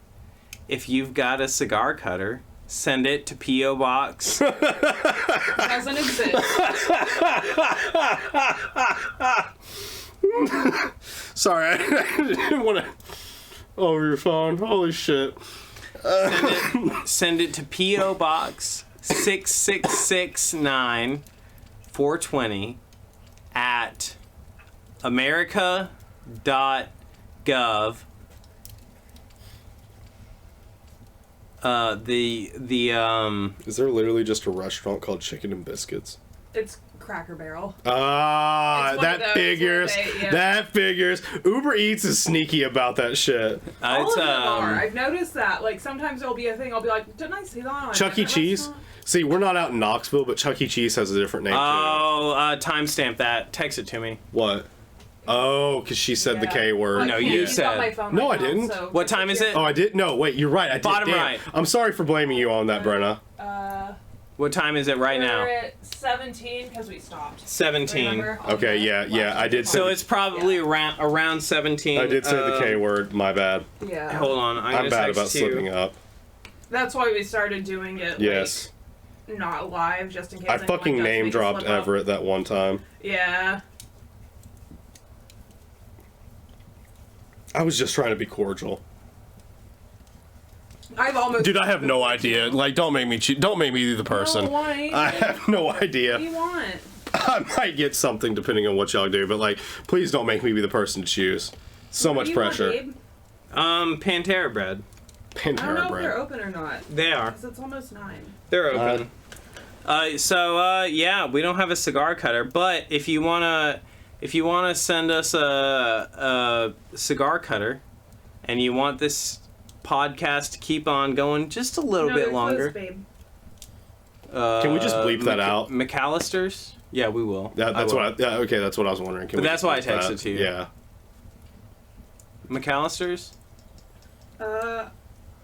if you've got a cigar cutter, send it to P.O. Box. Doesn't exist. Sorry, I didn't want to. Over your phone. Holy shit. Send it to P.O. Box 6669 420 at america.gov. Is there literally just a restaurant called Chicken and Biscuits? It's Cracker Barrel. Ah, It's one of that those figures. where they- yeah. That figures. Uber Eats is sneaky about that shit. All It's of them are. I've noticed that. Like, sometimes there'll be a thing, I'll be like, didn't I see that on a Chuck E. different Cheese. restaurant? See, we're not out in Knoxville, but Chuck E. Cheese has a different name too. timestamp that. Text it to me. What? Oh, because she said the Yeah. K word. Well, No, I you can't use it on said- my phone No, right I now, didn't. so- What time is it? Oh, I did? No, wait, you're right. I did. Bottom Damn. right. I'm sorry for blaming you on that, Brenna. What time is it right now? We're at 17 because we stopped. 17. Remember? On Okay, the yeah, last I did say So the- it's probably Yeah. around 17. I did say the K word. My bad. Yeah. Hold on, I'm bad about slipping up. That's why we started doing it. Yes. Like, not live, just in case. I anyone fucking does name make a dropped slip up. Everett that one time. Yeah. I was just trying to be cordial. I've almost. Dude, I have no idea. Like, don't make me don't make me be the person. No, why? I have no What do idea. you want? I might get something depending on what y'all do, but like, please don't make me be the person to choose. So What much do you want, pressure. babe? Pantera bread. I don't know Pantera if they're bread. open or not. They are. 'Cause it's almost 9. They're open. Yeah, we don't have a cigar cutter, but if you wanna send us a cigar cutter, and you want this podcast to keep on going just a little No, bit they're longer, closed, babe. Can we just bleep that out? McAllister's? Yeah, we will. That's I what. Okay, that's what I was wondering. Can But we that's just why I bleep texted that? to you. Yeah. McAllister's?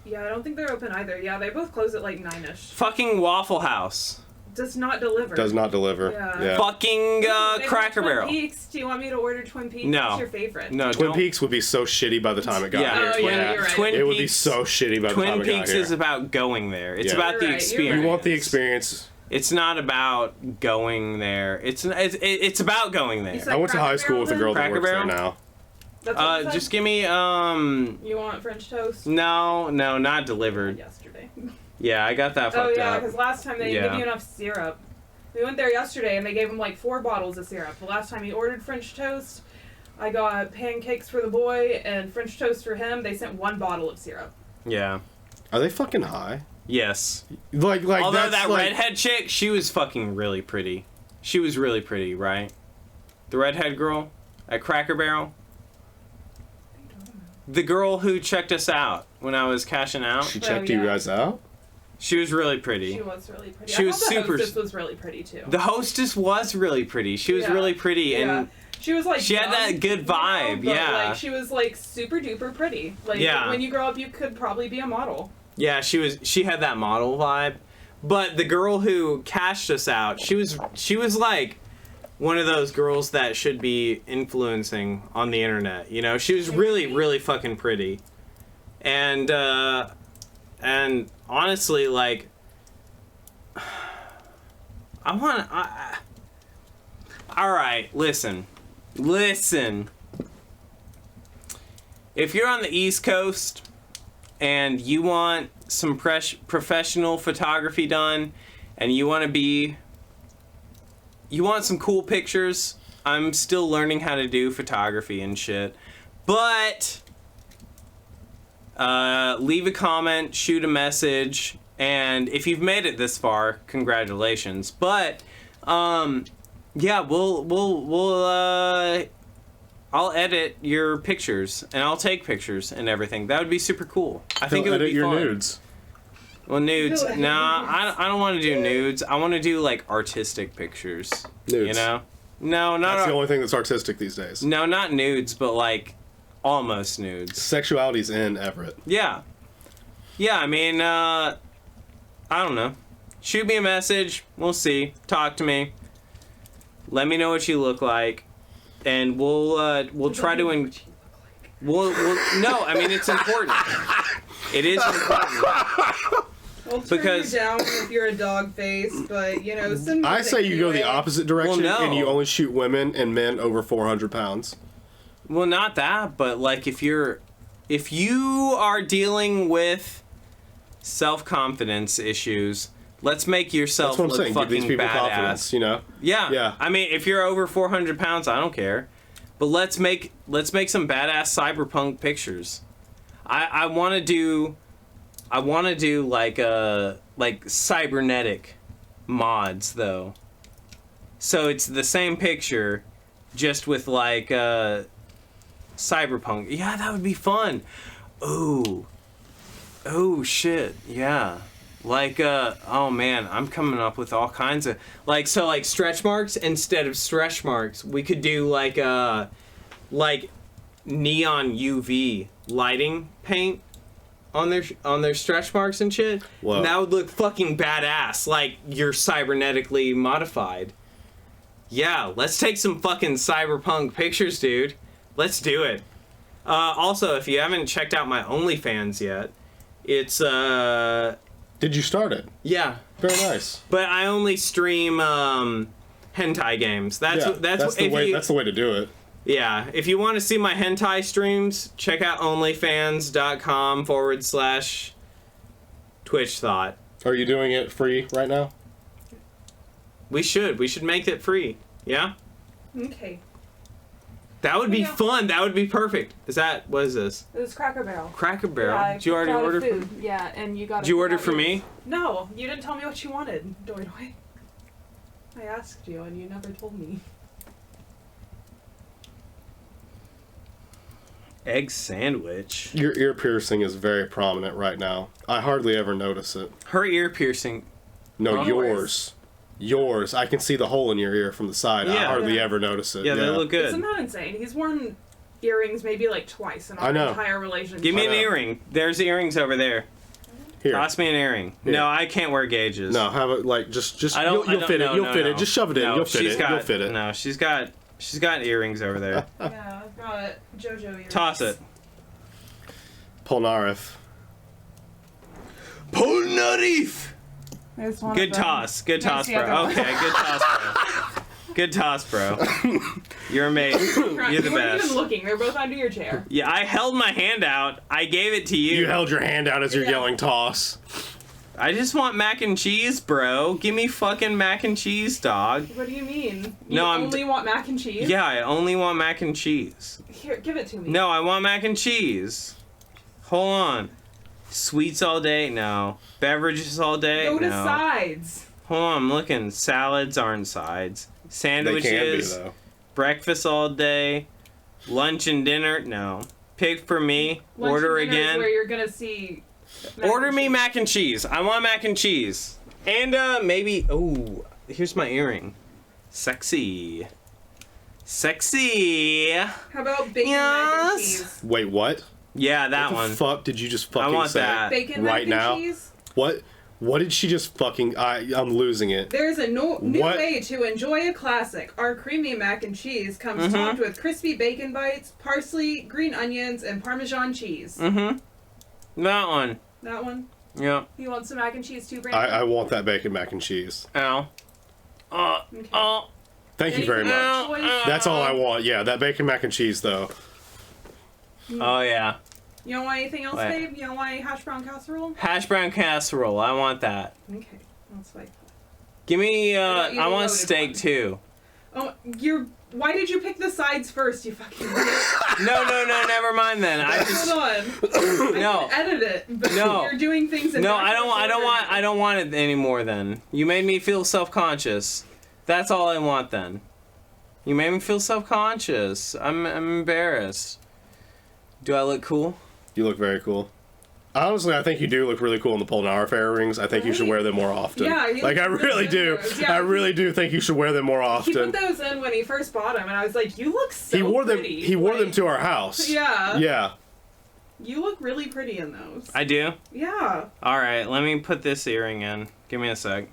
Yeah, I don't think they're open either. Yeah, they both close at like 9ish. Fucking Waffle House. Does not deliver. Does not deliver. Yeah. Fucking They want Cracker Twin Barrel. Peaks. Do you want me to order Twin Peaks? No. What's your favorite? No, Twin don't. Peaks would be so shitty by the time it got Yeah. here. Oh, yeah, you're right. Twin It would be Peaks- so shitty by the time Twin it got Peaks here. is about going there. It's Yeah. about You're the right, you're experience. You want the experience. It's not about going there. It's about going there. You said I went to Cracker high school with a girl that Cracker works there Barrel? now. That's what you said? Just give me You want French toast? no, not delivered. Yesterday. Yeah, I got that Oh fucked yeah, up. because last time they didn't Yeah. give you enough syrup. We went there yesterday and they gave him like 4 bottles of syrup. The last time he ordered French toast, I got pancakes for the boy and French toast for him. They sent 1 bottle of syrup. Yeah. Are they fucking high? Yes. Like Although that's that like, redhead chick, she was fucking really pretty. She was really pretty, right? The redhead girl at Cracker Barrel. The girl who checked us out when I was cashing out. She Oh, checked yeah. you guys out. She was really pretty. She was really pretty. She I was thought the super- hostess was really pretty too. The hostess was really pretty. She was Yeah. really pretty, Yeah. and She was like She had young, that good you know, vibe, but, yeah. Like, she was like super duper pretty. Like Yeah. when you grow up, you could probably be a model. yeah, she had that model vibe. But the girl who cashed us out, she was like one of those girls that should be influencing on the internet. You know, she was really fucking pretty, and honestly, like, all right, listen. If you're on the East Coast and you want some professional photography done and you want some cool pictures, I'm still learning how to do photography and shit. But leave a comment, shoot a message, and if you've made it this far, congratulations. But yeah, I'll edit your pictures and I'll take pictures and everything. That would be super cool. I think it would edit be your fun. nudes. Well, nudes. No, Nah, nudes. I don't want to do nudes. I want to do like artistic pictures. Nudes. You know? No, not That's the only thing that's artistic these days. no, not nudes, but like almost nudes. Sexuality's in, Everett. Yeah. Yeah, I mean, I don't know. Shoot me a message. We'll see. Talk to me. Let me know what you look like, and we'll try to. We'll no. I mean, it's important. It is important. I'll turn Because- you down if you're a dog face, but you know, send me I say you go the anyway. opposite direction Well, no. and you only shoot women and men over 400 pounds. Well, not that, but like if you are dealing with self-confidence issues, let's make yourself That's what I'm look saying. Give these fucking people badass. confidence, you know? Yeah. Yeah. I mean, if you're over 400 pounds, I don't care. But let's make some badass cyberpunk pictures. I want to do like cybernetic mods though. So it's the same picture, just with like cyberpunk. Yeah, that would be fun. Ooh. Oh shit. Yeah. Like oh man, I'm coming up with all kinds of like stretch marks. Instead of stretch marks, we could do like neon UV lighting paint on their stretch marks and shit. Whoa. And that would look fucking badass. Like you're cybernetically modified. Yeah, let's take some fucking cyberpunk pictures, dude. Let's do it. Also, if you haven't checked out my OnlyFans yet, it's Did you start it? yeah. Very nice. But I only stream hentai games. That's Yeah, that's the if way. you, That's the way to do it. yeah. If you want to see my hentai streams, check out onlyfans.com/Twitch Thought. Are you doing it free right now? We should make it free. Yeah. Okay. That would be Yeah. fun. That would be perfect. What is this? It was Cracker Barrel. Cracker Barrel. Yeah, I Did you already picked out a order? food. Yeah, and you got. Did you order for me? No, you didn't tell me what you wanted, Doi Doi. I asked you, and you never told me. Egg sandwich. Your ear piercing is very prominent right now. I hardly ever notice it. Her ear piercing. No, Oh. yours. Yours. I can see the hole in your ear from the side. I Yeah. hardly Yeah. ever notice it. Yeah, they look good. Isn't that insane? He's worn earrings maybe like twice in I our know. entire relationship. Give me I an know. earring. There's earrings over there. Here. Toss me an earring. Here. No, I can't wear gauges. No, have it like just I don't. you'll fit it. You'll fit it. Just shove it in. No, You'll fit she's it. got- You'll fit it. No, she's got earrings over there. Yeah, I've got JoJo earrings. Toss it. Polnareff. Polnareff. There's one Good of them. toss. Good There's toss, the bro. other one. Okay, good toss, bro. Good toss, bro. You're amazing. You're You the weren't even best. looking. They're both under your chair. Yeah, I held my hand out. I gave it to you. You held your hand out as you're Yeah. yelling toss. I just want mac and cheese, bro. Give me fucking mac and cheese, dog. What do you mean? You No, I'm- only want mac and cheese? Yeah, I only want mac and cheese. Here, give it to me. No, I want mac and cheese. Hold on. Sweets all day? No. Beverages all day? Go to No. sides. Hold on, I'm looking. Salads aren't sides. They Sandwiches. can be though. Breakfast all day. Lunch and dinner? No. Pick for me. Lunch Order and dinner is again. where you're gonna see. mac Order and me cheese. mac and cheese. I want mac and cheese. And maybe. Oh, here's my earring. Sexy. Sexy. How about bacon mac and Yes. cheese? Wait, what? Yeah, that What one. the fuck did you just fucking want say? that. Bacon Right mac now? and cheese? What? What did she just fucking? I'm losing it. There's a new What? way to enjoy a classic. Our creamy mac and cheese comes Mm-hmm. topped with crispy bacon bites, parsley, green onions, and Parmesan cheese. Mm-hmm. That one. That one? Yeah. You want some mac and cheese too, Brandon? I want that bacon mac and cheese. Ow. Okay. Oh. Thank you very Anything much. else, boys? That's all I want. Yeah, that bacon mac and cheese though. Oh, yeah. You don't want anything else, Wait. babe? You don't want any hash brown casserole? Hash brown casserole. I want that. Okay, that's like. Give me, about you, I the want loaded steak one? too. Oh, you're Why did you pick the sides first, you fucking No, never mind then. I just Hold on. no. I can edit it, but No. you're doing things in No, backwards order. I don't want it anymore then. You made me feel self-conscious. That's all I want then. You made me feel self-conscious. I'm embarrassed. Do I look cool? You look very cool. Honestly, I think you do look really cool in the Polnarfer rings. I think you should wear them more often. Yeah, he like I looks really really do. good in those. Yeah, I really do think you should wear them more He often. put those in when he first bought them, and I was like, "You look so He wore them. pretty." He wore them Like, to our house. Yeah. Yeah. You look really pretty in those. I do? Yeah. Alright, let me put this earring in. Give me a sec.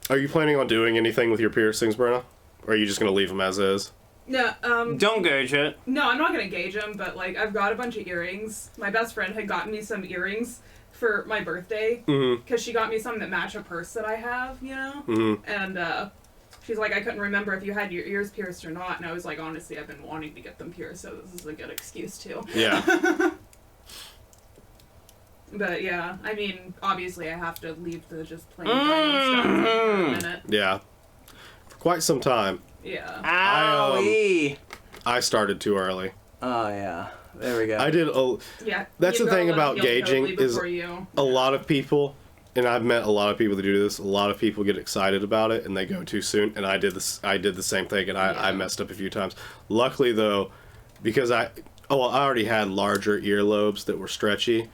Are you planning on doing anything with your piercings, Brenna? Or are you just gonna leave them as is? No, Don't gauge it. no, I'm not gonna gauge them, but like I've got a bunch of earrings. My best friend had gotten me some earrings for my birthday Mm-hmm. because she got me some that match a purse that I have, you know. Mm-hmm. And she's like, I couldn't remember if you had your ears pierced or not, and I was like, honestly, I've been wanting to get them pierced, so this is a good excuse too. Yeah. But yeah, I mean, obviously, I have to leave the just plain diamond stuff for a minute. Yeah. For quite some time. Yeah. Owie! I started too early. Oh, yeah. There we go. I did a... Yeah. That's you the gotta thing let about them heal gauging totally is before you. a lot of people, and I've met a lot of people that do this, a lot of people get excited about it and they go too soon, and I did the same thing, and I messed up a few times. Luckily though, because I already had larger earlobes that were stretchy,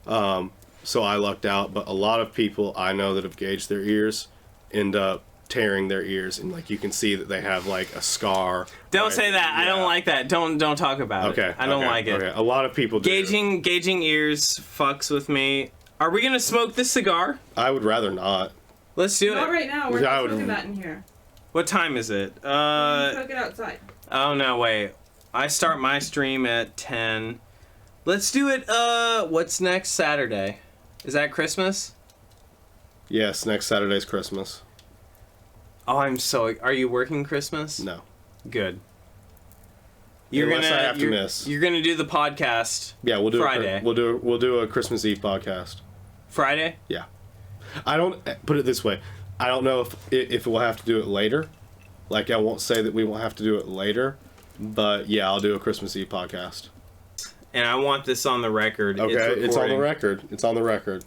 so I lucked out, but a lot of people I know that have gauged their ears end up tearing their ears, and like you can see that they have like a scar. Don't right? say that. I don't Yeah. like that. Don't talk about Okay. it. I don't okay, like it. Okay. A lot of people do. Gauging ears fucks with me. Are we gonna smoke this cigar? I would rather not. Let's do Not it. right now. We're Yeah, I not would- smoking that in here. What time is it? Smoke it outside. Oh no, wait. I start my stream at 10. Let's do it. What's next Saturday? Is that Christmas? Yes, next Saturday's Christmas. Oh, I'm so. Are you working Christmas? No. Good. Unless I have to miss. You're gonna do the podcast. Yeah, we'll do Friday. We'll do a Christmas Eve podcast. Friday. Yeah. I don't put it this way. I don't know if we'll have to do it later. Like I won't say that we won't have to do it later, but yeah, I'll do a Christmas Eve podcast. And I want this on the record. Okay, it's on the recording. record. It's on the record.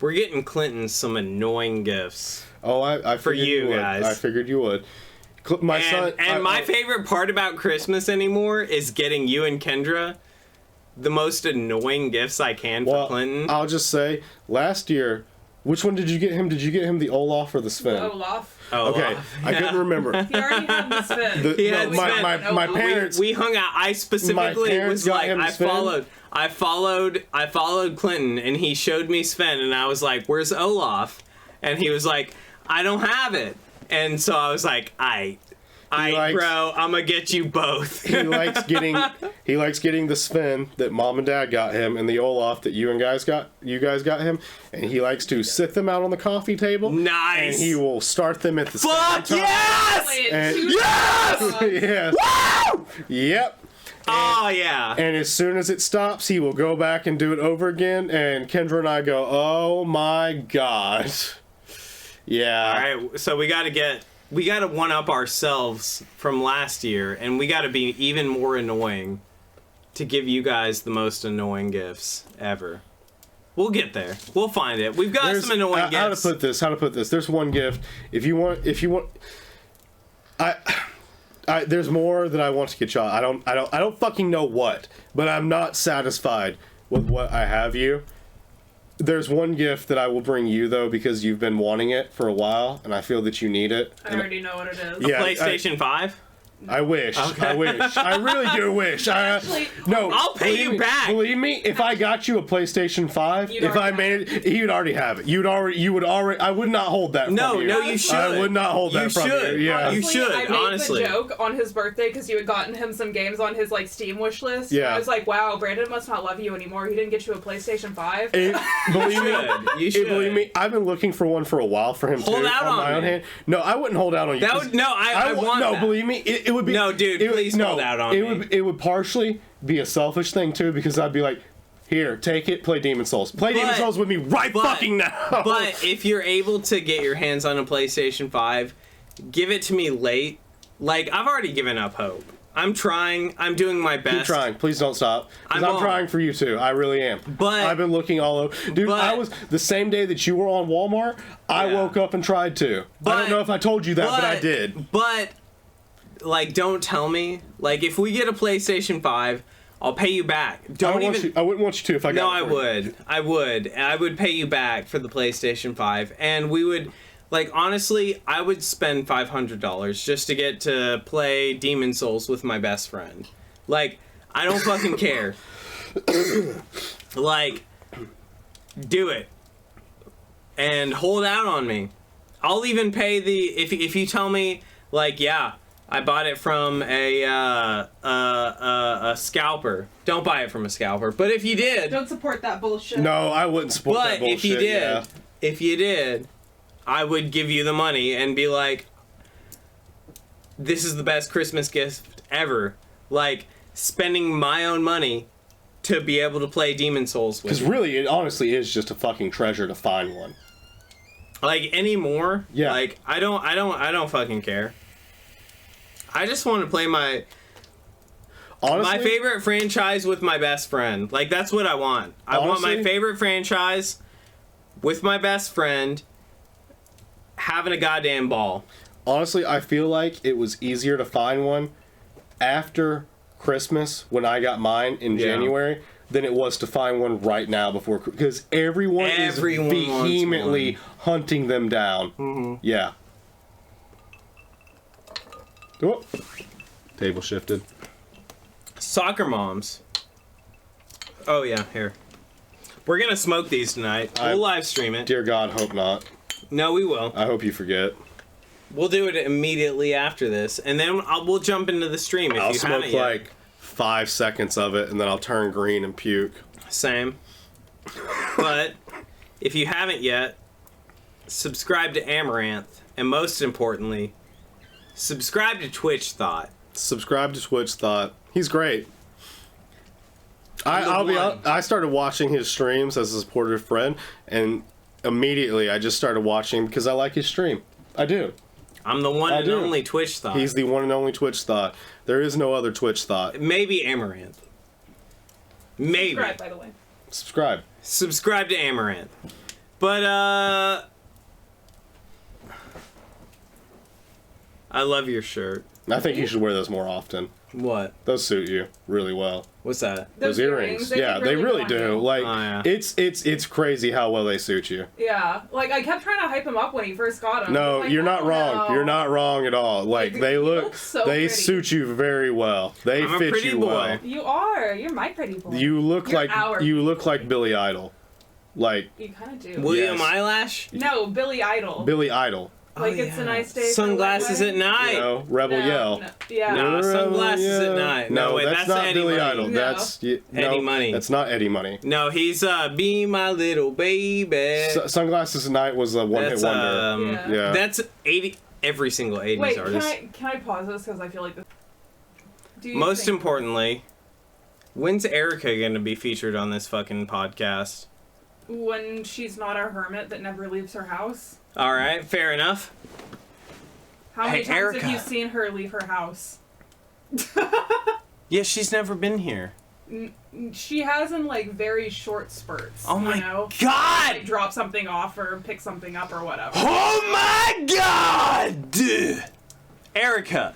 We're getting Clinton some annoying gifts. Oh, I For figured you would. guys. I figured you would. My son. My favorite part about Christmas anymore is getting you and Kendra the most annoying gifts I can for Clinton. I'll just say, last year, which one did you get him? Did you get him the Olaf or the Sven? Olaf. Oh, Okay, I couldn't remember. He already had the spin. He had my, Sven. my parents. We hung out. I specifically parents was got like, him Sven. I followed Clinton, and he showed me Sven, and I was like, "Where's Olaf?" And he was like, "I don't have it." And so I was like, likes- bro, I'm gonna get you both." he likes getting the Sven that mom and dad got him, and the Olaf that you guys got him, and he likes to sit them out on the coffee table. Nice. And he will start them at the Fuck same time. yes! Playing And- two Yes! songs. Yes. Woo! Yep. Oh yeah. And as soon as it stops, he will go back and do it over again. And Kendra and I go, "Oh my god." Yeah. All right, so we gotta one up ourselves from last year, and we gotta be even more annoying to give you guys the most annoying gifts ever. We'll get there. We'll find it. We've got some annoying gifts. How to put this? There's one gift. If you want, there's more that I want to get y'all. I don't fucking know what, but I'm not satisfied with what I have you. There's one gift that I will bring you though, because you've been wanting it for a while, and I feel that you need it. I already know what it is. Yeah. PlayStation 5? I wish. Okay. I wish. I really do wish. Actually, No, I'll pay believe you me- back. Believe me, if I got you a PlayStation 5, You'd if I already made it, you'd already have it. You would already. I would not hold that. No, from you. no, you should. I would not hold that You from should. you. Yeah. You should, I made honestly. the joke on his birthday because you had gotten him some games on his like Steam wish list. Yeah. I was like, wow, Brandon must not love you anymore. He didn't get you a PlayStation 5. Believe me, You should. believe me, I've been looking for one for a while for him Hold too. out on my on own me. hand. No, I wouldn't hold out on you. That 'cause would no. I want no. that. Believe me, it would be No, dude, please hold out on me. It would partially be a selfish thing too, because I'd be like, here, take it, play Demon Souls. Play Demon Souls with me right fucking now. But if you're able to get your hands on a PlayStation 5, give it to me late. Like, I've already given up hope. I'm trying. I'm doing my best. Keep trying. Please don't stop. 'Cause I'm trying for you too. I really am. But I've been looking all over. Dude, I was the same day that you were on Walmart, I woke up and tried to. I don't know if I told you that, but I did. But, like, don't tell me. Like, if we get a PlayStation 5, I'll pay you back. I wouldn't want you to if I got No, it I for you. would. I would pay you back for the PlayStation 5. And we would... Like, honestly, I would spend $500 just to get to play Demon's Souls with my best friend. Like, I don't fucking care. Like, do it. And hold out on me. I'll even pay the... If you tell me, like, yeah, I bought it from a scalper. Don't buy it from a scalper. But if you did... Don't support that bullshit. No, I wouldn't support that bullshit. But if you did... I would give you the money and be like, this is the best Christmas gift ever. Like, spending my own money to be able to play Demon's Souls with. Because really, it honestly is just a fucking treasure to find one. Like, anymore. Yeah. Like, I don't fucking care. I just want to play my favorite franchise with my best friend. Like, that's what I want. I want my favorite franchise with my best friend having a goddamn ball. Honestly, I feel like it was easier to find one after Christmas when I got mine in January than it was to find one right now before, because everyone is vehemently hunting them down. Mm-hmm. Yeah. Oh. Table shifted. Soccer moms. Oh yeah, here. We're gonna smoke these tonight. We'll live stream it. Dear God, hope not. No, we will. I hope you forget. We'll do it immediately after this, and then we'll jump into the stream if I'll you smoke haven't yet. like 5 seconds of it, and then I'll turn green and puke. Same. But if you haven't yet, subscribe to Amaranth, and most importantly, subscribe to Twitch Thought. Subscribe to Twitch Thought. He's great. I'll be honest, I started watching his streams as a supportive friend, and immediately I just started watching because I like his stream. I do. I'm the one and only Twitch Thought. He's the one and only Twitch Thought. There is no other Twitch Thought. Maybe Amaranth. Maybe. Subscribe, by the way. Subscribe. Subscribe to Amaranth. But, I love your shirt. I think you should wear those more often. What? Those suit you really well. What's that? Those earrings. Yeah, they really do. Like, it's crazy how well they suit you. Yeah, like I kept trying to hype him up when he first got him. No, Like, you're not oh, wrong. no. You're not wrong at all. Like, they look so they pretty. suit you very well. They I'm a fit pretty you boy. well. You are. You're my pretty boy. You look You're our like Billy Idol. Like You kind of do. William Yes. Eyelash? No, Billy Idol. Billy Idol. Like it's a nice day. for Sunglasses wedding. at night. You know, Rebel Yell. No, yeah. No. Sunglasses Rebel at night. No, No, wait, that's that's not Eddie Billy Money. Idol. No. That's Eddie Money. That's not Eddie Money. No, he's Be My Little Baby. Sunglasses at Night was a one-hit That's wonder. Yeah. That's 80 every single 80s Wait, artist. can I pause this because I feel like this. Do you Most think- importantly, when's Erica going to be featured on this fucking podcast? when she's not a hermit that never leaves her house. All right, fair enough. How many Hey, times Erica. have you seen her leave her house? Yeah, she's never been here. She has in like very short spurts. Oh my you know? god! Like, drop something off or pick something up or whatever. Oh my god! Erica,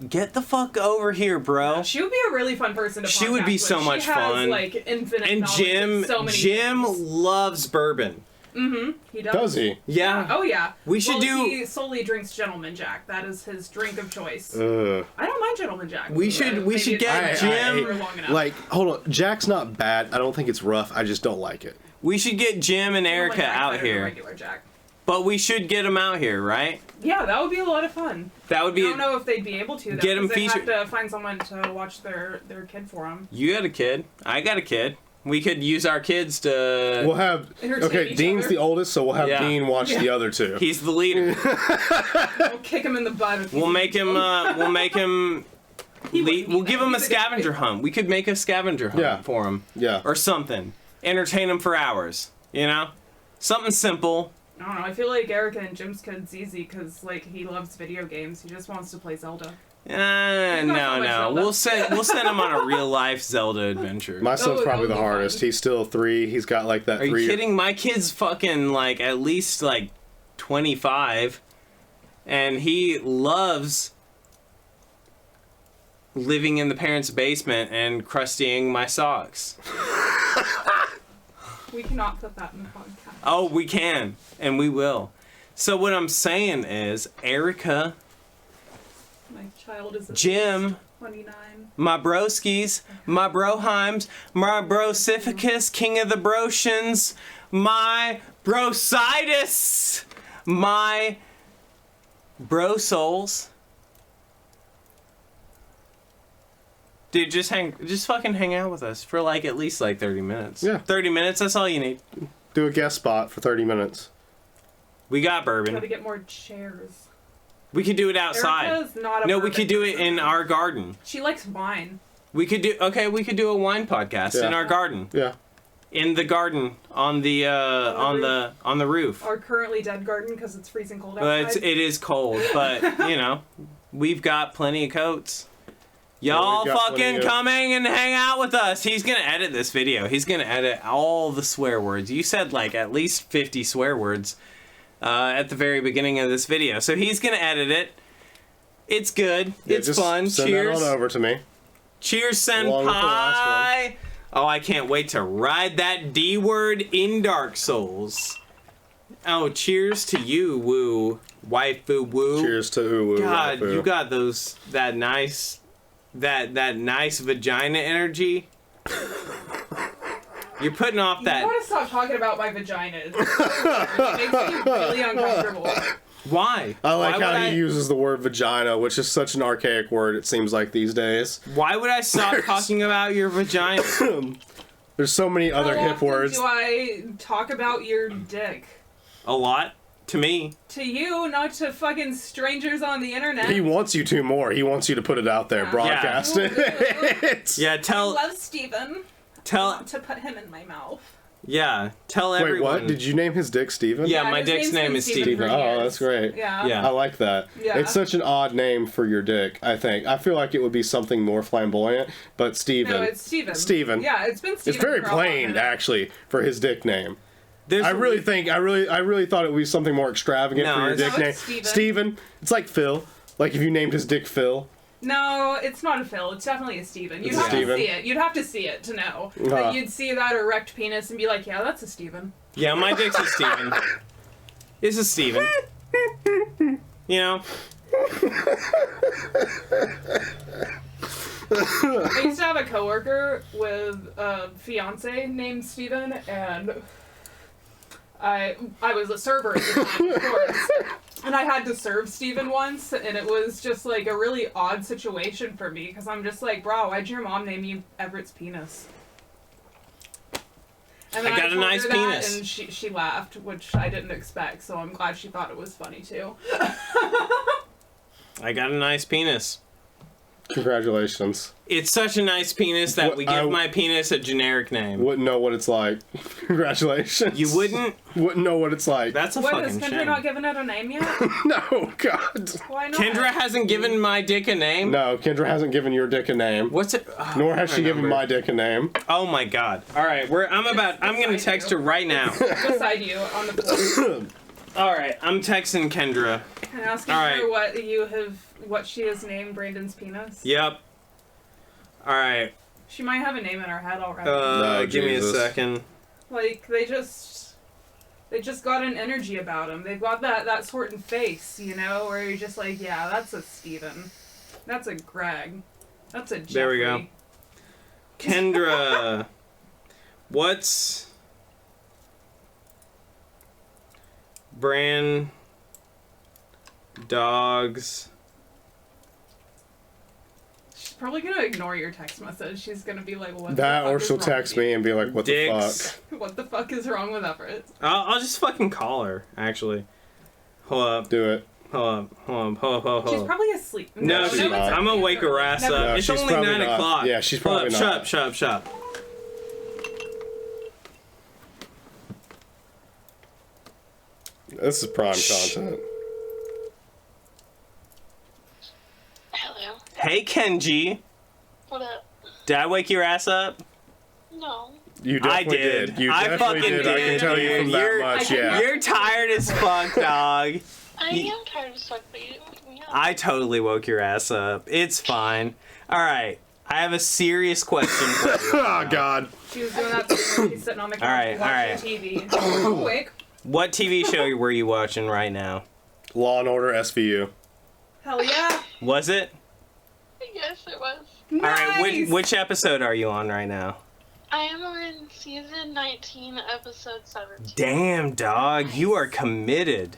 get the fuck over here, bro. She would be a really fun person to She would be podcast so with. much she has, fun. Like infinite And knowledge Jim, of so many Jim things. loves bourbon. Mm-hmm. He does. Does he? Yeah. Oh yeah. We should do- He solely drinks Gentleman Jack. That is his drink of choice. Ugh. I don't mind Gentleman Jack. We should Maybe get it's Jim- for long enough. Like, hold on. Jack's not bad. I don't think it's rough. I just don't like it. We should get Jim and Gentleman Erica Jack's out better than here. Regular Jack. But we should get them out here, right? Yeah, that would be a lot of fun. That would I be. don't know if they'd be able to. Though, Get 'em 'cause they'd featured- have to find someone to watch their kid for them. You got a kid. I got a kid. We could use our kids to. We'll have Entertain okay. each Dean's other. the oldest, so we'll have Yeah. Dean watch the other two. He's the leader. We'll kick him in the butt. If We'll make him. We'll make him. We'll give him a He's scavenger hunt. We could make a scavenger hunt Yeah. for him. Yeah. Or something. Entertain him for hours. You know, something simple. I don't know. I feel like Erica and Jim's kid's easy because like he loves video games. He just wants to play Zelda. No. We'll send him on a real life Zelda adventure. My son's probably the that would be hardest. fun. He's still 3. He's got like that. Are you kidding? My kid's fucking like at least like 25, and he loves living in the parents' basement and crustying my socks. We cannot put that in the podcast. Oh, we can, and we will. So what I'm saying is, Erica, My child is Jim, 29. my broskies, my broheims, my brosificus, king of the brotions, my brositis, my brosouls. Dude, just fucking hang out with us for like at least like 30 minutes. Yeah. 30 minutes, that's all you need. Do a guest spot for 30 minutes. We got Gotta bourbon. get more chairs. We could do it outside. Erica's not a No, we bourbon could do it person. in our garden. She likes wine. We could do a wine podcast in Yeah. our garden. Yeah. In the garden on the on the roof. Our currently dead garden because it's freezing cold Well, outside. it is cold, but you know, we've got plenty of coats. Y'all we've got plenty fucking of- coming and hang out with us. He's gonna edit this video. He's gonna edit all the swear words. You said like at least 50 swear words at the very beginning of this video. So he's gonna edit it. It's good. Yeah, It's just fun. Send Cheers. that on over to me. Cheers, Along with the last senpai. Oh, I can't wait to ride that D word in Dark Souls. Oh, cheers to you, woo. Waifu woo. Cheers to Uwu. God, Waifu. you got that nice vagina energy. You're putting off You that. want to stop talking about my vaginas. It makes me really uncomfortable. Why? I like Why how would he uses the word vagina, which is such an archaic word, it seems like these days. Why would I stop talking about your vagina? There's so many other How hip often words. do I talk about your dick? A lot to me. To you, not to fucking strangers on the internet. He wants you to more. He wants you to put it out there, Yeah. broadcast Yeah. it. Yeah, I tell love Steven. I tell want to put him in my mouth. yeah, tell Wait, everyone. what? Did you name his dick Steven? Yeah, Yeah, my his dick's name's name been is Steven Steven. for Oh, years. that's great. Yeah. Yeah. I like that. Yeah. It's such an odd name for your dick, I think. I feel like it would be something more flamboyant, but Steven. No, it's Steven. Steven. Yeah, it's been Steven. It's very for a long plain, minute. actually, for his dick name. There's I a really re- think I really thought it would be something more extravagant No, for your it's- dick No, name. it's Steven. Steven. It's like Phil. Like if you named his dick Phil. No, it's not a Phil. It's definitely a Steven. You'd It's a have Steven? to see it. You'd have to see it to know. Uh-huh. Like, you'd see that erect penis and be like, yeah, that's a Steven. Yeah, my dick's a Steven. It's a Steven. You know? I used to have a coworker with a fiance named Steven, and I was a server at the time, of course. And I had to serve Steven once, and it was just like a really odd situation for me because I'm just like, bro, why'd your mom name you Everett's penis? And then I got a told nice her that, penis. and she laughed, which I didn't expect. So I'm glad she thought it was funny too. I got a nice penis. Congratulations. It's such a nice penis that What- we give my penis a generic name. Wouldn't know what it's like. Congratulations. You wouldn't? Wouldn't know what it's like. That's a What, fucking has Kendra shame. not given it a name yet? No, God. Why not? Kendra hasn't given my dick a name? No, Kendra hasn't given your dick a name. What's it? Oh, Nor I has don't she given remember. my dick a name. Oh my god. Alright, I'm gonna beside text you. her right now. Beside you on the floor. Alright, I'm texting Kendra. And asking All right. her what she has named Brandon's penis. Yep. Alright. She might have a name in her head already. No, Give me a Jesus. second. Like they just got an energy about him. They've got that sort of face, you know, where you're just like, yeah, that's a Steven. That's a Greg. That's a Jeffrey. There we go. Kendra. What's brand dog's She's probably gonna ignore your text message. She's gonna be like, what That the fuck or is she'll wrong text with me and be like, what dicks? the you? What the fuck is wrong with Everett? I'll just fucking call her, actually. Hold up. fuck? Do it. Hold up. She's probably asleep. No, she's she, not. I'm gonna wake her ass Never. up. No, It's she's only probably 9 not. o'clock. Yeah, she's Hold probably up, not. Shut up. This is prime content. Hello. Hey, Kenji. What up? Did I wake your ass up? No. You definitely I did. You I definitely fucking did. I can tell you from that You're- much, yeah. You're tired as fuck, dog. I am tired of stuff, but you didn't wake me up. I totally woke your ass up. It's fine. All right. I have a serious question for you. Oh, God. She was doing that before she's sitting on the couch Alright, watching TV. Quick. What TV show were you watching right now? Law and Order SVU. Hell yeah. Was it? Yes, it was. Nice. All right. Which episode are you on right now? I am on season 19, episode 17. Damn, dog. You are committed.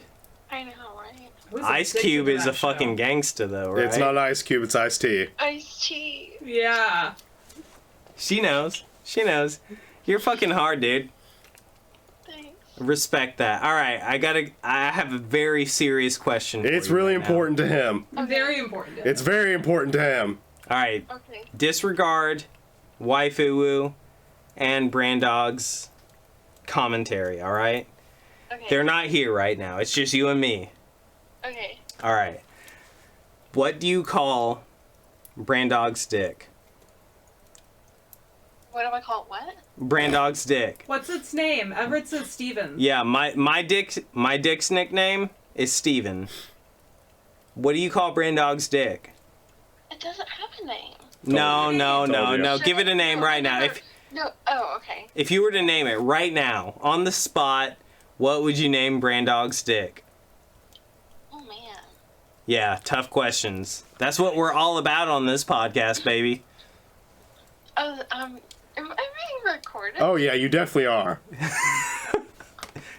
I know, right? I was Ice addicted Cube to is that a fucking show. gangsta, though, right? It's not Ice Cube, it's Ice T. Ice-T. Yeah. She knows. She knows. You're fucking hard, dude. Thanks. Respect that. All right. I have a very serious question for It's you really right now. important to him. Very important. It's very important to him. All right. Okay. Disregard Waifu and Brandog's commentary, all right? Okay. They're not here right now. It's just you and me. Okay. All right. What do you call Brandog's dick? What do I call it? What? Brandog's dick. What's its name? Everett says Steven. Yeah, my dick's nickname is Steven. What do you call Brandog's dick? It doesn't have a name. No. Told you. Give it a name No, right I now. never- No. Oh, okay. If you were to name it right now, on the spot, what would you name Brandog's dick? Oh, man. Yeah, tough questions. That's what we're all about on this podcast, baby. Oh, am I being recorded? Oh, yeah, you definitely are.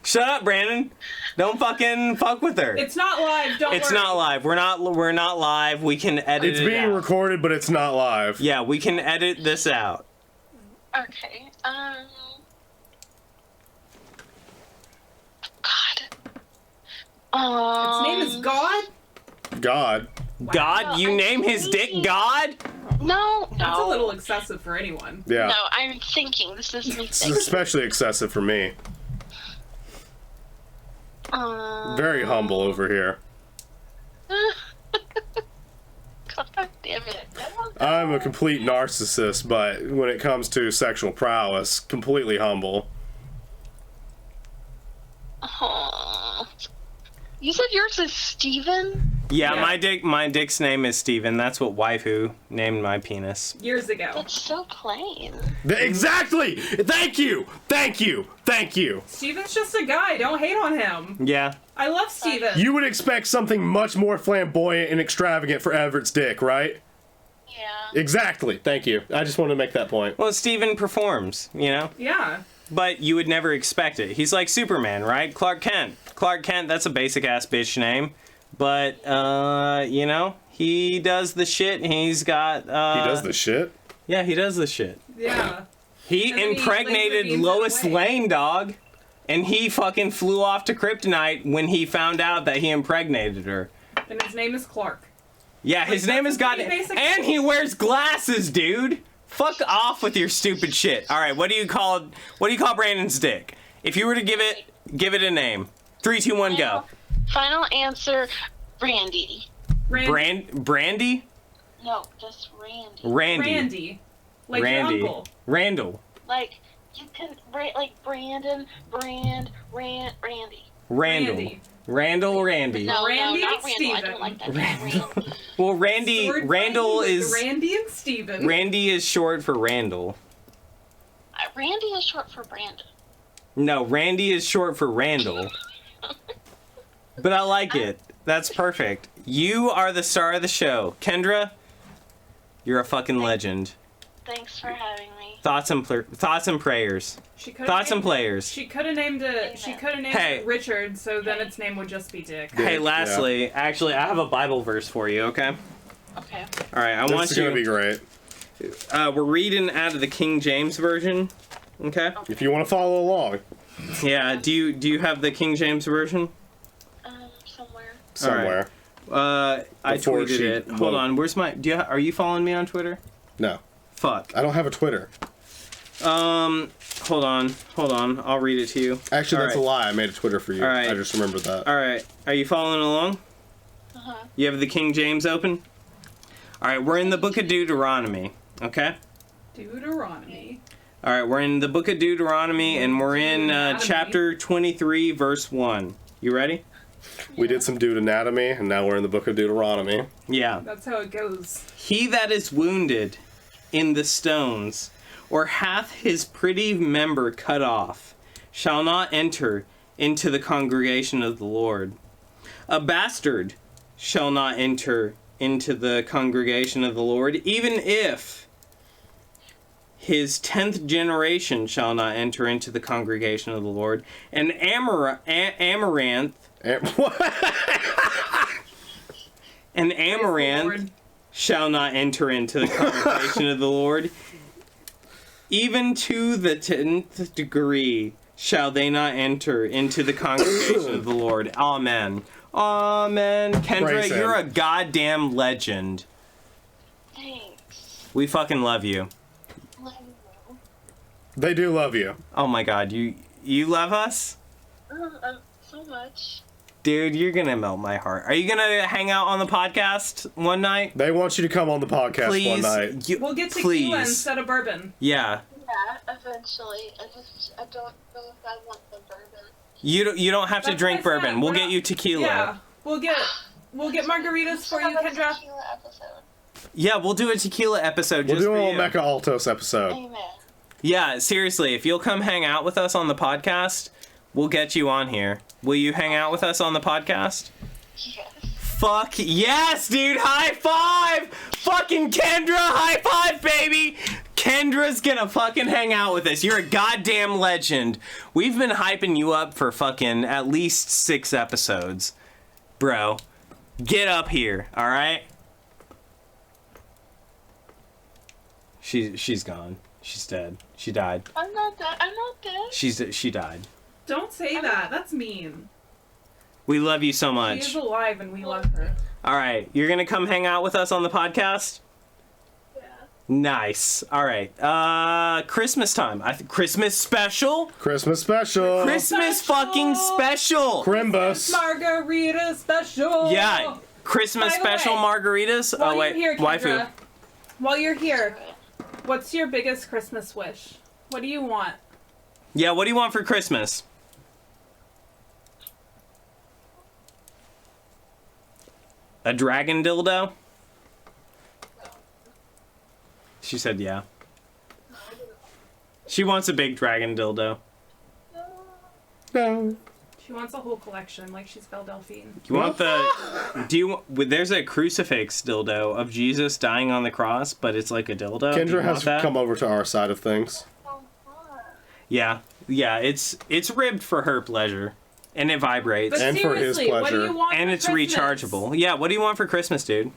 Shut up, Brandon. Don't fucking fuck with her. It's not live. Don't It's worry. not live. We're not live. We can edit It's it being out. recorded, but it's not live. Yeah, we can edit this out. Okay. God. Its name is God? God. God, you I'm name his dick thinking. God? No. That's a little excessive for anyone. Yeah. No, I'm thinking. This is me It's thinking. especially excessive for me. Very humble over here. God damn it. I'm a complete narcissist, but when it comes to sexual prowess, completely humble. Oh. You said yours is Steven? Yeah, Yeah. my dick's name is Steven. That's what waifu named my penis. Years ago. That's so plain. Exactly! Thank you! Thank you! Thank you! Steven's just a guy. Don't hate on him. Yeah. I love Steven. You would expect something much more flamboyant and extravagant for Everett's dick, right? Yeah. Exactly. Thank you. I just wanted to make that point. Well, Steven performs, you know? Yeah. But you would never expect it. He's like Superman, right? Clark Kent. Clark Kent, that's a basic ass bitch name. But, you know, he does the shit. He's got, He does the shit? Yeah, he does the shit. Yeah. He And then he impregnated laser beams Lois it away. Lane, dog. And he fucking flew off to Kryptonite when he found out that he impregnated her. And his name is Clark. Yeah, his name is God. pretty basic. And he wears glasses, dude. Fuck off with your stupid shit. All right, what do you call Brandon's dick? If you were to give it a name. 3, 2, 1, go. Final answer, Randy. Brandy? No, just Randy. Randy. Like Randy. your uncle. Randall. Like, you can, like Brandon, Randy. Randall. Randall Randy. No, Randy no, and not Randall. I Steven. don't like that name, Randy. Well, Randy. Sword Randall fighting with is. Randy and Steven. Randy is short for Randall. Randy is short for Brandon. No, Randy is short for Randall. But I like it. That's perfect. You are the star of the show. Kendra, you're a fucking legend. Thanks for having me. Thoughts and prayers. She could've Thoughts and named- players. She could have named it. She could have named Hey. it Richard, so then its name would just be Dick. Hey, Yeah. lastly, actually, I have a Bible verse for you, okay? Okay. All right, I want This is going to be you. great. We're reading out of the King James Version, okay? If you want to follow along Yeah, do you have the King James Version? Somewhere. somewhere. I Before tweeted she it. Hold won't. on, where's my... are you following me on Twitter? No. Fuck. I don't have a Twitter. Hold on. I'll read it to you. Actually, All that's right. a lie. I made a Twitter for you. All right. I just remembered that. All right. Are you following along? Uh-huh. You have the King James open? All right, we're in the book of Deuteronomy, okay? Deuteronomy. All right, we're in the book of Deuteronomy, and we're in chapter 23, verse 1. You ready? We did some dude anatomy, and now we're in the book of Deuteronomy. Yeah. That's how it goes. He that is wounded in the stones, or hath his pretty member cut off, shall not enter into the congregation of the Lord. A bastard shall not enter into the congregation of the Lord, even if his 10th generation shall not enter into the congregation of the Lord. And amaranth and amaranth Lord. shall not enter into the congregation of the Lord. Even to the 10th degree shall they not enter into the congregation of the Lord. Amen. Amen. Kendra, Praise him. you're a goddamn legend. Thanks. We fucking love you. Let me know. They do love you. Oh my god, you love us? So much. Dude, you're gonna melt my heart. Are you gonna hang out on the podcast one night? They want you to come on the podcast Please. one night. We'll get tequila Please. instead of bourbon. Yeah. Yeah, eventually. I don't know if I want the bourbon. You don't have to That's drink what I said. bourbon. We'll We're get not- you tequila. Yeah. We'll get margaritas for you, Have a Kendra. tequila episode. Yeah, we'll do a tequila episode We'll just do for a you. Mecca Altos episode. Amen. Yeah, seriously, if you'll come hang out with us on the podcast, we'll get you on here. Will you hang out with us on the podcast? Yes. Fuck yes, dude! High five! Fucking Kendra, high five, baby! Kendra's gonna fucking hang out with us. You're a goddamn legend. We've been hyping you up for fucking at least 6 episodes. Bro, get up here, alright? She's gone. She's dead. She died. I'm not dead. She died. Don't say that. That's mean. We love you so She much. is alive and we love her. Alright, you're gonna come hang out with us on the podcast? Yeah. Nice. All right. Christmas time. Christmas special. Christmas special. Christmas Special. fucking special. Crimbus. Margarita special. Yeah. Christmas By the special way, margaritas. While Oh wait, you're here, waifu. Kendra, while you're here, what's your biggest Christmas wish? What do you want? Yeah. What do you want for Christmas? A dragon dildo? She said yeah. She wants a big dragon dildo. No. She wants a whole collection, like she's Belle Delphine. You want the? Do you? There's a crucifix dildo of Jesus dying on the cross, but it's like a dildo. Do you Kendra has want that? come over to our side of things. Yeah, it's ribbed for her pleasure, and it vibrates, But And for his seriously, what do pleasure. you want and for it's Christmas? rechargeable. Yeah, what do you want for Christmas, dude?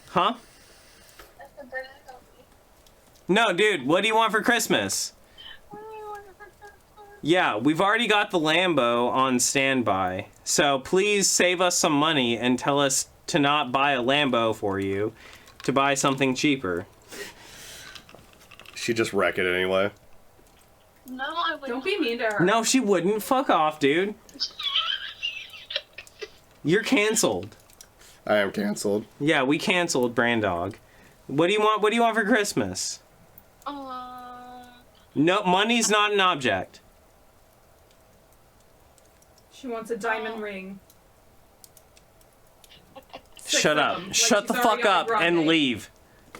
Huh? No, dude, what do you want for Christmas? Yeah, we've already got the Lambo on standby, so please save us some money and tell us to not buy a Lambo for you, to buy something cheaper. She just wreck it anyway. No, I wouldn't. Don't be mean to her. No, she wouldn't. Fuck off, dude. You're canceled. I am canceled. Yeah, we canceled Brandog. What do you want? What do you want for Christmas? No, money's not an object. She wants a diamond ring. Shut of up. them, like Shut the she's fuck already up on and Broadway. leave.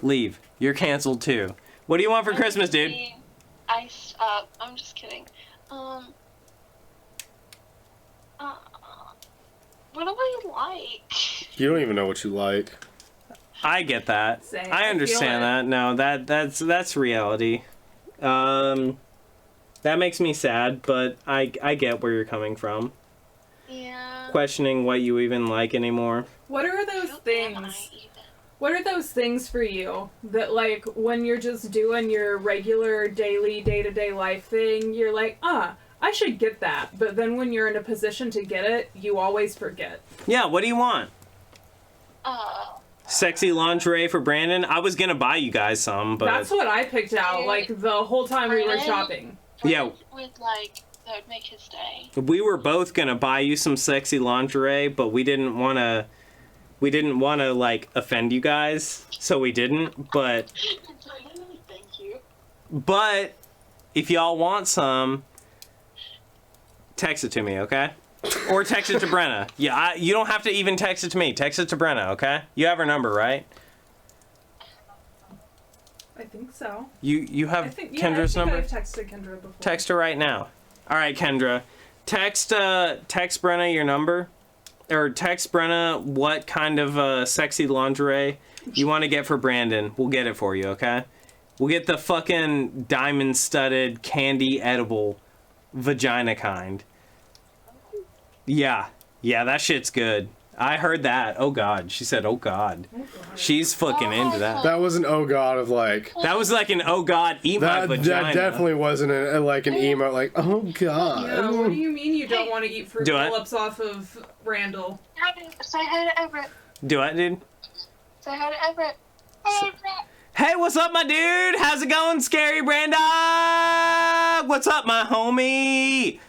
Leave. You're canceled too. What do you want for Christmas, dude? I'm just kidding. What do I like? You don't even know what you like. I get that. Same. I I understand feel that. No, that's reality. That makes me sad, but I get where you're coming from. Yeah. Questioning what you even like anymore. What are those things? What are those things for you that, like, when you're just doing your regular daily, day-to-day life thing, you're like, I should get that. But then when you're in a position to get it, you always forget. Uh, Yeah, what do you want? Sexy lingerie for Brandon. I was gonna buy you guys some, but That's what I picked out, like, the whole time we were Brandon? shopping. Yeah. Would like that would make his day. we were both gonna buy you some sexy lingerie, but we didn't wanna like offend you guys, so we didn't. But Thank you. if y'all want some, text it to me, okay? Or text it to Brenna. Yeah, you don't have to even text it to me. Text it to Brenna, okay? You have her number, right? I think so. You have I think Kendra's number? I've texted Kendra before. Text her right now. All right, Kendra. Text Brenna your number, or text Brenna what kind of sexy lingerie you want to get for Brandon. We'll get it for you, okay? We'll get the fucking diamond-studded, candy edible vagina kind. Yeah, that shit's good. I heard that. Oh God, she said, "Oh God." She's fucking into that. That was an oh god of like. That was like an oh God, eat my vagina. That definitely wasn't like an emo like oh god. Yeah, what do you mean you don't want to eat fruit Do it. roll-ups off of Randall? Say hi to Everett. Do it, dude. Say hi to Everett. Hey, Everett. Hey, what's up, my dude? How's it going, Scary Branda? What's up, my homie?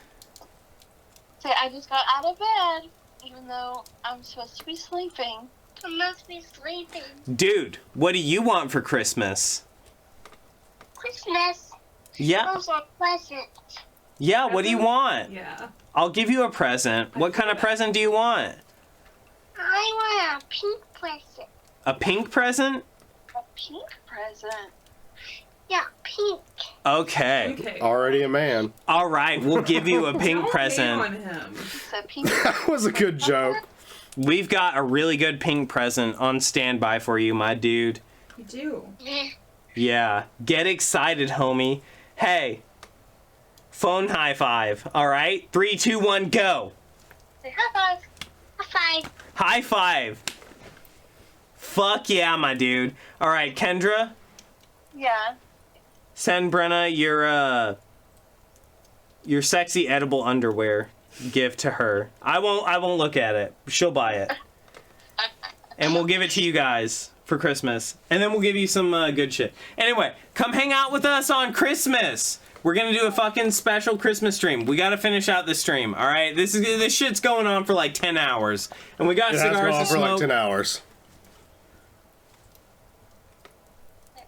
Say I just got out of bed, even though I'm supposed to be sleeping. I'm supposed to be sleeping. Dude, what do you want for Christmas? Christmas. Yeah, Those are presents. yeah, what do you want? Yeah. I'll give you a present. What kind of present do you want? I want a pink present. A pink present? A pink present? Yeah, pink. Okay. Okay. Already a man. All right, we'll give you a pink Don't hate present. on him. So pink. That was a good joke. We've got a really good pink present on standby for you, my dude. You do. Yeah, get excited, homie. Hey, phone high five. All right, 3, 2, 1, go. Say high five. High five. High five. Fuck yeah, my dude. All right, Kendra, Yeah. send Brenna your sexy edible underwear gift to her. I won't look at it. She'll buy it. And we'll give it to you guys for Christmas. And then we'll give you some good shit. Anyway, come hang out with us on Christmas. We're gonna do a fucking special Christmas stream. We gotta finish out this stream, all right? This shit's going on for like 10 hours, and we got It has cigars gone to on for like smoke. 10 hours.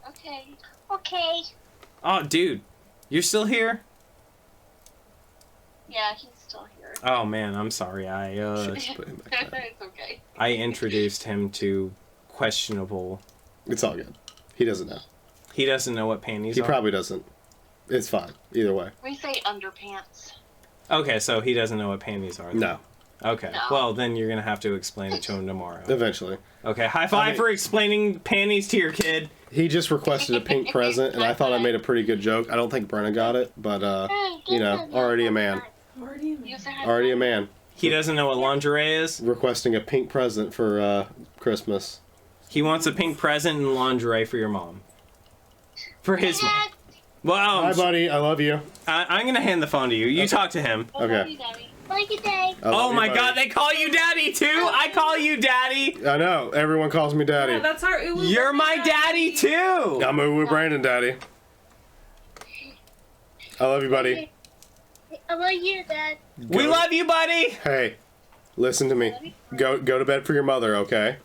Okay. Okay. Oh, dude, you're still here? Yeah, he's still here. Oh man, I'm sorry. Just put him back down. It's okay. I introduced him to questionable. It's all good. He doesn't know. He doesn't know what panties He are. probably doesn't. It's fine. Either way. We say underpants. Okay, so he doesn't know what panties are. then. No. Okay. No. Well, then you're gonna have to explain it to him tomorrow. Eventually. Okay. High five I mean- for explaining panties to your kid. He just requested a pink present, and I thought I made a pretty good joke. I don't think Brenna got it, but, you know, already a man. Already in You say hi. Already a man. He doesn't know what lingerie is. Requesting a pink present for, Christmas. He wants a pink present and lingerie for your mom. For his mom. Well, Hi, buddy. I love you. I'm gonna hand the phone to you. You talk to him. Okay. Like a day. I love Oh you, my buddy. God, they call you daddy too. I call you daddy. I know. Everyone calls me daddy. Yeah, that's our Uwu You're Brandon my daddy too. I'm a with Brandon daddy. I love you, buddy. I love you, Dad. We Go- love you, buddy. Hey, listen to me. Go to bed for your mother, okay?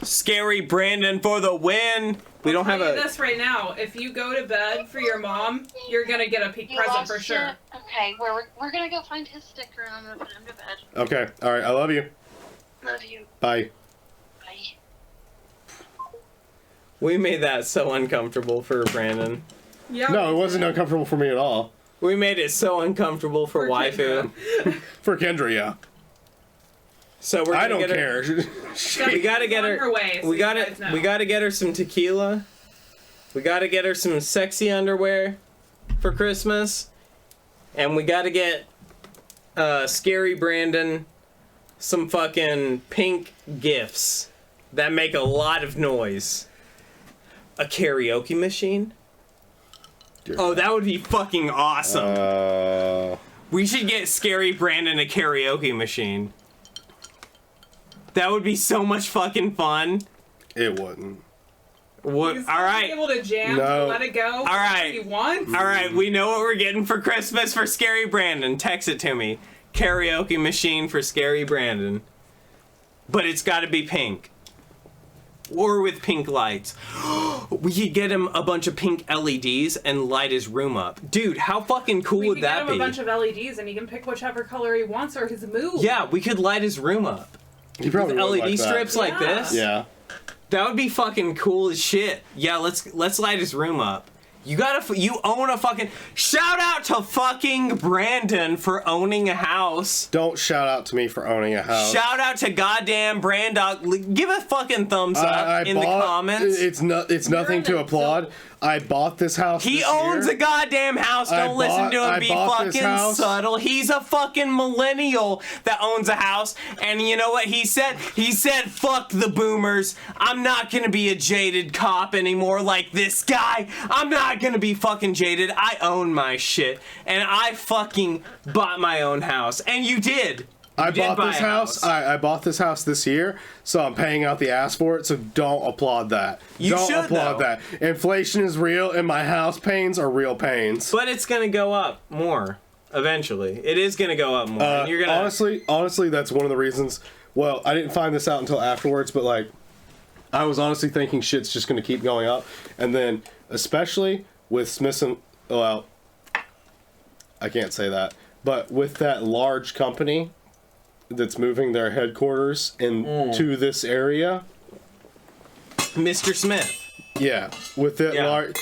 Scary Brandon for the win. We don't have I'll tell you a. this right now. If you go to bed for your mom, you're gonna get a pink You present lost for sure. it? Okay, we're gonna go find his sticker and I'm gonna put him to bed. Okay. All right. I love you. Love you. Bye. Bye. We made that so uncomfortable for Brandon. Yeah. No, it wasn't uncomfortable for me at all. We made it so uncomfortable for waifu. For Kendra, yeah. So we're. I gonna don't get her- care. We gotta get on her. her way, so we you gotta. guys know. We gotta get her some tequila. We gotta get her some sexy underwear for Christmas, and we gotta get Scary Brandon some fucking pink gifts that make a lot of noise. A karaoke machine. Oh, that would be fucking awesome. We should get Scary Brandon a karaoke machine. That would be so much fucking fun. It wouldn't. What? He's All right. Be able to jam No. to let it go. All right. He wants. All right, we know what we're getting for Christmas for Scary Brandon. Text it to me. Karaoke machine for Scary Brandon. But it's got to be pink. Or with pink lights. We could get him a bunch of pink LEDs and light his room up. Dude, how fucking cool We would could that get him be? a bunch of LEDs and he can pick whichever color he wants or his mood. Yeah, we could light his room up. He probably With would LED like that. strips like Yeah. this. Yeah. That would be fucking cool as shit. Yeah, let's light his room up. You own a fucking shout out to fucking Brandon for owning a house. Don't shout out to me for owning a house. Shout out to goddamn Brandon. Give a fucking thumbs up I in the bought- comments. It's nothing in to it, applaud. so- I bought this house. He this owns year. a goddamn house. Don't listen to him be bought this fucking house. subtle. He's a fucking millennial that owns a house. And you know what he said? He said, fuck the boomers. I'm not gonna be a jaded cop anymore like this guy. I'm not gonna be fucking jaded. I own my shit. And I fucking bought my own house. And you did. I did bought buy this a house. house. I bought this house this year, so I'm paying out the ass for it. So don't applaud that. You don't should, applaud though. that. Inflation is real, and my house pains are real pains. But it's gonna go up more eventually. It is gonna go up more. And you're gonna honestly, that's one of the reasons. Well, I didn't find this out until afterwards, but like, I was honestly thinking shit's just gonna keep going up, and then especially with Smith and well, I can't say that, but with that large company that's moving their headquarters into this area. Mr. Smith. Yeah, with it Yeah. large,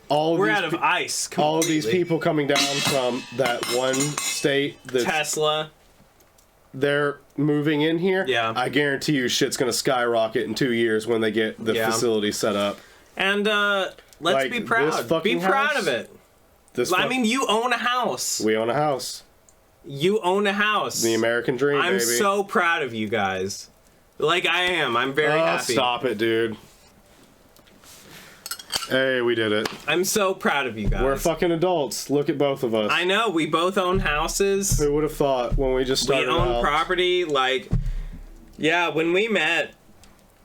all of We're these out of ice. all of these completely. people coming down from that one state that's Tesla. they're moving in here. Yeah. I guarantee you, shit's gonna skyrocket in 2 years when they get the Yeah. facility set up. And let's Like, be this proud. Be fucking proud house? of it. This I mean, you own a house. we own a house, You own a house. the American dream, I'm baby. so proud of you guys. Like I am. I'm very Oh, happy. stop it, dude. Hey, we did it. I'm so proud of you guys. We're fucking adults. Look at both of us. I know. We both own houses. Who would have thought when we just We started own out, property. Like, yeah, when we met,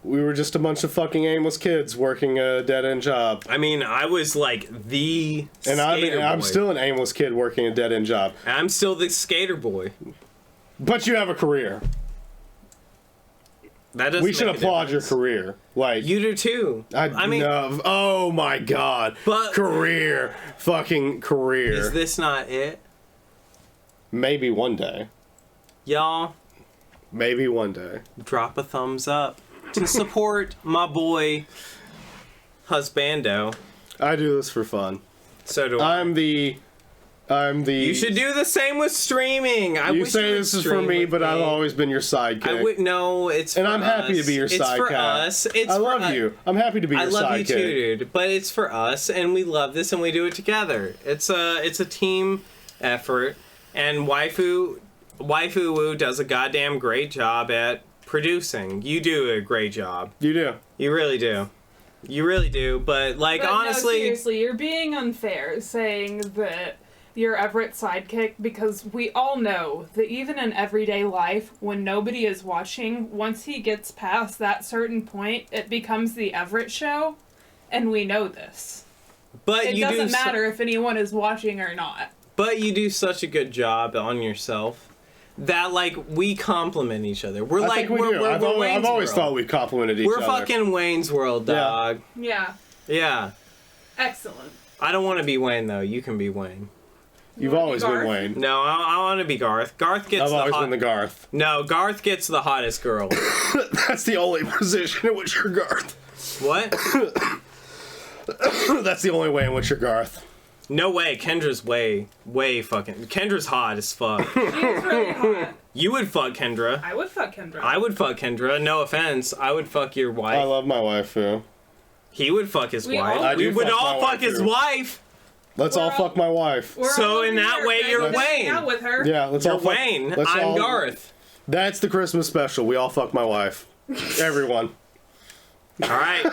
we were just a bunch of fucking aimless kids working a dead-end job. I mean, I was like the And skater I'm boy. still an aimless kid working a dead-end job. I'm still the skater boy. But you have a career. That doesn't We should make a applaud your difference. career. Like, You do too. I mean, no, oh my god. But- career. Fucking career. Is this not it? Maybe one day. Y'all, Maybe one day. drop a thumbs up to support my boy, Husbando. I do this for fun. So do I. I'm the. You should do the same with streaming. I You wish say would this is for stream me, with but I've always been your sidekick. I would no. It's and for I'm happy to us. be your It's sidekick. for us. It's I for love us. you. I'm happy to be your I love sidekick. you too, dude. But it's for us, and we love this, and we do it together. It's a team effort, and Waifu Woo does a goddamn great job at producing. You do a great job. You do. You really do. You really do. But like But honestly, no, seriously, you're being unfair saying that you're Everett's sidekick because we all know that even in everyday life, when nobody is watching, once he gets past that certain point, it becomes the Everett show, and we know this. but It you doesn't do matter if anyone is watching or not. but you do such a good job on yourself that like we compliment each other. We're I like think we we're, do. we're, I've we're always, Wayne's always World. thought we complimented each We're other. fucking Wayne's World, Yeah. dog. Yeah. Yeah. Excellent. I don't want to be Wayne though. You can be Wayne. You've wanna be always been Garth? Wayne. No, I want to be Garth. Garth gets I've the always hot... been the Garth. No, Garth gets the hottest girl. That's the only position in which you're Garth. What? That's the only way in which you're Garth. No way. Kendra's way fucking... Kendra's hot as fuck. She is really hot. You would fuck Kendra. I would fuck Kendra. I would fuck Kendra. No offense. I would fuck your wife. I love my waifu. He would fuck his We wife. all- I We do would fuck all my fuck his wife, too. wife. Let's We're all all- fuck my wife. We're So all in over that here way, begging you're to hang Wayne. out with her. Yeah, let's You're all fuck. Wayne. let's I'm all- Garth. That's the Christmas special. We all fuck my wife. Everyone. All right. You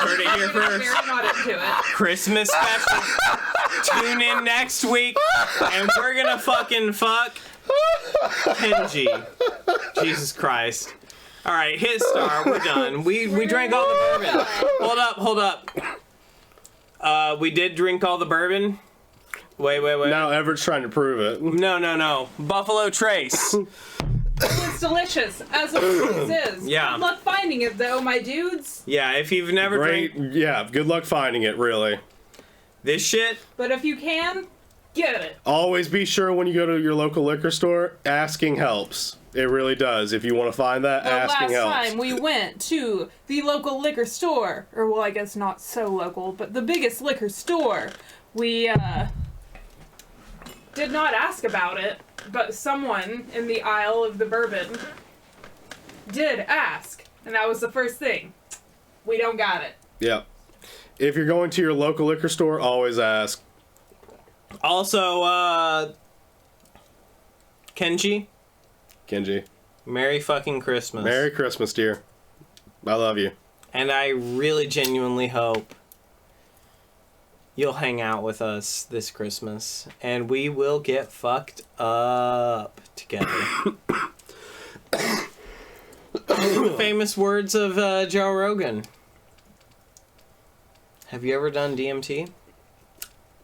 heard it here I'm first. very not into it. Christmas special. Tune in next week, and we're gonna fucking fuck Kenji. Jesus Christ. All right, his star. We're done. We drank all the bourbon. Hold up. We did drink all the bourbon. Wait. Now Everett's trying to prove it. No. Buffalo Trace. It's delicious, as it always is. Yeah. Good luck finding it, though, my dudes. Yeah, if you've never Great. drank Yeah, good luck finding it, really. this shit, But if you can, get it. Always be sure when you go to your local liquor store, asking helps. It really does. If you want to find that, The asking last helps. time we went to the local liquor store, or well, I guess not so local, but the biggest liquor store, we did not ask about it, but someone in the aisle of the bourbon did ask, and that was the first thing. We don't got it. Yep. If you're going to your local liquor store, always ask. also, Kenji, Merry fucking Christmas. Merry Christmas, dear. I love you. And I really genuinely hope you'll hang out with us this Christmas, and we will get fucked up together. The famous words of Joe Rogan. Have you ever done DMT?